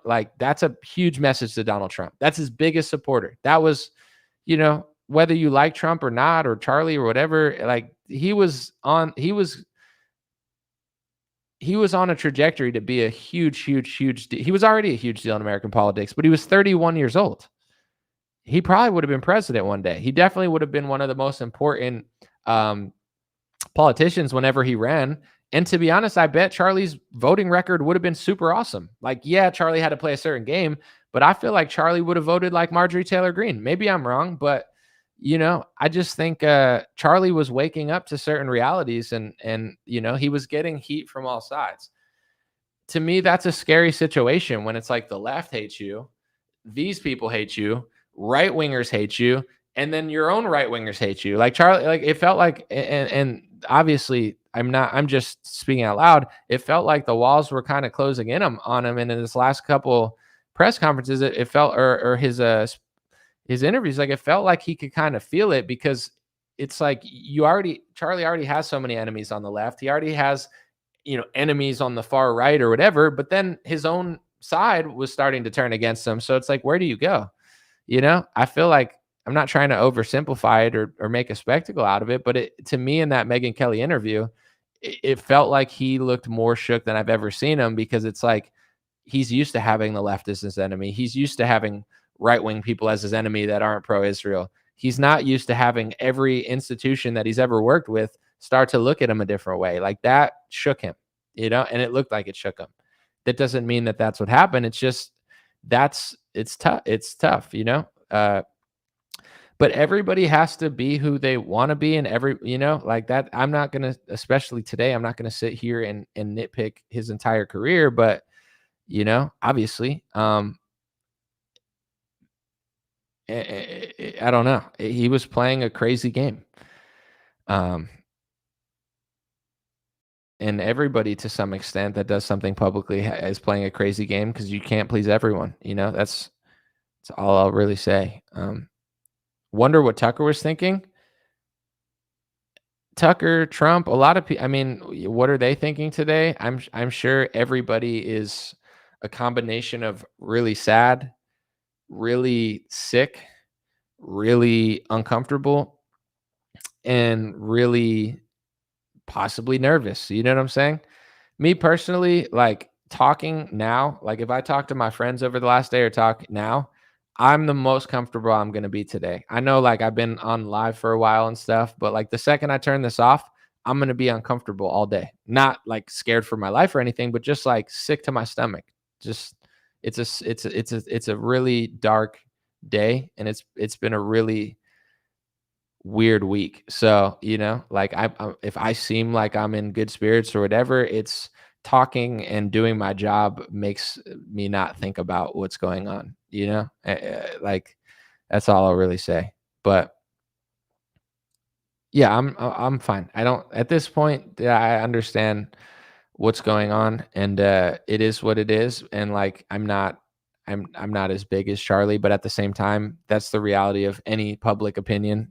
Like that's a huge message to Donald Trump. That's his biggest supporter. That was, whether you like Trump or not, or Charlie or whatever, like he was on a trajectory to be a huge deal. He was already a huge deal in American politics, but he was 31 years old. He probably would have been president one day. He definitely would have been one of the most important politicians whenever he ran. And to be honest, I bet Charlie's voting record would have been super awesome. Like, yeah, Charlie had to play a certain game, but I feel like Charlie would have voted like Marjorie Taylor Greene. Maybe I'm wrong, but I just think Charlie was waking up to certain realities and he was getting heat from all sides. To me, that's a scary situation when it's like the left hates you, these people hate you, right wingers hate you, and then your own right wingers hate you. Like Charlie, like it felt like, and obviously I'm just speaking out loud. It felt like the walls were kind of closing in on him. And in his last couple press conferences, it felt, or his interviews, like it felt like he could kind of feel it, because it's like Charlie already has so many enemies on the left. He already has, enemies on the far right or whatever, but then his own side was starting to turn against him. So it's like, where do you go? I feel like, I'm not trying to oversimplify it or make a spectacle out of it, but to me in that Megyn Kelly interview, it felt like he looked more shook than I've ever seen him, because it's like, he's used to having the left as his enemy. He's used to having right-wing people as his enemy that aren't pro-Israel. He's not used to having every institution that he's ever worked with start to look at him a different way. Like that shook him, and it looked like it shook him. That doesn't mean that that's what happened. It's just, it's tough. It's tough, but everybody has to be who they want to be. And like that, I'm not going to, especially today, I'm not going to sit here and nitpick his entire career, but obviously, I don't know. He was playing a crazy game. and everybody to some extent that does something publicly is playing a crazy game because you can't please everyone. That's all I'll really say. Wonder what Tucker was thinking. Tucker, Trump, a lot of people. I mean, what are they thinking today? I'm sure everybody is a combination of really sad, really sick, really uncomfortable, and really possibly nervous. You know what I'm saying? Me personally, like talking now, like if I talk to my friends over the last day or talk now, I'm the most comfortable I'm going to be today. I know like I've been on live for a while and stuff, but like the second I turn this off, I'm going to be uncomfortable all day. Not like scared for my life or anything, but just like sick to my stomach. Just it's a really dark day, and it's been a really weird week. So, like if I seem like I'm in good spirits or whatever, it's talking and doing my job makes me not think about what's going on, like that's all I'll really say. But yeah, I'm fine. I don't at this point, I understand what's going on, and it is what it is, and like I'm not as big as Charlie, but at the same time, that's the reality of any public opinion.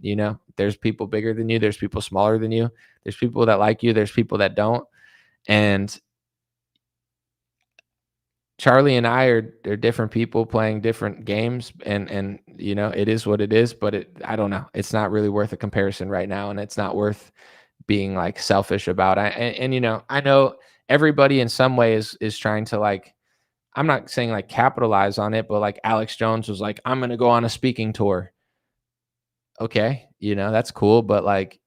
There's people bigger than you, there's people smaller than you, there's people that like you, there's people that don't. And Charlie and I are different people playing different games, and it is what it is. But I don't know. It's not really worth a comparison right now, and it's not worth being like selfish about. I know everybody in some way is trying to like. I'm not saying like capitalize on it, but like Alex Jones was like, I'm going to go on a speaking tour. Okay, that's cool, but like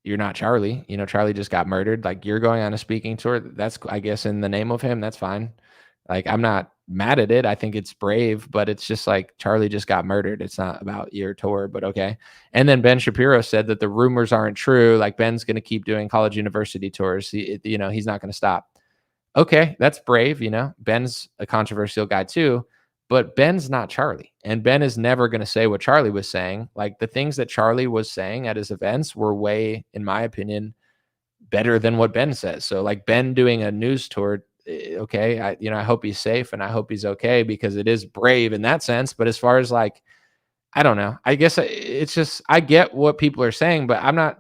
you're not Charlie. Charlie just got murdered. Like you're going on a speaking tour. That's, I guess, in the name of him. That's fine. Like I'm not mad at it. I think it's brave, but it's just like Charlie just got murdered. It's not about your tour, but okay. And then Ben Shapiro said that the rumors aren't true. Like Ben's going to keep doing college university tours. He's not going to stop. Okay, that's brave. Ben's a controversial guy too, but Ben's not Charlie, and Ben is never going to say what Charlie was saying. Like the things that Charlie was saying at his events were way, in my opinion, better than what Ben says. So like Ben doing a news tour, okay, I hope he's safe and I hope he's okay, because it is brave in that sense. But as far as like, I don't know, I guess it's just, I get what people are saying, but I'm not.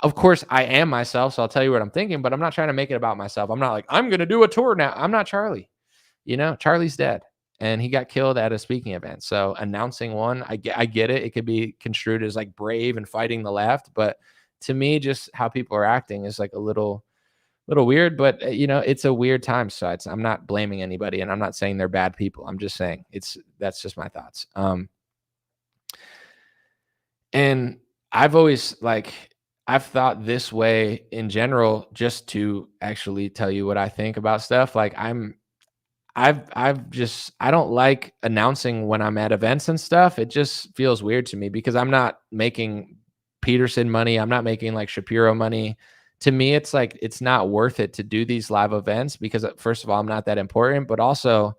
Of course, I am myself, so I'll tell you what I'm thinking, but I'm not trying to make it about myself. I'm not like, I'm going to do a tour now. I'm not Charlie. Charlie's dead, and he got killed at a speaking event. So announcing one, I get it. It could be construed as like brave and fighting the left, but to me, just how people are acting is like a little weird. But it's a weird time, so I'm not blaming anybody, and I'm not saying they're bad people. I'm just saying that's just my thoughts. And I've always I've thought this way in general, just to actually tell you what I think about stuff. Like I don't like announcing when I'm at events and stuff. It just feels weird to me because I'm not making Peterson money. I'm not making like Shapiro money. To me, it's like, it's not worth it to do these live events because first of all, I'm not that important, but also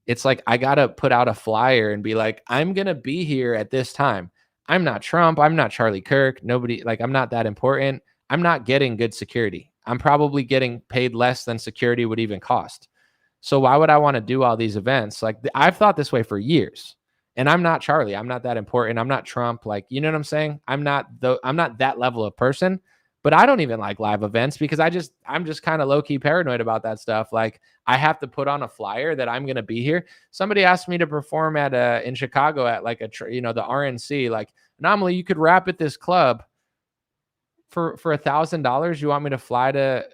it's like, I got to put out a flyer and be like, I'm going to be here at this time. I'm not Trump. I'm not Charlie Kirk. Nobody, like, I'm not that important. I'm not getting good security. I'm probably getting paid less than security would even cost. So why would I want to do all these events? Like I've thought this way for years, and I'm not Charlie. I'm not that important. I'm not Trump. Like, you know what I'm saying? I'm not that level of person, but I don't even like live events because I'm just kind of low key paranoid about that stuff. Like I have to put on a flyer that I'm going to be here. Somebody asked me to perform at in Chicago at like the RNC. Like, normally you could rap at this club for $1,000. You want me to fly to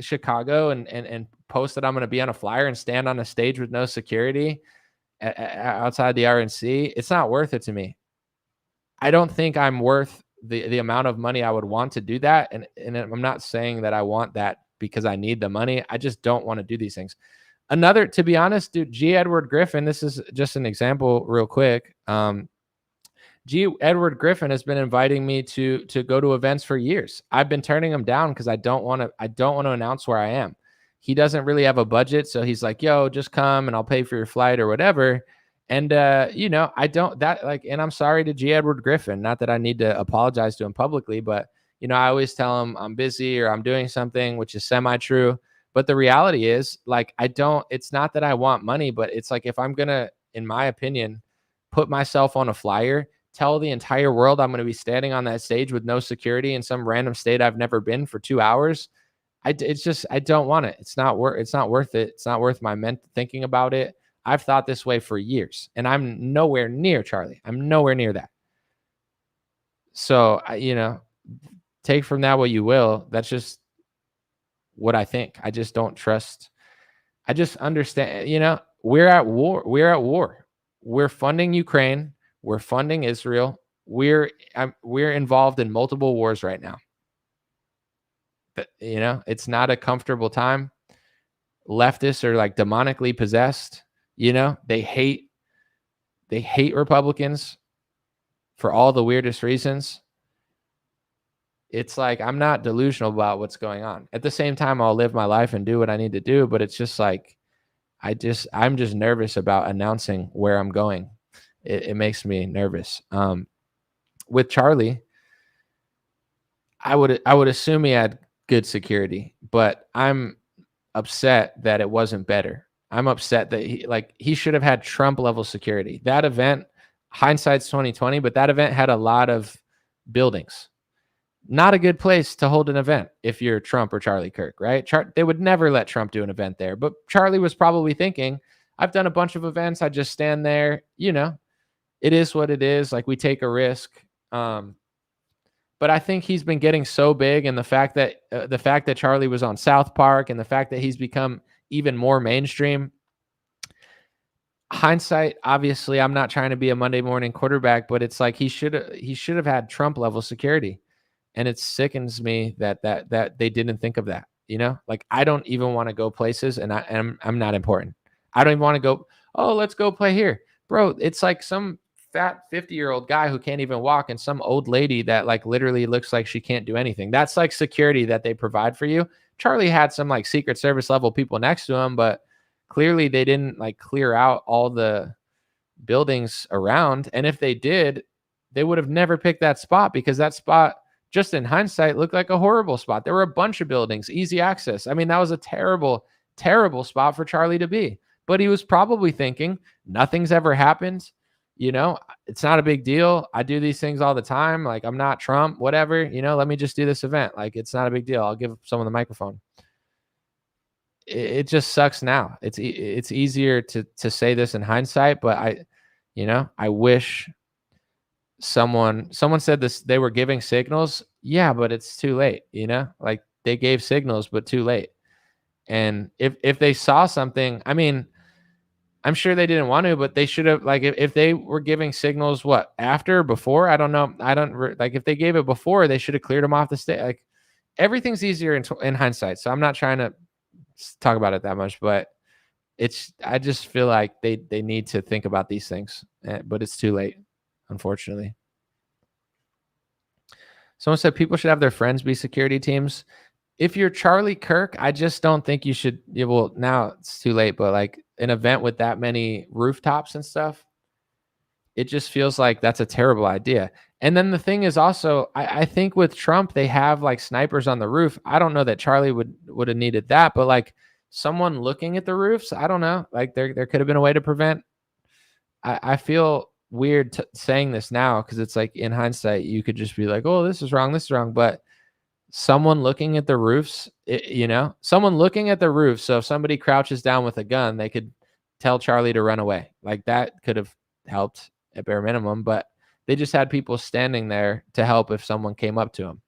Chicago and post that I'm going to be on a flyer and stand on a stage with no security outside the RNC? It's not worth it to me. I don't think I'm worth the amount of money I would want to do that. And I'm not saying that I want that because I need the money. I just don't want to do these things. To be honest, dude, G. Edward Griffin, this is just an example real quick. G. Edward Griffin has been inviting me to go to events for years. I've been turning him down because I don't want to announce where I am. He doesn't really have a budget, so he's like, yo, just come and I'll pay for your flight or whatever. And I don't and I'm sorry to G. Edward Griffin. Not that I need to apologize to him publicly, but You know, I always tell them I'm busy or I'm doing something, which is semi-true. But the reality is, like, it's not that I want money, but it's like, if I'm going to, in my opinion, put myself on a flyer, tell the entire world I'm going to be standing on that stage with no security in some random state I've never been for 2 hours. I don't want it. It's not worth it. It's not worth my thinking about it. I've thought this way for years, and I'm nowhere near Charlie. I'm nowhere near that. So, you know, take from that what you will. That's just what I think. I just don't trust. I just understand, you know, we're at war. We're funding Ukraine. We're funding Israel. We're involved in multiple wars right now. But, you know, it's not a comfortable time. Leftists are like demonically possessed. You know, they hate Republicans for all the weirdest reasons. It's like, I'm not delusional about what's going on. At the same time, I'll live my life and do what I need to do. But it's just like, I'm just nervous about announcing where I'm going. It makes me nervous. With Charlie, I would assume he had good security, but I'm upset that it wasn't better. I'm upset that he should have had Trump level security. That event, hindsight's 2020, but that event had a lot of buildings. Not a good place to hold an event if you're Trump or Charlie Kirk, right? They would never let Trump do an event there. But Charlie was probably thinking, I've done a bunch of events. I just stand there. You know, it is what it is. Like, we take a risk. But I think he's been getting so big, and the fact that Charlie was on South Park, and the fact that he's become even more mainstream. Hindsight, obviously, I'm not trying to be a Monday morning quarterback, but it's like he should have had Trump level security, and it sickens me that they didn't think of that. You know, like, I don't even want to go places, and I'm not important. I don't even want to go. Oh, let's go play here, bro. It's like some fat 50-year-old guy who can't even walk, and some old lady that like literally looks like she can't do anything. That's like security that they provide for you. Charlie had some like Secret Service level people next to him, but clearly they didn't like clear out all the buildings around. And if they did, they would have never picked that spot, because that spot, just in hindsight, looked like a horrible spot. There were a bunch of buildings, easy access. I mean, that was a terrible, terrible spot for Charlie to be. But he was probably thinking, nothing's ever happened. You know, it's not a big deal. I do these things all the time. Like, I'm not Trump, whatever, you know, let me just do this event. Like, it's not a big deal. I'll give someone the microphone. It just sucks now. It's easier to say this in hindsight, but I wish someone said this, they were giving signals. Yeah, but it's too late, you know, like, they gave signals, but too late. And if they saw something, I mean, I'm sure they didn't want to, but they should have, like, if they were giving signals, what, after, before? I don't know. Like, if they gave it before, they should have cleared them off the stage. Like, everything's easier in hindsight. So I'm not trying to talk about it that much, but I just feel like they need to think about these things, but it's too late, unfortunately. Someone said people should have their friends be security teams. If you're Charlie Kirk, I just don't think you should. Well, now it's too late, but like, an event with that many rooftops and stuff, it just feels like that's a terrible idea. And then the thing is also, I think with Trump, they have like snipers on the roof. I don't know that Charlie would have needed that, but like, someone looking at the roofs, I don't know. Like, there could have been a way to prevent. I feel weird saying this now, because it's like, in hindsight, you could just be like, oh, this is wrong. But someone looking at the roofs, someone looking at the roof. So if somebody crouches down with a gun, they could tell Charlie to run away. Like, that could have helped at bare minimum, but they just had people standing there to help if someone came up to him.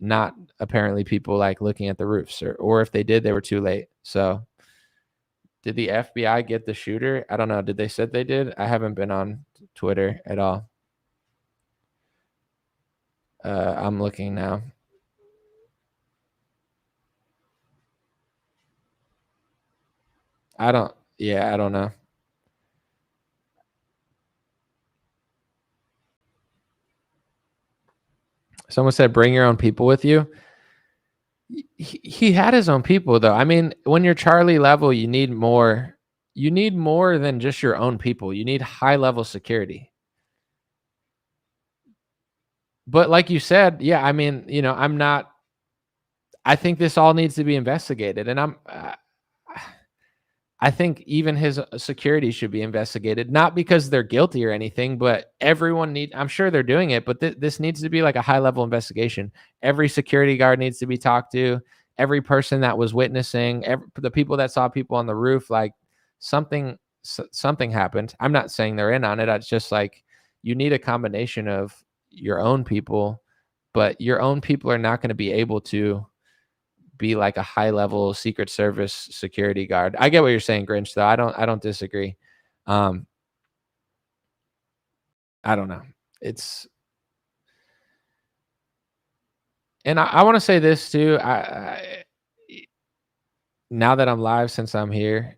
Not apparently people like looking at the roofs, or if they did, they were too late. So did the FBI get the shooter? I don't know. Did they said they did? I haven't been on Twitter at all. I'm looking now. I don't know. Someone said, bring your own people with you. He had his own people, though. I mean, when you're Charlie level, you need more. You need more than just your own people. You need high level security. But like you said, yeah, I mean, I think this all needs to be investigated. And I think even his security should be investigated, not because they're guilty or anything, but I'm sure they're doing it, but this needs to be like a high level investigation. Every security guard needs to be talked to. Every person that was witnessing, the people that saw people on the roof, like something happened. I'm not saying they're in on it. It's just like, you need a combination of your own people, but your own people are not going to be able to be like a high level Secret Service security guard. I get what you're saying, Grinch, though. I don't disagree. I don't know. And I want to say this too. Now that I'm live, since I'm here,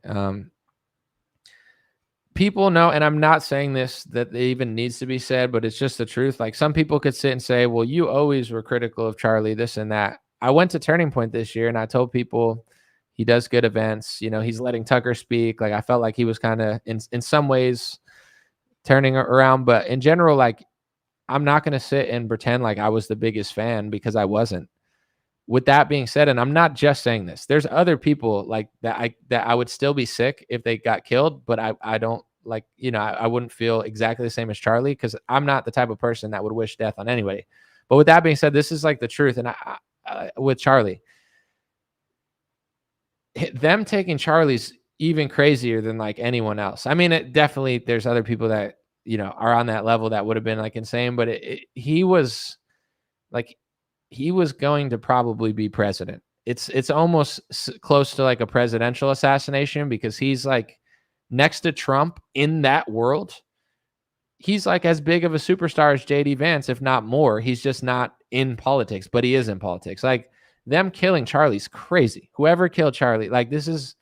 people know, and I'm not saying this that it even needs to be said, but it's just the truth. Like, some people could sit and say, well, you always were critical of Charlie, this and that. I went to Turning Point this year and I told people he does good events. He's letting Tucker speak. Like, I felt like he was kind of in some ways turning around, but in general, like, I'm not going to sit and pretend like I was the biggest fan, because I wasn't. With that being said, and I'm not just saying this, there's other people like that I would still be sick if they got killed, but I don't like, I wouldn't feel exactly the same as Charlie, because I'm not the type of person that would wish death on anybody. But with that being said, this is like the truth. And with Charlie, them taking Charlie's even crazier than like anyone else. I mean, it definitely, there's other people that, are on that level that would have been like insane, but he was going to probably be president. It's almost close to like a presidential assassination, because he's like next to Trump in that world. He's like as big of a superstar as JD Vance, if not more. He's just not in politics, but he is in politics. Like, them killing Charlie's crazy. Whoever killed Charlie, like, this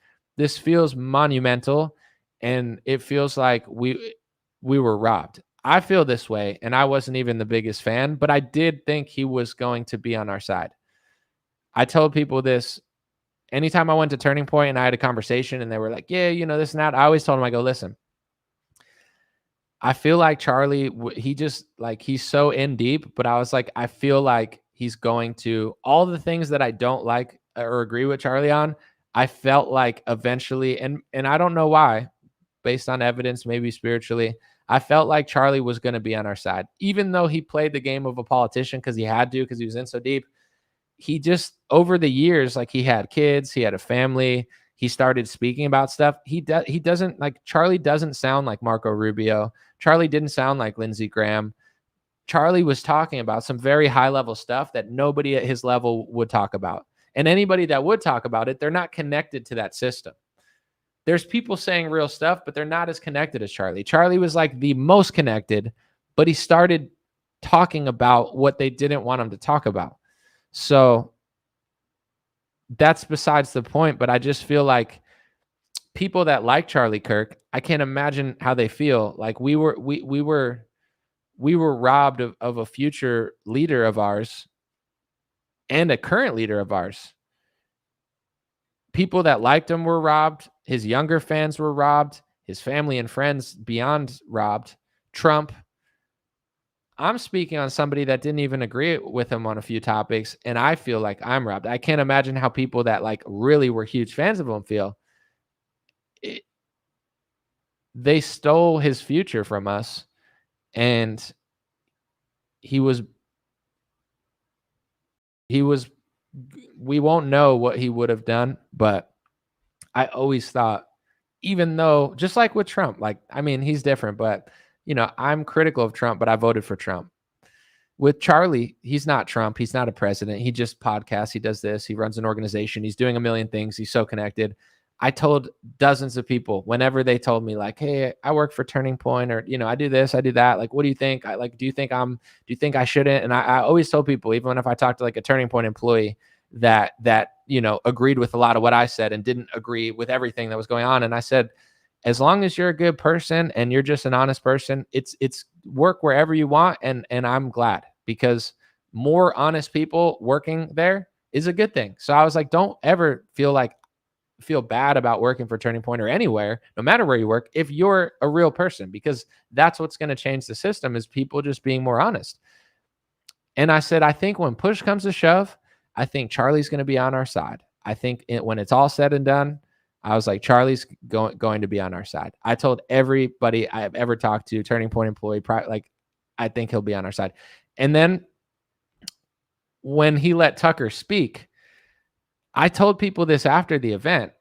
feels monumental, and it feels like we were robbed. I feel this way, and I wasn't even the biggest fan, but I did think he was going to be on our side. I told people this anytime I went to Turning Point and I had a conversation and they were like, yeah, this and that. I always told them, I go, listen, I feel like Charlie, he's so in deep, but I was like, I feel like he's going to, all the things that I don't like or agree with Charlie on, I felt like eventually, and I don't know why, based on evidence, maybe spiritually, I felt like Charlie was going to be on our side, even though he played the game of a politician because he had to, because he was in so deep. He just, over the years, like, he had kids, he had a family, he started speaking about stuff. He doesn't, like, Charlie doesn't sound like Marco Rubio. Charlie didn't sound like Lindsey Graham. Charlie was talking about some very high level stuff that nobody at his level would talk about. And anybody that would talk about it, they're not connected to that system. There's people saying real stuff, but they're not as connected as Charlie. Charlie was like the most connected, but he started talking about what they didn't want him to talk about. So that's besides the point, but I just feel like people that like Charlie Kirk, I can't imagine how they feel. Like, we were robbed of a future leader of ours and a current leader of ours. People that liked him were robbed. His younger fans were robbed. His family and friends beyond robbed. Trump. I'm speaking on somebody that didn't even agree with him on a few topics, and I feel like I'm robbed. I can't imagine how people that like really were huge fans of him feel. They stole his future from us, and we won't know what he would have done, but I always thought, even though, just like with Trump, like, I mean, he's different, but I'm critical of Trump, but I voted for Trump. With Charlie, he's not Trump. He's not a president. He just podcasts. He does this. He runs an organization. He's doing a million things. He's so connected. I told dozens of people whenever they told me like, hey, I work for Turning Point, or, I do this, I do that. Like, what do you think? Do you think I shouldn't? And I always told people, even if I talked to like a Turning Point employee that agreed with a lot of what I said and didn't agree with everything that was going on. And I said, as long as you're a good person and you're just an honest person, it's work wherever you want. And I'm glad, because more honest people working there is a good thing. So I was like, don't ever feel bad about working for Turning Point or anywhere, no matter where you work, if you're a real person, because that's what's going to change the system, is people just being more honest. And I said, I think when push comes to shove, I think Charlie's going to be on our side. I think when it's all said and done, I was like, Charlie's going to be on our side. I told everybody I've ever talked to, Turning Point employee, like, I think he'll be on our side. And then when he let Tucker speak, I told people this after the event.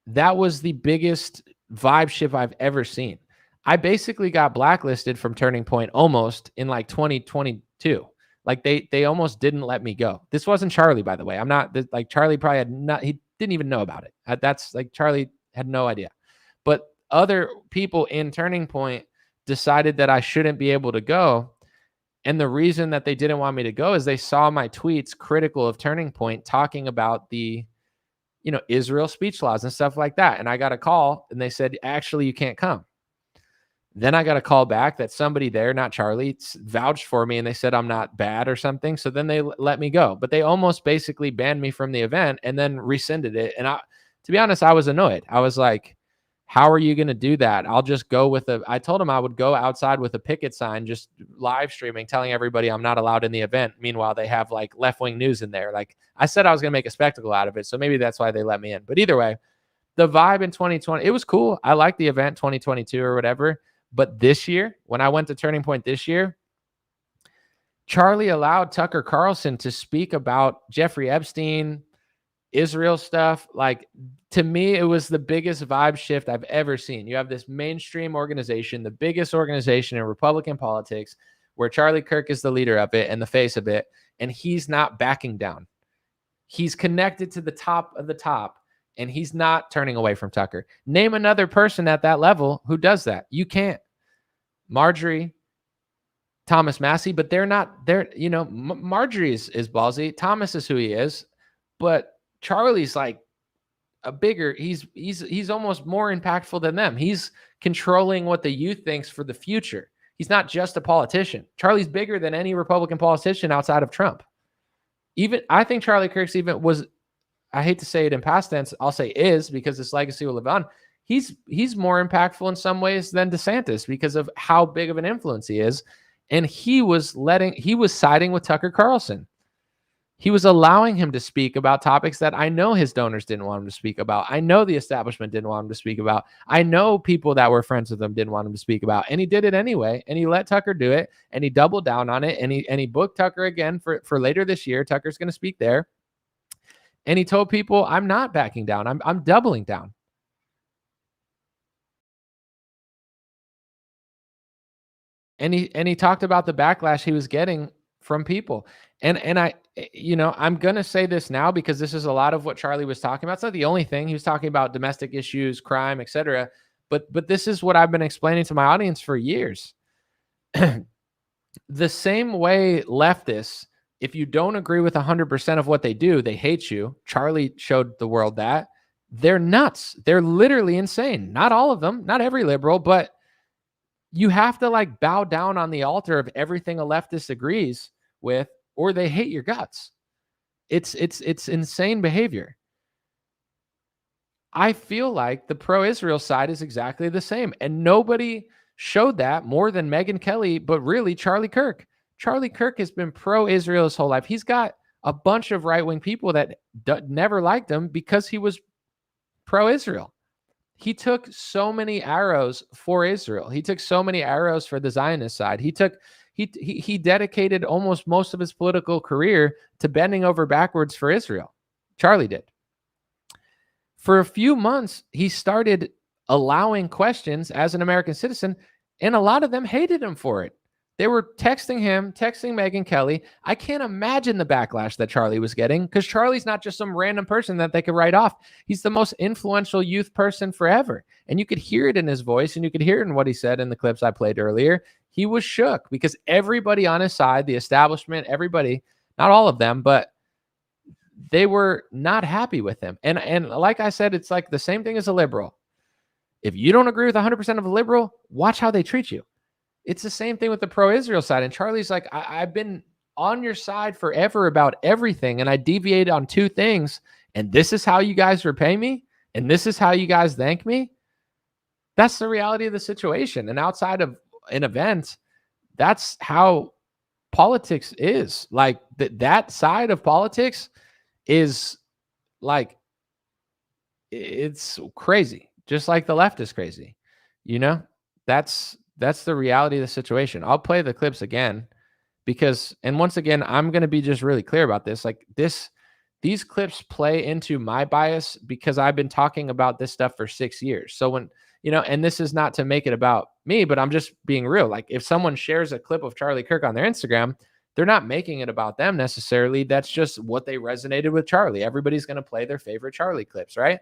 That was the biggest vibe shift I've ever seen. I basically got blacklisted from Turning Point almost in like 2022. Like they almost didn't let me go. This wasn't Charlie, by the way. I'm not like Charlie probably had not, he didn't even know about it. That's like Charlie had no idea. But other people in Turning Point decided that I shouldn't be able to go. And the reason that they didn't want me to go is they saw my tweets critical of Turning Point, talking about the, Israel speech laws and stuff like that. And I got a call and they said, actually, you can't come. Then I got a call back that somebody there, not Charlie, vouched for me and they said I'm not bad or something. So then they let me go. But they almost basically banned me from the event and then rescinded it. And to be honest, I was annoyed. I was like, how are you going to do that? I'll just go with I told them I would go outside with a picket sign, just live streaming, telling everybody I'm not allowed in the event. Meanwhile, they have like left-wing news in there. Like I said, I was going to make a spectacle out of it. So maybe that's why they let me in. But either way, the vibe in 2020, it was cool. I liked the event 2022 or whatever. But this year, when I went to Turning Point this year, Charlie allowed Tucker Carlson to speak about Jeffrey Epstein, Israel stuff. Like, to me, it was the biggest vibe shift I've ever seen. You have this mainstream organization, the biggest organization in Republican politics, where Charlie Kirk is the leader of it and the face of it, and he's not backing down. He's connected to the top of the top, and he's not turning away from Tucker. Name another person at that level who does that. You can't. Marjorie, Thomas Massey, but they're not there. Marjorie is ballsy. Thomas is who he is, but Charlie's like a bigger, he's almost more impactful than them. He's controlling what the youth thinks for the future. He's not just a politician. Charlie's bigger than any Republican politician outside of Trump. I think Charlie Kirk's was, I hate to say it in past tense, I'll say is, because his legacy will live on. He's more impactful in some ways than DeSantis because of how big of an influence he is. And he was siding with Tucker Carlson. He was allowing him to speak about topics that I know his donors didn't want him to speak about. I know the establishment didn't want him to speak about. I know people that were friends with him didn't want him to speak about. And he did it anyway. And he let Tucker do it. And he doubled down on it. And he booked Tucker again for later this year. Tucker's going to speak there. And he told people, I'm not backing down. I'm doubling down. And he talked about the backlash he was getting from people. And I'm going to say this now because this is a lot of what Charlie was talking about. It's not the only thing. He was talking about domestic issues, crime, etc. But this is what I've been explaining to my audience for years. The same way leftists, if you don't agree with 100% of what they do, they hate you. Charlie showed the world that. They're nuts. They're literally insane. Not all of them, not every liberal, but you have to like bow down on the altar of everything a leftist agrees with, or they hate your guts. It's insane behavior. I feel like the pro-Israel side is exactly the same. And nobody showed that more than Megyn Kelly, but really Charlie Kirk. Charlie Kirk has been pro-Israel his whole life. He's got a bunch of right-wing people that never liked him because he was pro-Israel. He took so many arrows for Israel. He took so many arrows for the Zionist side. He dedicated almost most of his political career to bending over backwards for Israel. Charlie did. For a few months, he started allowing questions as an American citizen, and a lot of them hated him for it. They were texting him, texting Megyn Kelly. I can't imagine the backlash that Charlie was getting because Charlie's not just some random person that they could write off. He's the most influential youth person forever. And you could hear it in his voice and you could hear it in what he said in the clips I played earlier. He was shook because everybody on his side, the establishment, everybody, not all of them, but they were not happy with him. And like I said, it's like the same thing as a liberal. If you don't agree with 100% of a liberal, watch how they treat you. It's the same thing with the pro-Israel side. And Charlie's like, I've been on your side forever about everything. And I deviated on two things. And this is how you guys repay me. And this is how you guys thank me. That's the reality of the situation. And outside of an event, that's how politics is. Like that side of politics is like, it's crazy, just like the left is crazy. You know, that's the reality of the situation. I'll play the clips again because, and once again, I'm going to be just really clear about this. Like these clips play into my bias because I've been talking about this stuff for 6 years. So when, you know, and this is not to make it about me, but I'm just being real. Like if someone shares a clip of Charlie Kirk on their Instagram, they're not making it about them necessarily. That's just what they resonated with Charlie. Everybody's going to play their favorite Charlie clips, right?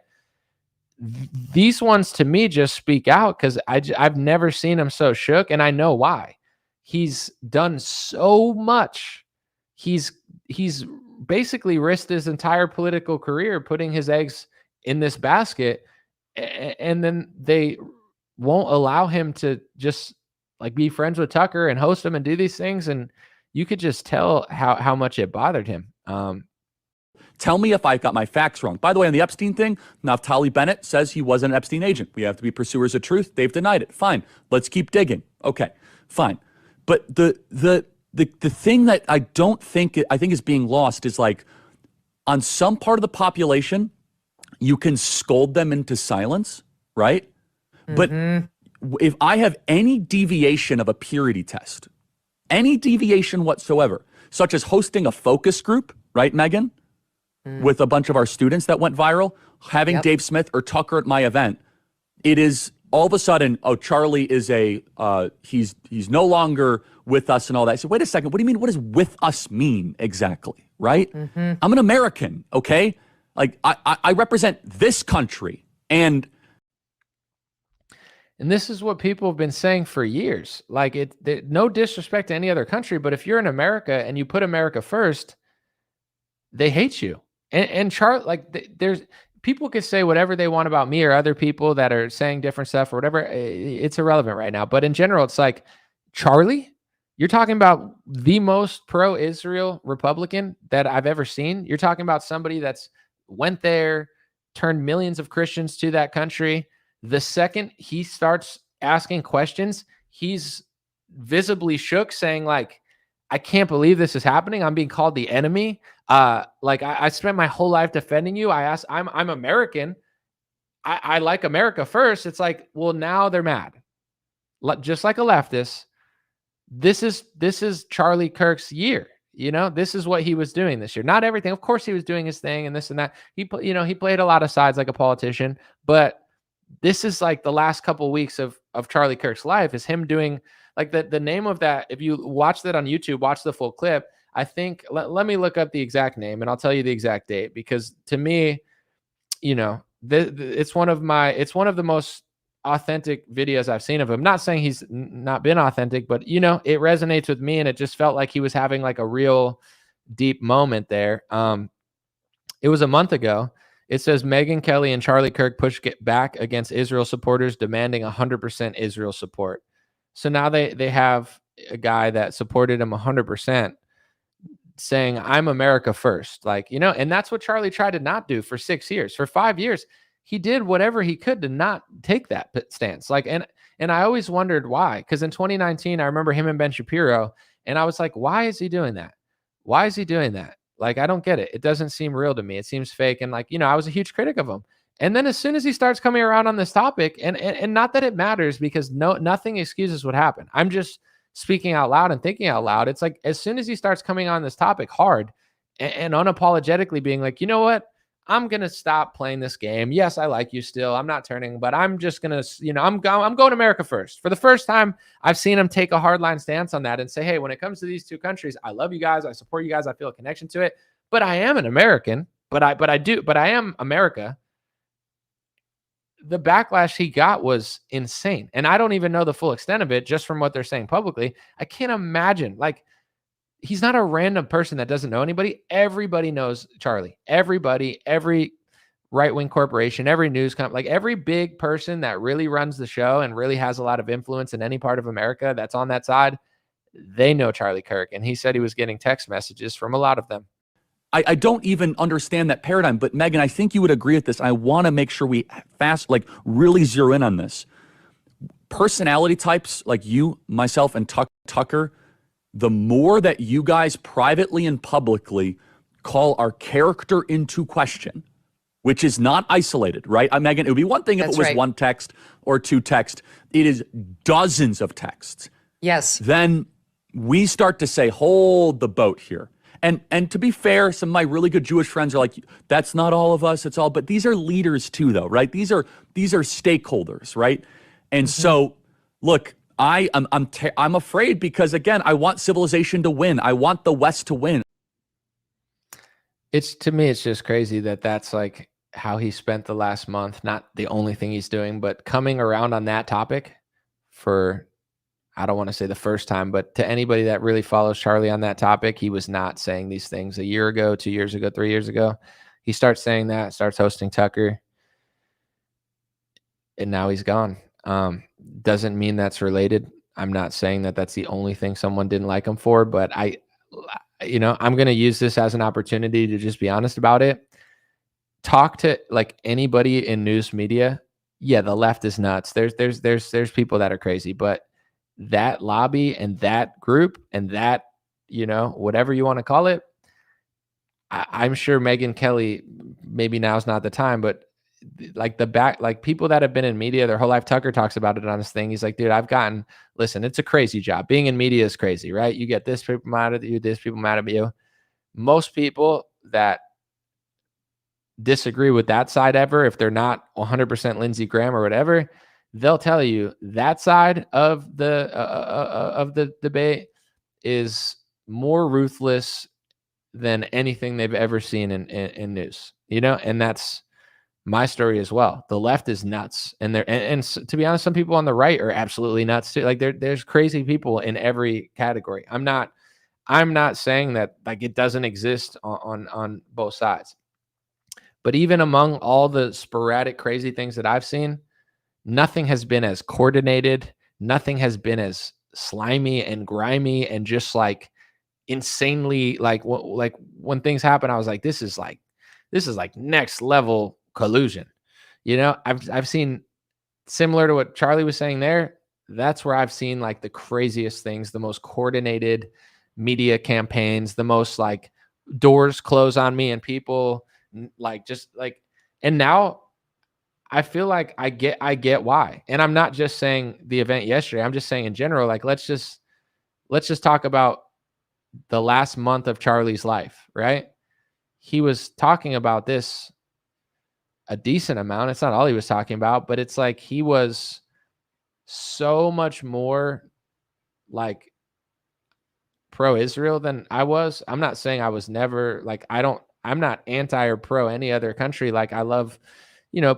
These ones to me just speak out because I've never seen him so shook, and I know why. He's done so much. He's basically risked his entire political career putting his eggs in this basket, and then they won't allow him to just like be friends with Tucker and host him and do these things. And you could just tell how much it bothered him. Tell me if I've got my facts wrong. By the way, on the Epstein thing, Naftali Bennett says he wasn't an Epstein agent. We have to be pursuers of truth. They've denied it. Fine. Let's keep digging. Okay, fine. But the thing that I think is being lost is like on some part of the population, you can scold them into silence, right? Mm-hmm. But if I have any deviation of a purity test, any deviation whatsoever, such as hosting a focus group, right, Megan? With a bunch of our students that went viral, having Dave Smith or Tucker at my event, it is all of a sudden, oh, Charlie is he's no longer with us and all that. So wait a second, what do you mean? What does with us mean exactly, right? Mm-hmm. I'm an American, okay? Like I represent this country, and this is what people have been saying for years. Like no disrespect to any other country, but if you're in America and you put America first, they hate you. And Charlie, like there's people could say whatever they want about me or other people that are saying different stuff or whatever. It's irrelevant right now. But in general, it's like, Charlie, you're talking about the most pro-Israel Republican that I've ever seen. You're talking about somebody that's went there, turned millions of Christians to that country. The second he starts asking questions, he's visibly shook, saying like, I can't believe this is happening. I'm being called the enemy. Like I spent my whole life defending you. I'm American. I like America first. It's like, well, now they're mad. Just like a leftist. This is Charlie Kirk's year. You know, this is what he was doing this year. Not everything. Of course, he was doing his thing and this and that. He played a lot of sides like a politician, but this is like the last couple of weeks of Charlie Kirk's life is him doing like the name of that. If you watch that on YouTube, watch the full clip. I think let me look up the exact name and I'll tell you the exact date, because to me, you know, it's one of the most authentic videos I've seen of him. Not saying he's not been authentic, but you know, it resonates with me and it just felt like he was having like a real deep moment there. It was a month ago. It says Megyn Kelly and Charlie Kirk push back against Israel supporters demanding 100% Israel support. So now they have a guy that supported him 100% saying, I'm America first. Like, you know, and that's what Charlie tried to not do for 6 years. For 5 years, he did whatever he could to not take that stance. Like, and I always wondered why, because in 2019, I remember him and Ben Shapiro, and I was like, why is he doing that? Why is he doing that? Like, I don't get it. It doesn't seem real to me. It seems fake. And like, you know, I was a huge critic of him. And then as soon as he starts coming around on this topic, and not that it matters because nothing excuses what happened. I'm just speaking out loud and thinking out loud. It's like, as soon as he starts coming on this topic hard and unapologetically being like, you know what, I'm going to stop playing this game. Yes, I like you still. I'm not turning, but I'm just going to, you know, I'm going America first. For the first time, I've seen him take a hardline stance on that and say, hey, when it comes to these two countries, I love you guys. I support you guys. I feel a connection to it, but I am an American, but I am America. The backlash he got was insane. And I don't even know the full extent of it just from what they're saying publicly. I can't imagine. Like, he's not a random person that doesn't know anybody. Everybody knows Charlie. Everybody, every right-wing corporation, every news company, like every big person that really runs the show and really has a lot of influence in any part of America that's on that side, they know Charlie Kirk. And he said he was getting text messages from a lot of them. I don't even understand that paradigm, but Megan, I think you would agree with this. I want to make sure we really zero in on this. Personality types like you, myself, and Tucker, the more that you guys privately and publicly call our character into question, which is not isolated, right? Megan, it would be one thing if it was one text or two text. It is dozens of texts. Yes. Then we start to say, hold the boat here. And to be fair, some of my really good Jewish friends are like, that's not all of us, it's all, but these are leaders too, though, right? These are stakeholders, right? And so, look, I'm afraid because, again, I want civilization to win. I want the West to win. To me, it's just crazy that that's like how he spent the last month. Not the only thing he's doing, but coming around on that topic for, I don't want to say the first time, but to anybody that really follows Charlie on that topic, he was not saying these things a year ago, 2 years ago, 3 years ago. He starts saying that, starts hosting Tucker, and now he's gone. Doesn't mean that's related. I'm not saying that that's the only thing someone didn't like him for, but I'm going to use this as an opportunity to just be honest about it. Talk to like anybody in news media. Yeah, the left is nuts. There's people that are crazy, but that lobby and that group and that, whatever you want to call it, I'm sure Megyn Kelly, maybe now's not the time, but like people that have been in media their whole life. Tucker talks about it on his thing. He's like, dude, listen, it's a crazy job. Being in media is crazy, right? You get this people mad at you, this people mad at you. Most people that disagree with that side ever, if they're not 100% Lindsey Graham or whatever, they'll tell you that side of the debate is more ruthless than anything they've ever seen in news, and that's my story as well. The left is nuts, and to be honest, some people on the right are absolutely nuts too. Like there's crazy people in every category. I'm not saying that like it doesn't exist on both sides, but even among all the sporadic crazy things that I've seen, nothing has been as coordinated. Nothing has been as slimy and grimy and just like insanely like when things happen, I was like, this is like next level collusion. I've seen similar to what Charlie was saying there. That's where I've seen like the craziest things, the most coordinated media campaigns, the most like doors close on me and people like just like, and now I feel like I get why. And I'm not just saying the event yesterday. I'm just saying in general, like, let's just talk about the last month of Charlie's life, right? He was talking about this a decent amount. It's not all he was talking about, but it's like he was so much more like pro-Israel than I was. I'm not saying I was never like, I'm not anti or pro any other country. Like I love,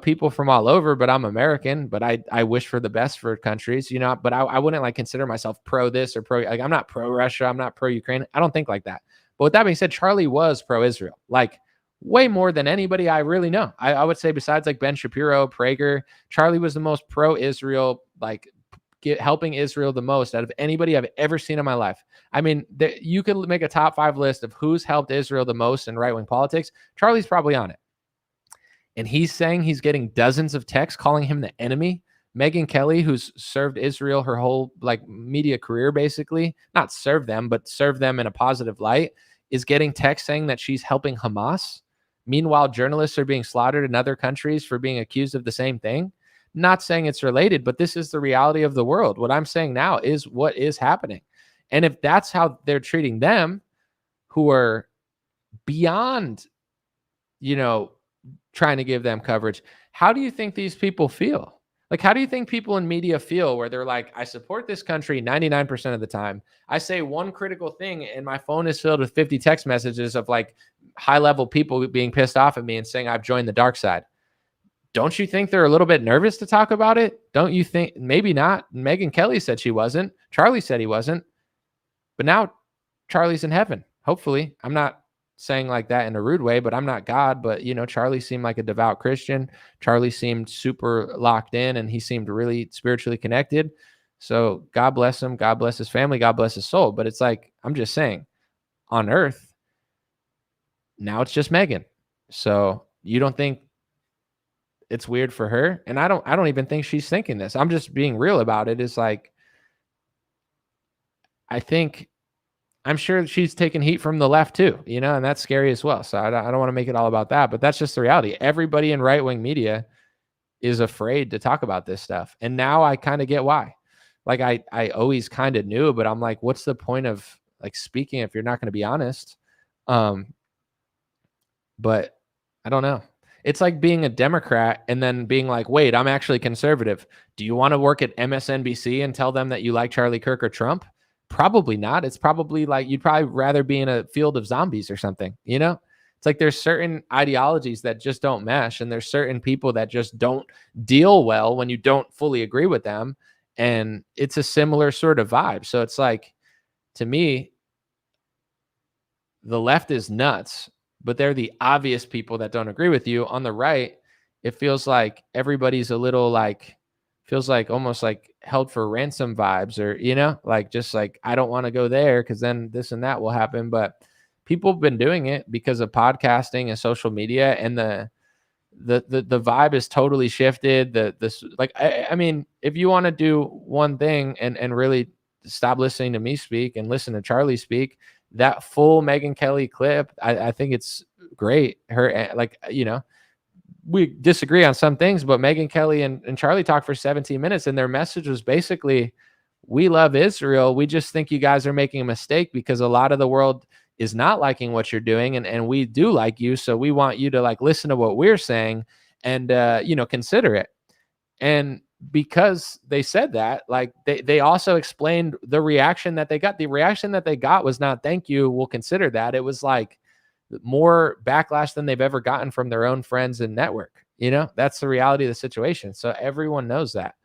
people from all over, but I'm American, but I wish for the best for countries, but I wouldn't like consider myself pro this or pro, like I'm not pro Russia. I'm not pro Ukraine. I don't think like that. But with that being said, Charlie was pro-Israel, like way more than anybody I really know. I would say besides like Ben Shapiro, Prager, Charlie was the most pro-Israel, like helping Israel the most out of anybody I've ever seen in my life. I mean, you could make a top 5 list of who's helped Israel the most in right-wing politics. Charlie's probably on it. And he's saying he's getting dozens of texts calling him the enemy. Megyn Kelly, who's served Israel her whole like media career, basically, not served them, but served them in a positive light, is getting texts saying that she's helping Hamas. Meanwhile, journalists are being slaughtered in other countries for being accused of the same thing. Not saying it's related, but this is the reality of the world. What I'm saying now is what is happening. And if that's how they're treating them, who are beyond, trying to give them coverage, how do you think these people feel? Like, how do you think people in media feel where they're like, I support this country 99% of the time. I say one critical thing and my phone is filled with 50 text messages of like high level people being pissed off at me and saying I've joined the dark side. Don't you think they're a little bit nervous to talk about it? Don't you think? Maybe not. Megyn Kelly said she wasn't. Charlie said he wasn't. But now Charlie's in heaven. Hopefully. I'm not saying like that in a rude way, but I'm not God. But, Charlie seemed like a devout Christian. Charlie seemed super locked in and he seemed really spiritually connected. So God bless him. God bless his family. God bless his soul. But it's like, I'm just saying, on earth, now it's just Megyn. So you don't think it's weird for her? And I don't even think she's thinking this. I'm just being real about it. It's like, I think I'm sure she's taking heat from the left too, you know, and that's scary as well. So I don't want to make it all about that, but that's just the reality. Everybody in right-wing media is afraid to talk about this stuff. And now I kind of get why. Like I always kind of knew, but I'm like, what's the point of like speaking if you're not going to be honest? But I don't know. It's like being a Democrat and then being like, wait, I'm actually conservative. Do you want to work at MSNBC and tell them that you like Charlie Kirk or Trump? Probably not. It's probably like you'd probably rather be in a field of zombies or something, you know? It's like there's certain ideologies that just don't mesh, and there's certain people that just don't deal well when you don't fully agree with them. And it's a similar sort of vibe. So it's like, to me, the left is nuts, but they're the obvious people that don't agree with you. On the right, it feels like everybody's a little like, feels like almost like held for ransom vibes, or, you know, like just like, I don't want to go there because then this and that will happen. But people have been doing it because of podcasting and social media, and the vibe is totally shifted. I mean, if you want to do one thing and really stop listening to me speak and listen to Charlie speak, that full Megyn Kelly clip, I think it's great. Her, like, you know, we disagree on some things, but Megyn Kelly and Charlie talked for 17 minutes, and their message was basically, we love Israel. We just think you guys are making a mistake because a lot of the world is not liking what you're doing, and we do like you. So we want you to like listen to what we're saying and, you know, consider it. And because they said that, like they also explained the reaction that they got. The reaction that they got was not, thank you, we'll consider that. It was like more backlash than they've ever gotten from their own friends and network. You know, that's the reality of the situation. So everyone knows that.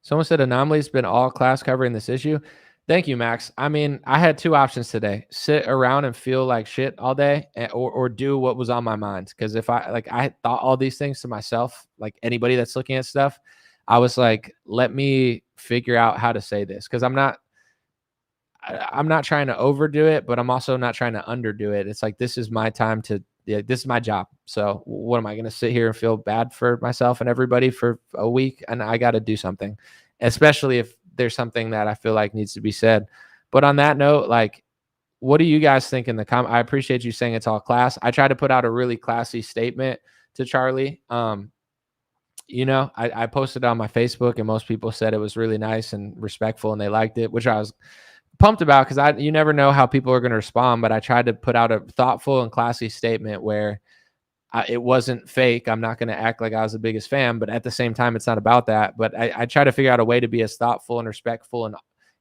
Someone said Anomaly's been all class covering this issue. Thank you, Max. I mean, I had two options today: sit around and feel like shit all day, or do what was on my mind. Because if I thought all these things to myself, like anybody that's looking at stuff, I was like, let me figure out how to say this. Because I'm not trying to overdo it, but I'm also not trying to underdo it. It's like, this is my time to, this is my job. So what am I going to sit here and feel bad for myself and everybody for a week? And I got to do something, especially if there's something that I feel like needs to be said. But on that note, like, what do you guys think in the comment? I appreciate you saying it's all class. I tried to put out a really classy statement to Charlie. You know, I posted it on my Facebook, and most people said it was really nice and respectful, and they liked it, which I was pumped about, because you never know how people are going to respond. But I tried to put out a thoughtful and classy statement where it wasn't fake. I'm not going to act like I was the biggest fan, but at the same time, it's not about that. But I try to figure out a way to be as thoughtful and respectful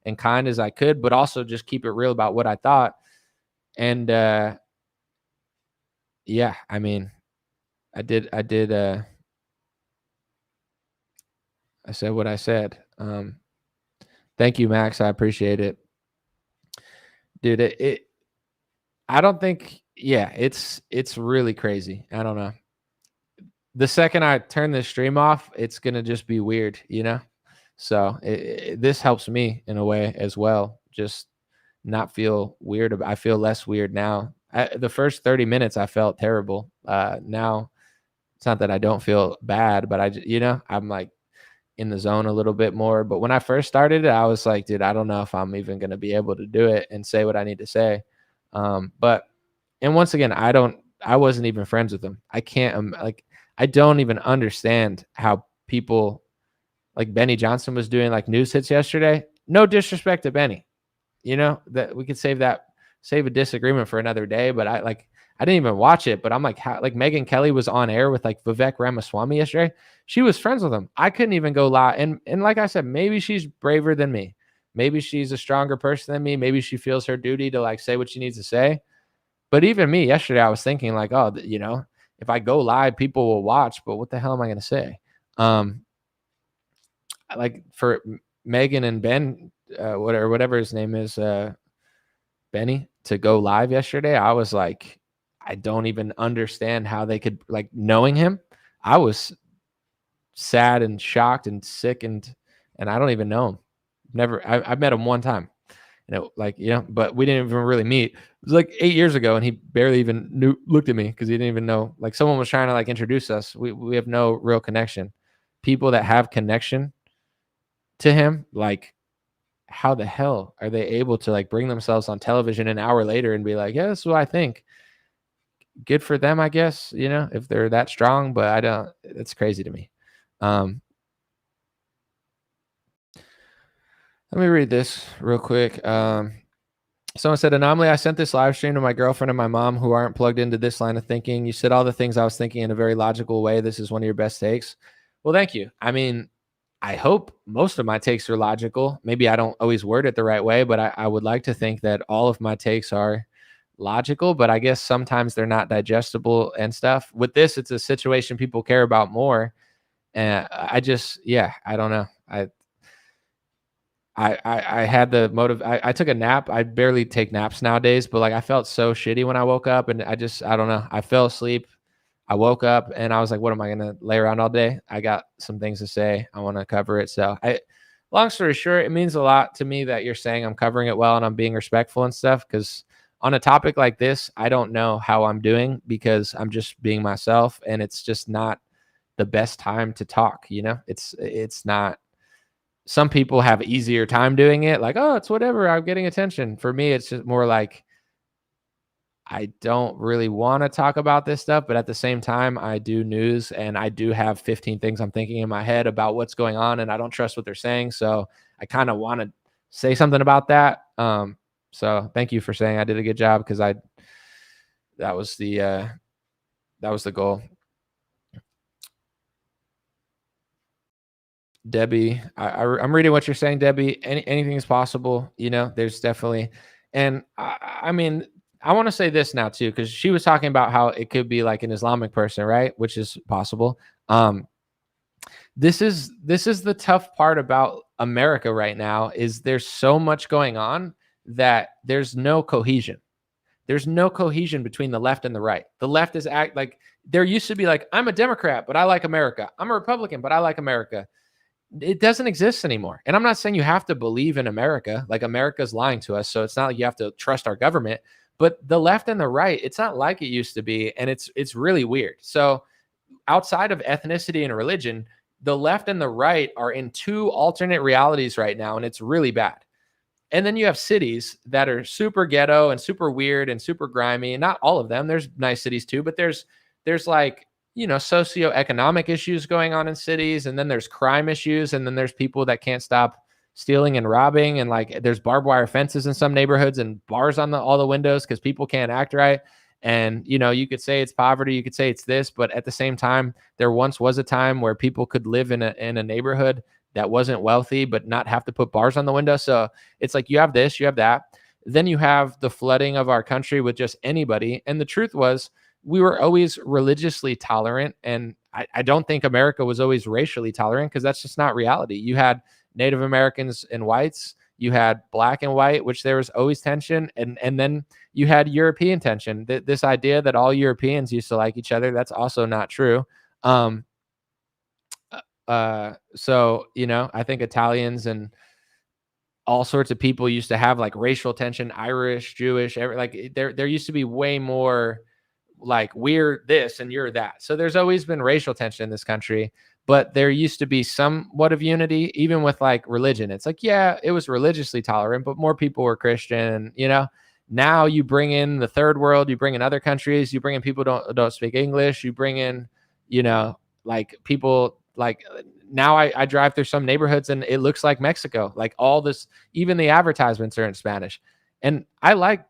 and kind as I could, but also just keep it real about what I thought. And yeah, I mean, I said what I said. Thank you, Max. I appreciate it. Dude, I don't think, yeah, it's really crazy. I don't know. The second I turn this stream off, it's going to just be weird, you know? So this helps me in a way as well. Just not feel weird. I feel less weird now. The first 30 minutes, I felt terrible. Now it's not that I don't feel bad, but I'm like in the zone a little bit more. But when I first started it, I was like, dude, I don't know if I'm even going to be able to do it and say what I need to say. And once again, I wasn't even friends with him. I don't even understand how people like Benny Johnson was doing like news hits yesterday. No disrespect to Benny, you know, that we could save a disagreement for another day. But I didn't even watch it, but I'm like, how, like Megyn Kelly was on air with like Vivek Ramaswamy yesterday. She was friends with him. I couldn't even go live. And like I said, maybe she's braver than me. Maybe she's a stronger person than me. Maybe she feels her duty to like say what she needs to say. But even me yesterday, I was thinking like, oh, you know, if I go live, people will watch, but what the hell am I going to say? Like for Megan and Ben, whatever his name is, Benny, to go live yesterday, I was like, I don't even understand how they could, like, knowing him, I was sad and shocked and sick, and I don't even know him. I've met him one time, you know, like, you know, but we didn't even really meet. It was like 8 years ago, and he barely even looked at me because he didn't even know, like, someone was trying to like introduce us. We have no real connection. People that have connection to him, like, how the hell are they able to like bring themselves on television an hour later and be like, yeah, this is what I think. Good for them, I guess, you know, if they're that strong, but I don't, it's crazy to me. Let me read this real quick. Someone said, anomaly, I sent this live stream to my girlfriend and my mom who aren't plugged into this line of thinking. You said all the things I was thinking in a very logical way. This is one of your best takes. Well, thank you. I mean, I hope most of my takes are logical. Maybe I don't always word it the right way, but I would like to think that all of my takes are logical, but I guess sometimes they're not digestible and stuff. With this, it's a situation people care about more. And I just, yeah, I don't know. I had the motive. I took a nap. I barely take naps nowadays, but like I felt so shitty when I woke up, and I don't know. I fell asleep. I woke up and I was like, what am I going to lay around all day? I got some things to say. I want to cover it. So long story short, it means a lot to me that you're saying I'm covering it well and I'm being respectful and stuff. Cause on a topic like this, I don't know how I'm doing because I'm just being myself, and it's just not the best time to talk. You know, it's not. Some people have easier time doing it. Like, oh, it's whatever. I'm getting attention. For me, it's just more like, I don't really want to talk about this stuff, but at the same time, I do news and I do have 15 things I'm thinking in my head about what's going on, and I don't trust what they're saying. So I kind of want to say something about that. So thank you for saying I did a good job, because that was the goal. Debbie, I'm reading what you're saying, Debbie. Anything is possible. You know, there's definitely, and I mean, I want to say this now too, because she was talking about how it could be like an Islamic person, right? Which is possible. This is the tough part about America right now, is there's so much going on that there's no cohesion. There's no cohesion between the left and the right. The left is like, there used to be like, I'm a Democrat, but I like America. I'm a Republican, but I like America. It doesn't exist anymore. And I'm not saying you have to believe in America. Like, America's lying to us. So it's not like you have to trust our government, but the left and the right, it's not like it used to be. And it's really weird. So outside of ethnicity and religion, the left and the right are in two alternate realities right now. And it's really bad. And then you have cities that are super ghetto and super weird and super grimy. And not all of them. There's nice cities too, but there's like, you know, socioeconomic issues going on in cities. And then there's crime issues. And then there's people that can't stop stealing and robbing. And like, there's barbed wire fences in some neighborhoods and bars on all the windows because people can't act right. And, you know, you could say it's poverty, you could say it's this, but at the same time, there once was a time where people could live in a neighborhood that wasn't wealthy, but not have to put bars on the window. So it's like, you have this, you have that. Then you have the flooding of our country with just anybody. And the truth was, we were always religiously tolerant. And I don't think America was always racially tolerant, because that's just not reality. You had Native Americans and whites, you had black and white, which there was always tension. And then you had European tension. This idea that all Europeans used to like each other, that's also not true. So, you know, I think Italians and all sorts of people used to have like racial tension, Irish, Jewish, like there used to be way more like, we're this and you're that. So there's always been racial tension in this country, but there used to be somewhat of unity, even with like religion. It's like, yeah, it was religiously tolerant, but more people were Christian, you know. Now you bring in the third world, you bring in other countries, you bring in people don't speak English, you bring in, you know, like people like, now I drive through some neighborhoods and it looks like Mexico. Like all this, even the advertisements are in Spanish. And I like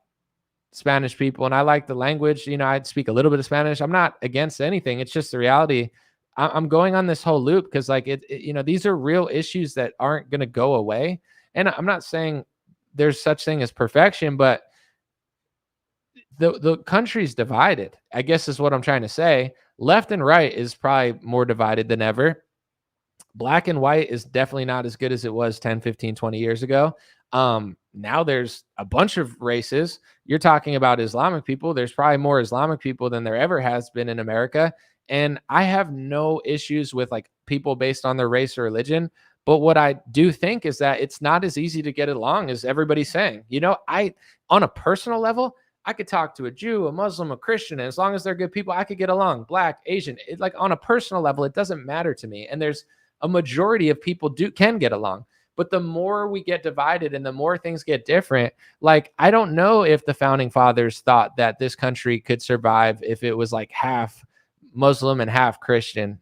Spanish people and I like the language. You know, I speak a little bit of Spanish. I'm not against anything. It's just the reality. I'm going on this whole loop because like you know, these are real issues that aren't going to go away. And I'm not saying there's such thing as perfection, but the country's divided, I guess is what I'm trying to say. Left and right is probably more divided than ever. Black and white is definitely not as good as it was 10, 15, 20 years ago. Now there's a bunch of races. You're talking about Islamic people. There's probably more Islamic people than there ever has been in America. And I have no issues with like people based on their race or religion. But what I do think is that it's not as easy to get along as everybody's saying. You know, on a personal level, I could talk to a Jew, a Muslim, a Christian, and as long as they're good people, I could get along. Black, Asian, like on a personal level, it doesn't matter to me. And there's a majority of people can get along. But the more we get divided and the more things get different, like, I don't know if the founding fathers thought that this country could survive if it was like half Muslim and half Christian,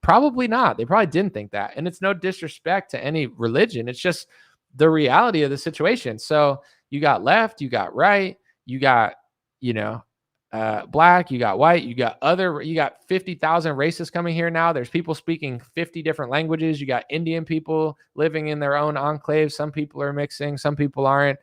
probably not. They probably didn't think that. And it's no disrespect to any religion. It's just the reality of the situation. So you got left, you got right, you got, black, you got white, you got 50,000 races coming here now. There's people speaking 50 different languages. You got Indian people living in their own enclaves. Some people are mixing, some people aren't.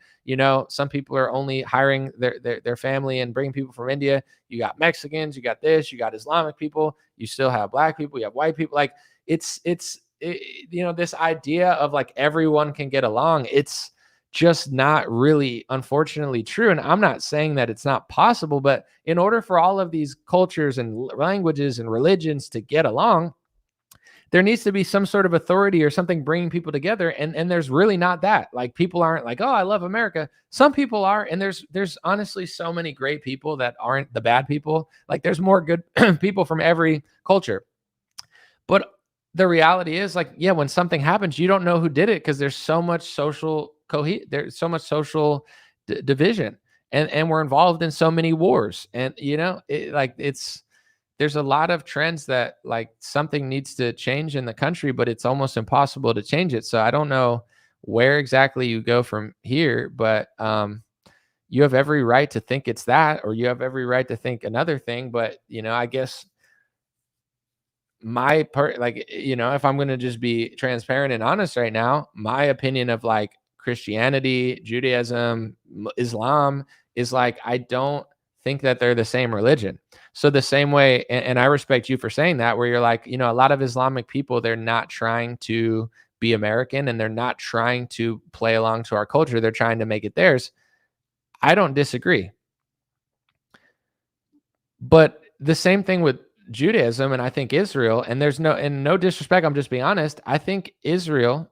Some people are only hiring their family and bringing people from India. You got Mexicans, you got this, you got Islamic people, you still have black people, you have white people. Like it's this idea of like everyone can get along. It's just not really, unfortunately, true. And I'm not saying that it's not possible, but in order for all of these cultures and languages and religions to get along, there needs to be some sort of authority or something bringing people together. And there's really not that. Like, people aren't like, oh, I love America. Some people are. And there's honestly so many great people that aren't the bad people. Like, there's more good people from every culture. But the reality is, like, yeah, when something happens, you don't know who did it because there's so much social there's so much social division, and we're involved in so many wars. And, there's a lot of trends that, like, something needs to change in the country, but it's almost impossible to change it. So I don't know where exactly you go from here, but you have every right to think it's that, or you have every right to think another thing. But, I guess my part, like, if I'm going to just be transparent and honest right now, my opinion of like Christianity, Judaism, Islam is like, I don't think that they're the same religion. So the same way, and I respect you for saying that, where you're like, a lot of Islamic people, they're not trying to be American and they're not trying to play along to our culture. They're trying to make it theirs. I don't disagree. But the same thing with Judaism, and I think Israel, and no disrespect, I'm just being honest. I think Israel,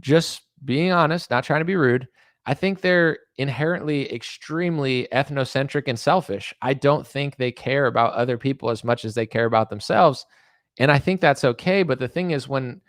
just being honest, not trying to be rude, I think they're inherently extremely ethnocentric and selfish. I don't think they care about other people as much as they care about themselves. And I think that's okay. But the thing is, when,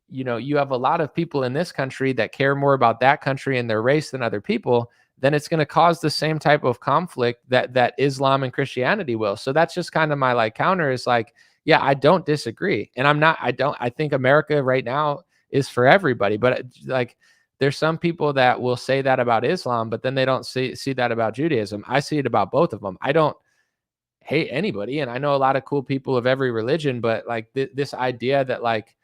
you have a lot of people in this country that care more about that country and their race than other people, then it's going to cause the same type of conflict that Islam and Christianity will. So that's just kind of my like counter is like, yeah, I don't disagree. And I think America right now is for everybody. But like, there's some people that will say that about Islam, but then they don't see that about Judaism. I see it about both of them. I don't hate anybody. And I know a lot of cool people of every religion, but like this idea that like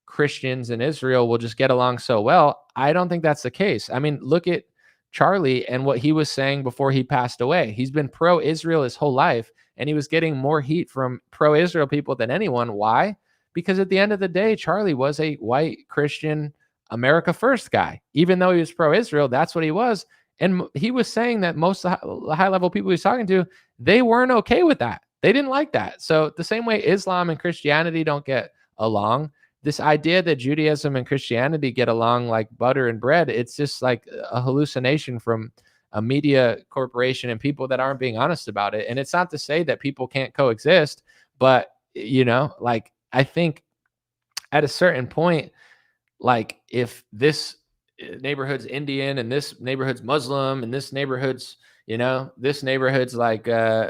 Christians in Israel will just get along so well, I don't think that's the case. I mean, look at Charlie and what he was saying before he passed away. He's been pro-Israel his whole life, and he was getting more heat from pro-Israel people than anyone. Why? Because at the end of the day, Charlie was a white Christian America first guy. Even though he was pro-Israel, that's what he was. And he was saying that most of the high-level people he was talking to, they weren't okay with that. They didn't like that. So the same way Islam and Christianity don't get along, this idea that Judaism and Christianity get along like butter and bread, it's just like a hallucination from a media corporation and people that aren't being honest about it. And it's not to say that people can't coexist, but, like, I think at a certain point, like, if this neighborhood's Indian and this neighborhood's Muslim and this neighborhood's, this neighborhood's like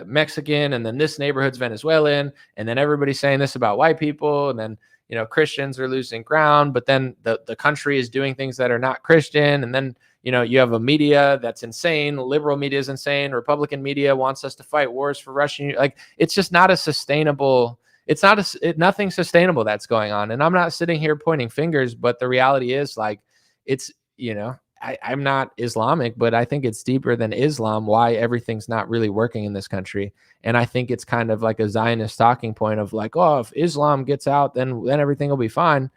Mexican, and then this neighborhood's Venezuelan, and then everybody's saying this about white people, and then, Christians are losing ground, but then the country is doing things that are not Christian. And then, you have a media that's insane. Liberal media is insane. Republican media wants us to fight wars for Russian. Like, it's just not a sustainable, nothing sustainable that's going on. And I'm not sitting here pointing fingers, but the reality is, like, it's, I'm not Islamic, but I think it's deeper than Islam, why everything's not really working in this country. And I think it's kind of like a Zionist talking point of like, oh, if Islam gets out, then everything will be fine.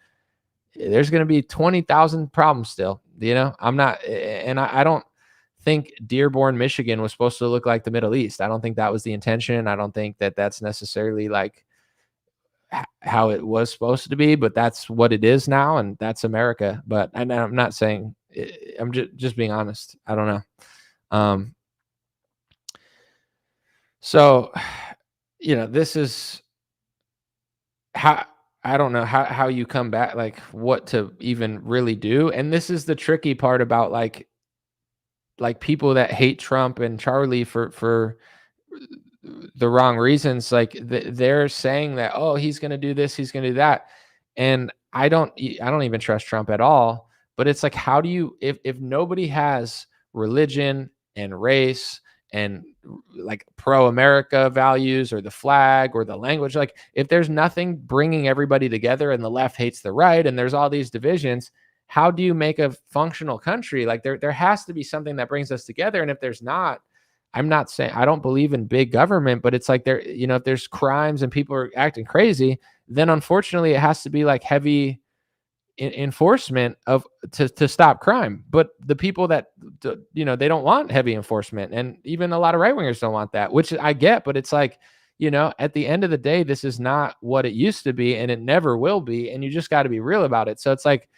There's going to be 20,000 problems still, I'm not, and I don't think Dearborn, Michigan was supposed to look like the Middle East. I don't think that was the intention. I don't think that that's necessarily like how it was supposed to be, but that's what it is now. And that's America. But I'm not saying, I'm just being honest. I don't know. So, this is how I don't know how you come back, like what to even really do. And this is the tricky part about like people that hate Trump and Charlie for the wrong reasons. Like they're saying that, oh, he's going to do this, he's going to do that. And I don't even trust Trump at all. But it's like, how do you, if nobody has religion and race and like pro-America values or the flag or the language, like if there's nothing bringing everybody together and the left hates the right and there's all these divisions, how do you make a functional country? Like there has to be something that brings us together. And if there's not, I'm not saying I don't believe in big government, but it's like there, you know, if there's crimes and people are acting crazy, then unfortunately it has to be like heavy enforcement of to stop crime. But the people that, you know, they don't want heavy enforcement, and even a lot of right wingers don't want that, which I get. But it's like, you know, at the end of the day, this is not what it used to be, and it never will be. And you just got to be real about it. So it's like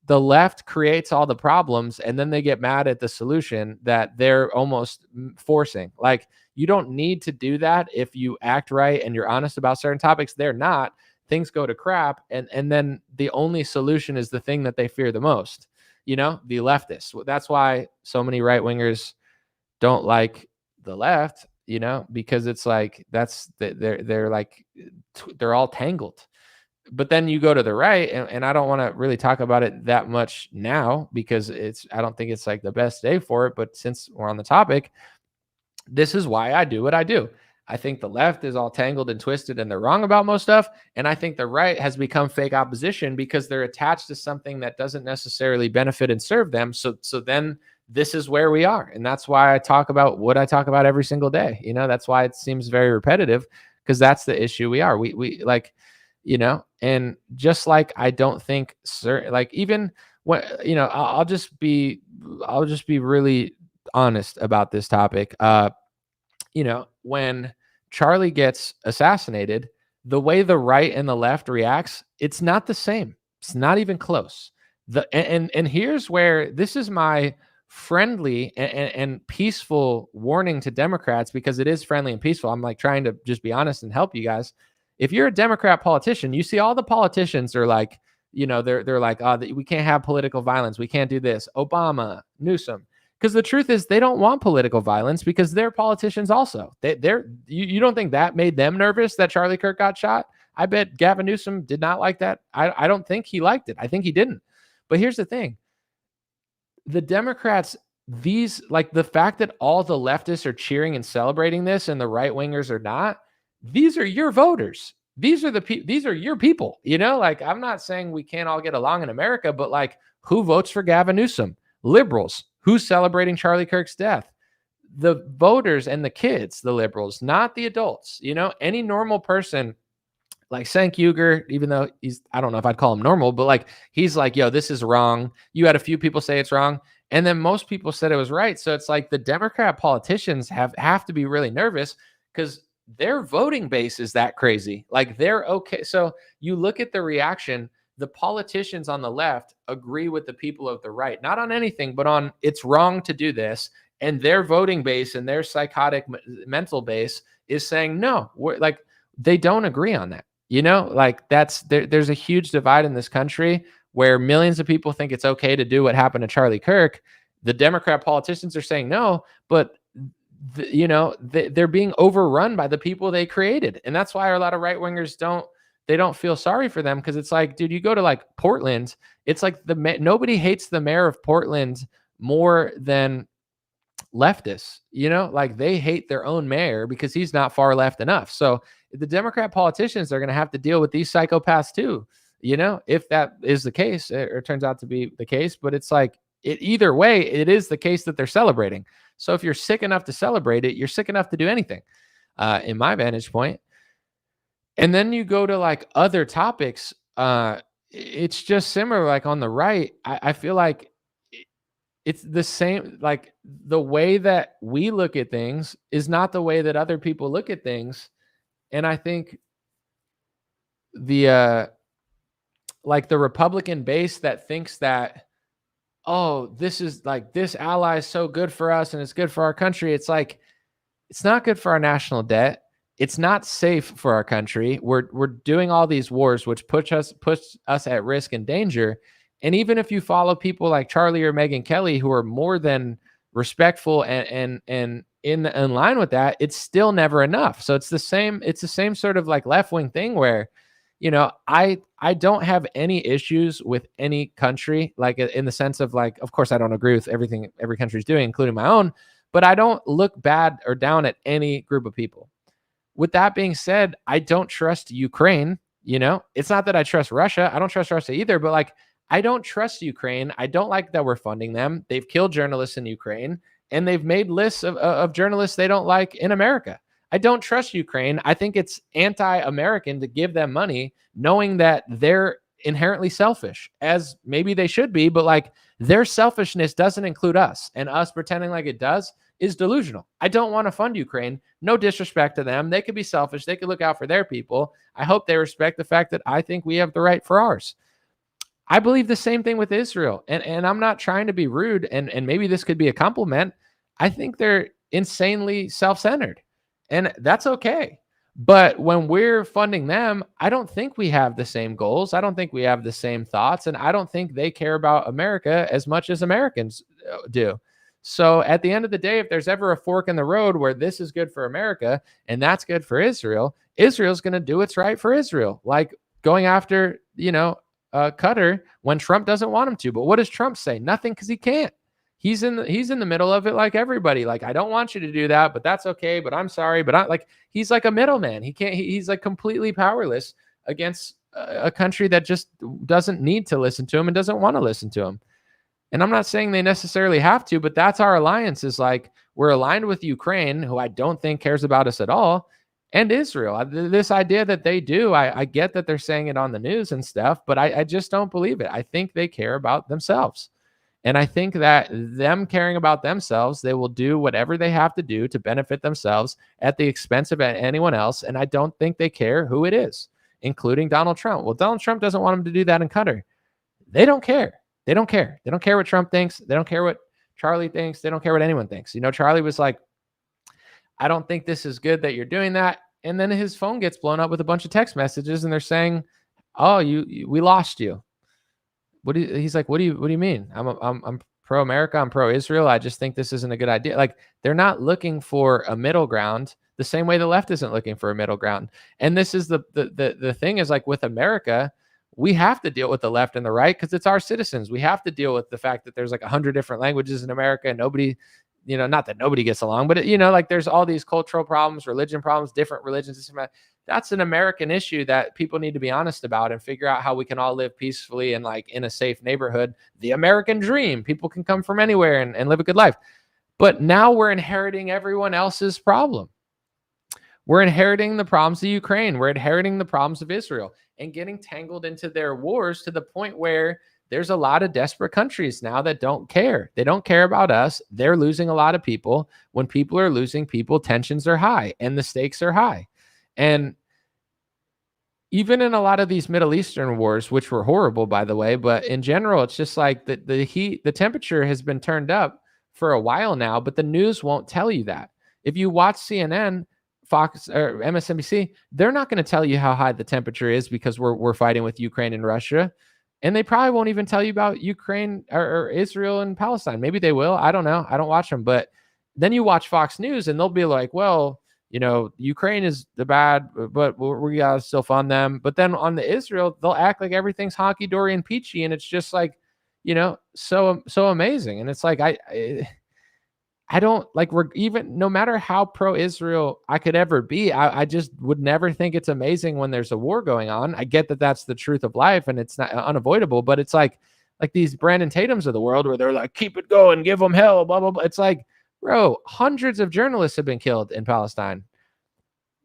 the left creates all the problems, and then they get mad at the solution that they're almost forcing. Like, you don't need to do that if you act right and you're honest about certain topics. They're not. Things go to crap, and then the only solution is the thing that they fear the most, you know, the leftists. That's why so many right wingers don't like the left, you know, because it's like they're like they're all tangled. But then you go to the right, and I don't want to really talk about it that much now because I don't think it's like the best day for it. But since we're on the topic, this is why I do what I do. I think the left is all tangled and twisted and they're wrong about most stuff. And I think the right has become fake opposition because they're attached to something that doesn't necessarily benefit and serve them. So then this is where we are. And that's why I talk about what I talk about every single day. You know, that's why it seems very repetitive, because that's the issue we are. We like, you know, and just like, I don't think like even when, you know, I'll just be really honest about this topic. You know, when Charlie gets assassinated, the way the right and the left reacts, it's not the same. It's not even close. And here's where this is my friendly and peaceful warning to Democrats, because it is friendly and peaceful. I'm like trying to just be honest and help you guys. If you're a Democrat politician, you see all the politicians are like, you know, they're like, oh, we can't have political violence. We can't do this. Obama, Newsom. Because the truth is, they don't want political violence because they're politicians also. You don't think that made them nervous that Charlie Kirk got shot? I bet Gavin Newsom did not like that. I don't think he liked it. I think he didn't. But here's the thing. The Democrats, like the fact that all the leftists are cheering and celebrating this and the right wingers are not, these are your voters. These are your people. You know, like, I'm not saying we can't all get along in America, but like, who votes for Gavin Newsom? Liberals. Who's celebrating Charlie Kirk's death? The voters and the kids, the liberals, not the adults. You know, any normal person like Cenk Uyghur, even though I don't know if I'd call him normal, but like, he's like, yo, this is wrong. You had a few people say it's wrong. And then most people said it was right. So it's like the Democrat politicians have to be really nervous because their voting base is that crazy. Like, they're okay. So you look at the reaction. The politicians on the left agree with the people of the right, not on anything, but on it's wrong to do this. And their voting base and their psychotic mental base is saying, no, like, they don't agree on that. You know, like there's a huge divide in this country where millions of people think it's okay to do what happened to Charlie Kirk. The Democrat politicians are saying no, but you know, they're being overrun by the people they created. And that's why a lot of right wingers don't feel sorry for them, because it's like, dude, you go to like Portland, it's like nobody hates the mayor of Portland more than leftists, you know, like they hate their own mayor because he's not far left enough. So the Democrat politicians are going to have to deal with these psychopaths too, you know, if that is the case, or turns out to be the case. But it's like, either way, it is the case that they're celebrating. So if you're sick enough to celebrate it, you're sick enough to do anything, in my vantage point. And then you go to like other topics. It's just similar. Like on the right, I feel like it's the same. Like the way that we look at things is not the way that other people look at things. And I think the Republican base that thinks that, oh, this is like, this ally is so good for us and it's good for our country. It's like, it's not good for our national debt. It's not safe for our country. We're doing all these wars, which puts us at risk and danger. And even if you follow people like Charlie or Megyn Kelly, who are more than respectful and in line with that, it's still never enough. So it's the same sort of like left-wing thing where, I don't have any issues with any country, like in the sense of like, of course I don't agree with everything every country's doing, including my own, but I don't look bad or down at any group of people. With that being said, I don't trust Ukraine. It's not that I trust Russia. I don't trust Russia either, but like, I don't trust Ukraine. I don't like that we're funding them. They've killed journalists in Ukraine, and they've made lists of journalists they don't like in America. I don't trust Ukraine. I think it's anti-American to give them money, knowing that they're inherently selfish, as maybe they should be, but like their selfishness doesn't include us, and us pretending like it does is delusional. I don't want to fund Ukraine. No disrespect to them. They could be selfish. They could look out for their people. I hope they respect the fact that I think we have the right for ours. I believe the same thing with Israel. And I'm not trying to be rude, and maybe this could be a compliment. I think they're insanely self-centered, and that's okay. But when we're funding them, I don't think we have the same goals. I don't think we have the same thoughts, and I don't think they care about America as much as Americans do. So at the end of the day, if there's ever a fork in the road where this is good for America and that's good for Israel, Israel's going to do what's right for Israel, like going after, Qatar when Trump doesn't want him to. But what does Trump say? Nothing, because he can't. He's in the middle of it, like everybody. Like, I don't want you to do that, but that's okay. But I'm sorry. But he's like a middleman. He's like completely powerless against a country that just doesn't need to listen to him and doesn't want to listen to him. And I'm not saying they necessarily have to, but that's our alliance, is like we're aligned with Ukraine, who I don't think cares about us at all, and Israel. This idea that they do, I get that they're saying it on the news and stuff, but I just don't believe it. I think they care about themselves. And I think that them caring about themselves, they will do whatever they have to do to benefit themselves at the expense of anyone else. And I don't think they care who it is, including Donald Trump. Well, Donald Trump doesn't want them to do that in Qatar. They don't care. They don't care. They don't care what Trump thinks. They don't care what Charlie thinks. They don't care what anyone thinks. Charlie was like, I don't think this is good that you're doing that. And then his phone gets blown up with a bunch of text messages, and they're saying, "Oh, we lost you." He's like, what do you mean? I'm pro America. I'm pro Israel. I just think this isn't a good idea. Like, they're not looking for a middle ground the same way the left isn't looking for a middle ground. And this is the thing is, like, with America, we have to deal with the left and the right because it's our citizens. We have to deal with the fact that there's like 100 different languages in America, and nobody, not that nobody gets along, but like there's all these cultural problems, religion problems, different religions. That's an American issue that people need to be honest about and figure out how we can all live peacefully and like in a safe neighborhood. The American dream. People can come from anywhere and live a good life. But now we're inheriting everyone else's problem. We're inheriting the problems of Ukraine. We're inheriting the problems of Israel and getting tangled into their wars to the point where there's a lot of desperate countries now that don't care. They don't care about us. They're losing a lot of people. When people are losing people, tensions are high and the stakes are high. And even in a lot of these Middle Eastern wars, which were horrible, by the way, but in general, it's just like the temperature has been turned up for a while now, but the news won't tell you that. If you watch CNN, Fox or MSNBC, they're not going to tell you how high the temperature is because we're fighting with Ukraine and Russia. And they probably won't even tell you about Ukraine or Israel and Palestine. Maybe they will. I don't know. I don't watch them. But then you watch Fox News and they'll be like, well, Ukraine is the bad, but we got to still fund them. But then on the Israel, they'll act like everything's honky-dory and peachy. And it's just like, so amazing. And it's like, I don't like, we're even, no matter how pro-Israel I could ever be, I just would never think it's amazing when there's a war going on. I get that that's the truth of life and it's not unavoidable, but it's like these Brandon Tatums of the world where they're like, keep it going, give them hell, blah, blah, blah. It's like, bro, hundreds of journalists have been killed in Palestine.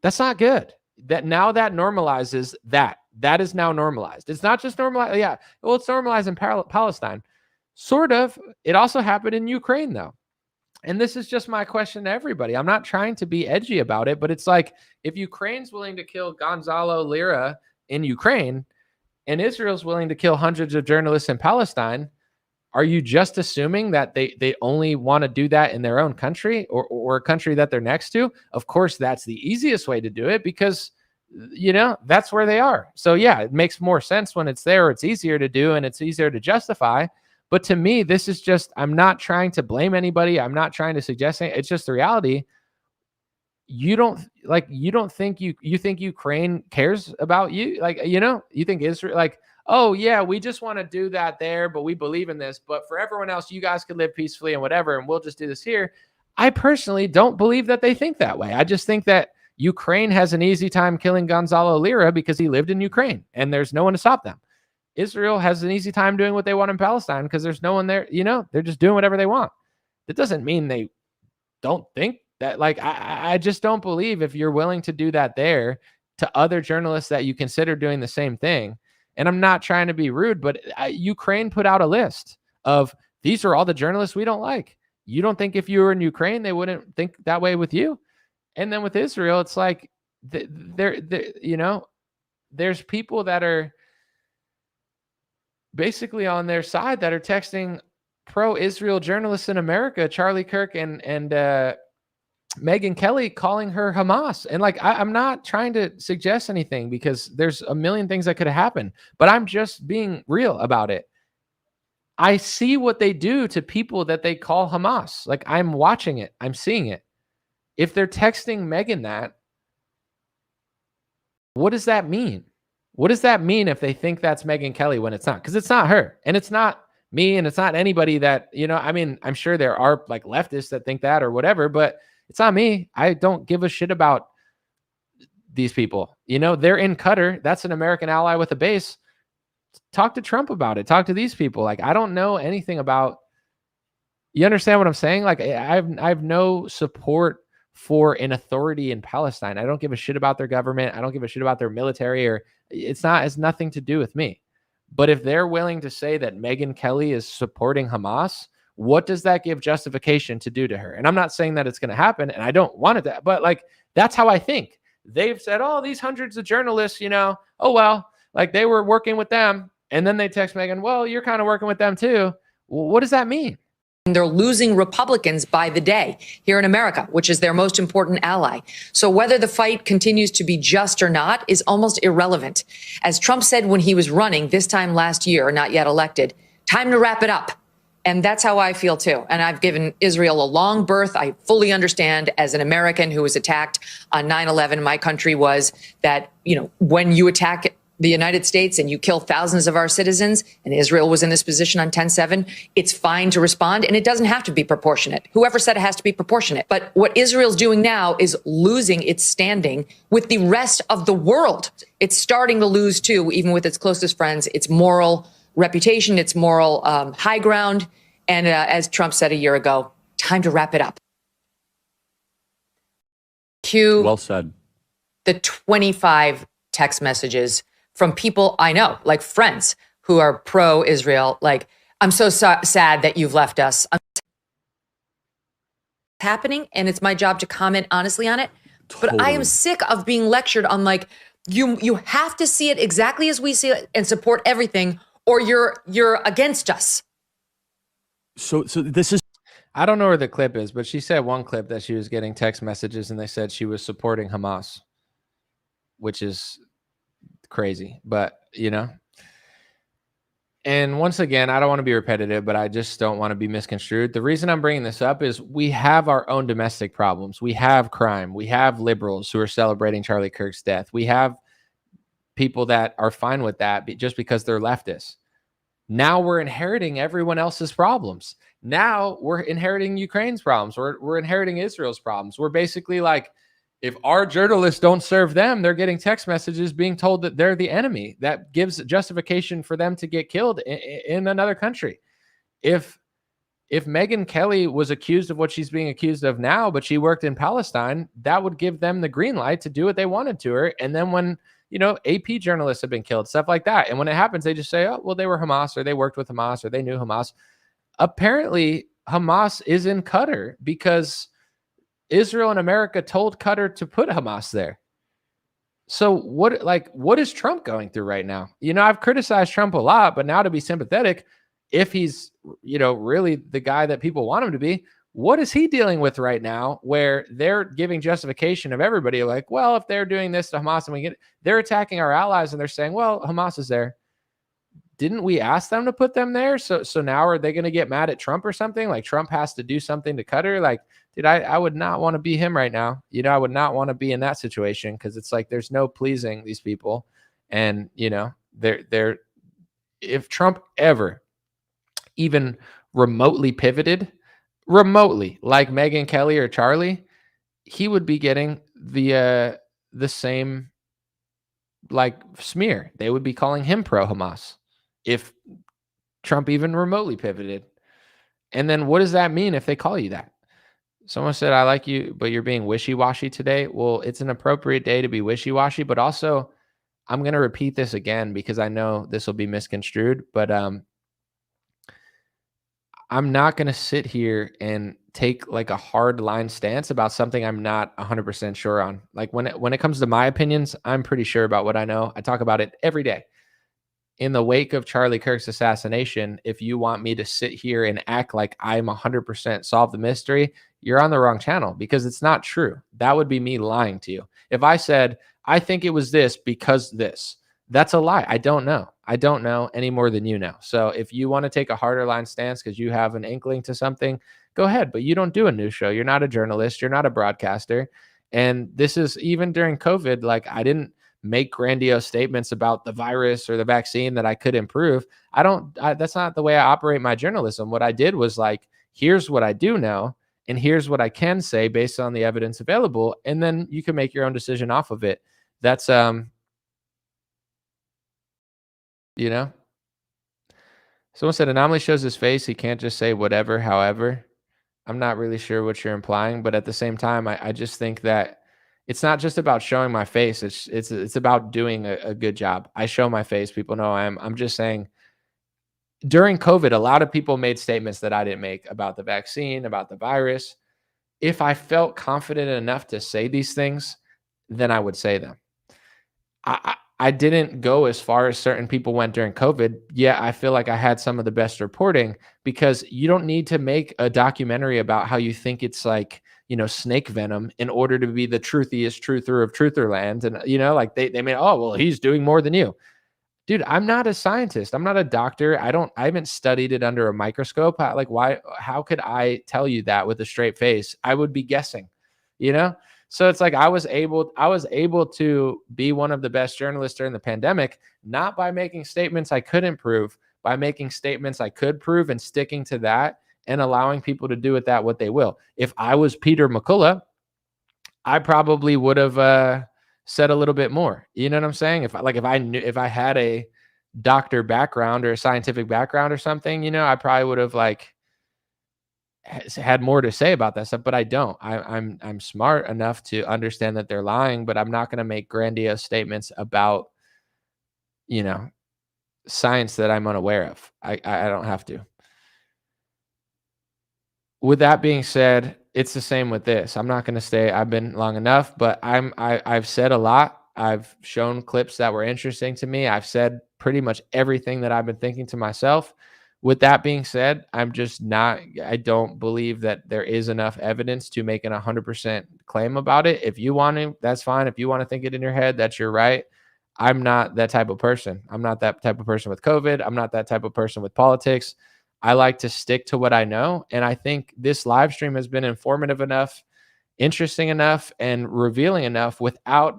That's not good. That normalizes that. That is now normalized. It's not just normalized. Yeah, well, it's normalized in Palestine. Sort of. It also happened in Ukraine, though. And this is just my question to everybody. I'm not trying to be edgy about it, but it's like, if Ukraine's willing to kill Gonzalo Lira in Ukraine and Israel's willing to kill hundreds of journalists in Palestine, Are you just assuming that they only want to do that in their own country or a country that they're next to? Of course, that's the easiest way to do it because, that's where they are. So yeah, it makes more sense when it's there. It's easier to do and it's easier to justify. But to me, this is just, I'm not trying to blame anybody. I'm not trying to suggest anything. It's just the reality. You don't think you think Ukraine cares about you? You think Israel, oh yeah, we just want to do that there, but we believe in this. But for everyone else, you guys could live peacefully and whatever, and we'll just do this here. I personally don't believe that they think that way. I just think that Ukraine has an easy time killing Gonzalo Lira because he lived in Ukraine and there's no one to stop them. Israel has an easy time doing what they want in Palestine because there's no one there. They're just doing whatever they want. That doesn't mean they don't think that. I just don't believe if you're willing to do that there to other journalists that you consider doing the same thing. And I'm not trying to be rude, but Ukraine put out a list of these are all the journalists we don't like. You don't think if you were in Ukraine, they wouldn't think that way with you? And then with Israel, it's like there's people that are basically on their side that are texting pro-Israel journalists in America, Charlie Kirk and Megyn Kelly, calling her Hamas. And I'm not trying to suggest anything because there's a million things that could have happened, but I'm just being real about it. I see what they do to people that they call Hamas. I'm watching it. I'm seeing it. If they're texting Megyn that, what does that mean? What does that mean if they think that's Megyn Kelly when it's not? Because it's not her. And it's not me. And it's not anybody that, I'm sure there are leftists that think that or whatever, but it's not me. I don't give a shit about these people. They're in Qatar. That's an American ally with a base. Talk to Trump about it. Talk to these people. I don't know anything about, you understand what I'm saying? I have no support for an authority in Palestine. I don't give a shit about their government. I don't give a shit about their military, or it's nothing to do with me. But if they're willing to say that Megyn Kelly is supporting Hamas, what does that give justification to do to her? And I'm not saying that it's going to happen, and I don't want it to, but that's how I think. They've said, oh, these hundreds of journalists, oh, well, they were working with them. And then they text Megyn, well, you're kind of working with them too. Well, what does that mean? They're losing Republicans by the day here in America, which is their most important ally. So whether the fight continues to be just or not is almost irrelevant. As Trump said when he was running this time last year, not yet elected, time to wrap it up. And that's how I feel too. And I've given Israel a long berth. I fully understand, as an American who was attacked on 9/11, my country was that, when you attack the United States and you kill thousands of our citizens, and Israel was in this position on 10/7, it's fine to respond, and it doesn't have to be proportionate. Whoever said it has to be proportionate? But what Israel's doing now is losing its standing with the rest of the world. It's starting to lose too, even with its closest friends, its moral reputation, its moral high ground. And as Trump said a year ago, time to wrap it up. Cue well said. The 25 text messages from people I know, friends who are pro-Israel. I'm so sad that you've left us. It's happening, and it's my job to comment honestly on it. Totally. But I am sick of being lectured on you have to see it exactly as we see it and support everything, or you're against us. So this is, I don't know where the clip is, but she said one clip that she was getting text messages and they said she was supporting Hamas, which is crazy, but and once again, I don't want to be repetitive, but I just don't want to be misconstrued. The reason I'm bringing this up is we have our own domestic problems. We have crime. We have liberals who are celebrating Charlie Kirk's death. We have people that are fine with that just because they're leftists. Now we're inheriting everyone else's problems. Now we're inheriting Ukraine's problems. We're inheriting Israel's problems. We're basically if our journalists don't serve them, they're getting text messages being told that they're the enemy. That gives justification for them to get killed in another country. If Megyn Kelly was accused of what she's being accused of now, but she worked in Palestine, that would give them the green light to do what they wanted to her. And then when, AP journalists have been killed, stuff like that. And when it happens, they just say, oh, well, they were Hamas, or they worked with Hamas, or they knew Hamas. Apparently, Hamas is in Qatar because Israel and America told Qatar to put Hamas there. So what is Trump going through right now? I've criticized Trump a lot, but now to be sympathetic, if he's, really the guy that people want him to be, what is he dealing with right now where they're giving justification of everybody like, well, if they're doing this to Hamas and they're attacking our allies and they're saying, well, Hamas is there. Didn't we ask them to put them there? So now are they going to get mad at Trump or something? Like Trump has to do something to Qatar? Like, dude, I would not want to be him right now. I would not want to be in that situation because it's like there's no pleasing these people. And, they're if Trump ever even remotely pivoted, like Megyn Kelly or Charlie, he would be getting the same like smear. They would be calling him pro-Hamas if Trump even remotely pivoted. And then what does that mean if they call you that? Someone said, I like you, but you're being wishy-washy today. Well, it's an appropriate day to be wishy-washy, but also I'm going to repeat this again because I know this will be misconstrued, but I'm not going to sit here and take like a hard line stance about something I'm not 100% sure on. Like when it comes to my opinions, I'm pretty sure about what I know. I talk about it every day. In the wake of Charlie Kirk's assassination, if you want me to sit here and act like I'm 100% solved the mystery, you're on the wrong channel because it's not true. That would be me lying to you. If I said, I think it was this because this, that's a lie. I don't know. I don't know any more than you know. So if you want to take a harder line stance because you have an inkling to something, go ahead. But you don't do a news show. You're not a journalist. You're not a broadcaster. And this is even during COVID, like I didn't make grandiose statements about the virus or the vaccine that I could improve. That's not the way I operate my journalism. What I did was like, here's what I do know. And here's what I can say based on the evidence available. And then you can make your own decision off of it. That's, someone said Anomaly shows his face. He can't just say whatever, however. I'm not really sure what you're implying, but at the same time, I just think that it's not just about showing my face. It's about doing a good job. I show my face. People know I'm just saying during COVID, a lot of people made statements that I didn't make about the vaccine, about the virus. If I felt confident enough to say these things, then I would say them. I didn't go as far as certain people went during COVID. Yeah, I feel like I had some of the best reporting because you don't need to make a documentary about how you think it's like, snake venom in order to be the truthiest truther of Trutherland. And, like they made, oh, well, he's doing more than you. Dude, I'm not a scientist. I'm not a doctor. I haven't studied it under a microscope. How could I tell you that with a straight face? I would be guessing, So it's like I was able to be one of the best journalists during the pandemic, not by making statements I couldn't prove, by making statements I could prove and sticking to that and allowing people to do with that what they will. If I was Peter McCullough, I probably would have said a little bit more. You know what I'm saying? If I had a doctor background or a scientific background or something, I probably would have had more to say about that stuff, but I don't. I'm smart enough to understand that they're lying, but I'm not going to make grandiose statements about, science that I'm unaware of. I don't have to. With that being said, it's the same with this. I'm not going to stay. I've been long enough, but I've said a lot. I've shown clips that were interesting to me. I've said pretty much everything that I've been thinking to myself. With that being said, I don't believe that there is enough evidence to make an 100% claim about it. If you want to, that's fine. If you want to think it in your head, that's your right. I'm not that type of person. I'm not that type of person with COVID. I'm not that type of person with politics. I like to stick to what I know. And I think this live stream has been informative enough, interesting enough, and revealing enough without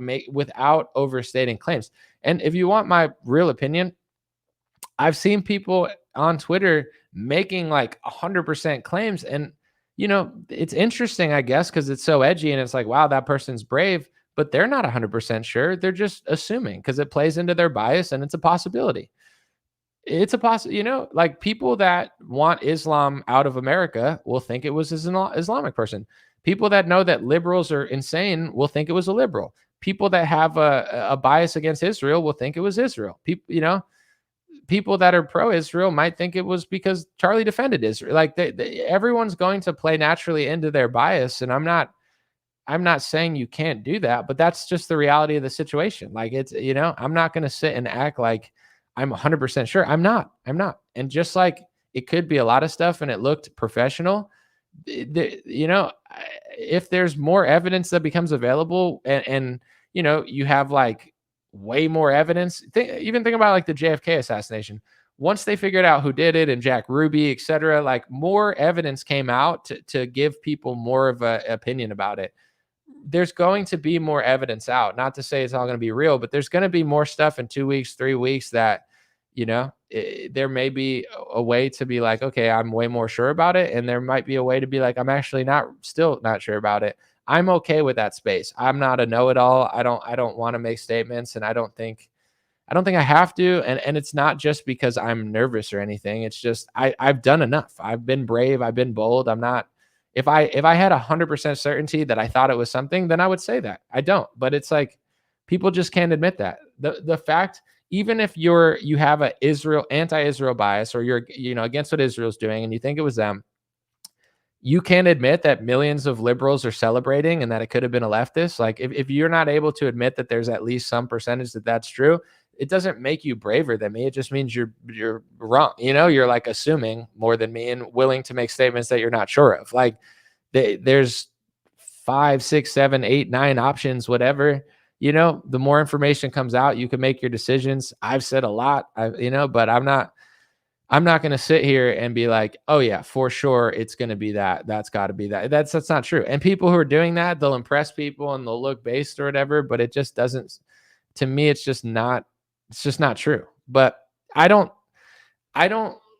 overstating claims. And if you want my real opinion, I've seen people on Twitter making like 100% claims. And, it's interesting, I guess, because it's so edgy and it's like, wow, that person's brave, but they're not 100% sure. They're just assuming because it plays into their bias and it's a possibility. It's a possibility, like people that want Islam out of America will think it was an Islamic person. People that know that liberals are insane will think it was a liberal. People that have a bias against Israel will think it was Israel. People that are pro-Israel might think it was because Charlie defended Israel. Like everyone's going to play naturally into their bias. And I'm not saying you can't do that, but that's just the reality of the situation. Like it's, I'm not going to sit and act like I'm 100% sure. I'm not. And just like It could be a lot of stuff, and it looked professional. You know, if there's more evidence that becomes available, and you know, you have like way more evidence. Even think about like the JFK assassination. Once they figured out who did it and Jack Ruby, et cetera, like more evidence came out to give people more of an opinion about it. There's going to be more evidence out. Not to say it's all going to be real, but there's going to be more stuff in 2 weeks, 3 weeks that, you know, there may be a way to be like, okay, I'm way more sure about it. And there might be a way to be like, I'm actually still not sure about it. I'm okay with that space. I'm not a know-it-all. I don't want to make statements, and I don't think I have to. And it's not just because I'm nervous or anything. It's just I've done enough. I've been brave. I've been bold. I'm not. If I had 100% certainty that I thought it was something, then I would say that. I don't. But it's like people just can't admit that. The fact, even if you have a anti-Israel bias, or you're against what Israel's doing and you think it was them, you can't admit that millions of liberals are celebrating and that it could have been a leftist. Like if you're not able to admit that there's at least some percentage that's true, it doesn't make you braver than me. It just means you're wrong. You're like assuming more than me and willing to make statements that you're not sure of. Like there's 5, 6, 7, 8, 9 options, whatever. The more information comes out, you can make your decisions. I've said a lot, but I'm not going to sit here and be like, oh yeah, for sure, it's going to be that. That's got to be that. That's not true. And people who are doing that, they'll impress people and they'll look based or whatever, but it just doesn't, to me, it's just not true. But I don't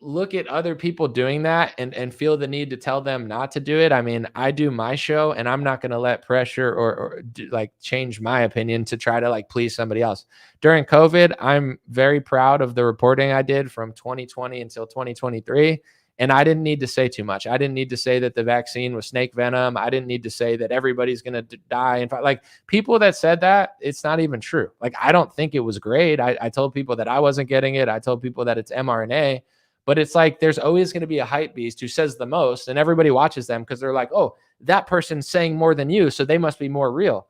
look at other people doing that and feel the need to tell them not to do it. I mean, I do my show, and I'm not going to let pressure or like change my opinion to try to like please somebody else. During COVID, I'm very proud of the reporting I did from 2020 until 2023. And I didn't need to say too much. I didn't need to say that the vaccine was snake venom. I didn't need to say that everybody's going to die. And like people that said that, it's not even true. Like, I don't think it was great. I told people that I wasn't getting it. I told people that it's mRNA. But it's like there's always going to be a hype beast who says the most, and everybody watches them because they're like, oh, that person's saying more than you, so they must be more real.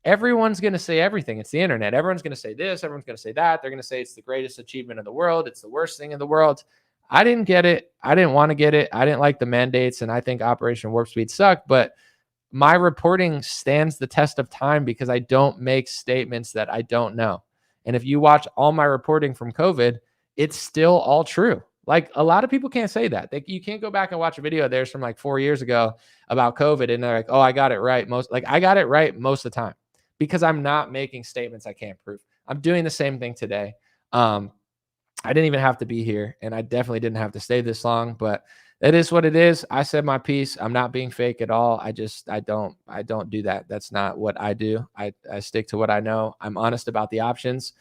Everyone's going to say everything. It's the internet. Everyone's going to say this. Everyone's going to say that. They're going to say it's the greatest achievement in the world. It's the worst thing in the world. I didn't get it. I didn't want to get it. I didn't like the mandates, and I think Operation Warp Speed sucked. But my reporting stands the test of time because I don't make statements that I don't know. And if you watch all my reporting from COVID, it's still all true. Like a lot of people can't say that. You can't go back and watch a video of theirs from like 4 years ago about COVID, and they're like, oh, I got it right. I got it right most of the time because I'm not making statements I can't prove. I'm doing the same thing today. I didn't even have to be here, and I definitely didn't have to stay this long, but it is what it is. I said my piece. I'm not being fake at all. I don't do that. That's not what I do. I stick to what I know. I'm honest about the options.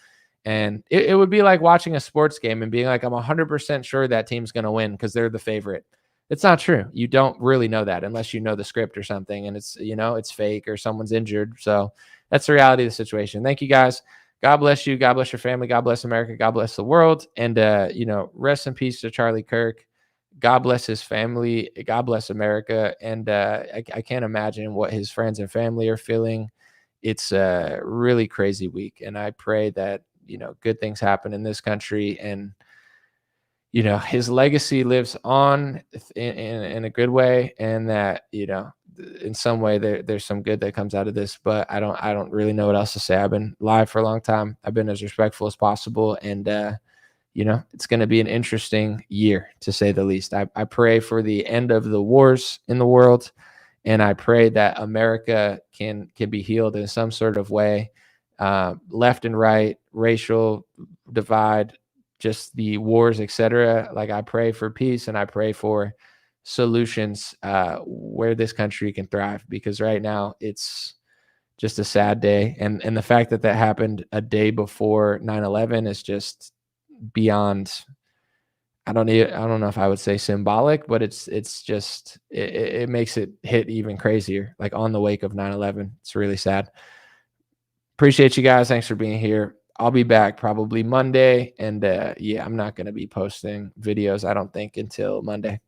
And it would be like watching a sports game and being like, I'm 100% sure that team's going to win because they're the favorite. It's not true. You don't really know that unless you know the script or something, and it's fake or someone's injured. So that's the reality of the situation. Thank you guys. God bless you. God bless your family. God bless America. God bless the world. And, rest in peace to Charlie Kirk. God bless his family. God bless America. And I can't imagine what his friends and family are feeling. It's a really crazy week. And I pray that, good things happen in this country, and, his legacy lives on in a good way, and that, in some way there's some good that comes out of this, but I don't really know what else to say. I've been live for a long time. I've been as respectful as possible. And, it's going to be an interesting year to say the least. I pray for the end of the wars in the world. And I pray that America can be healed in some sort of way. Left and right, racial divide, just the wars, etc. Like, I pray for peace, and I pray for solutions where this country can thrive, because right now it's just a sad day. And the fact that happened a day before 9/11 is just beyond, I don't know if I would say symbolic, but it's just, it makes it hit even crazier, like on the wake of 9/11. It's really sad. Appreciate you guys. Thanks for being here. I'll be back probably Monday. And I'm not going to be posting videos, I don't think, until Monday.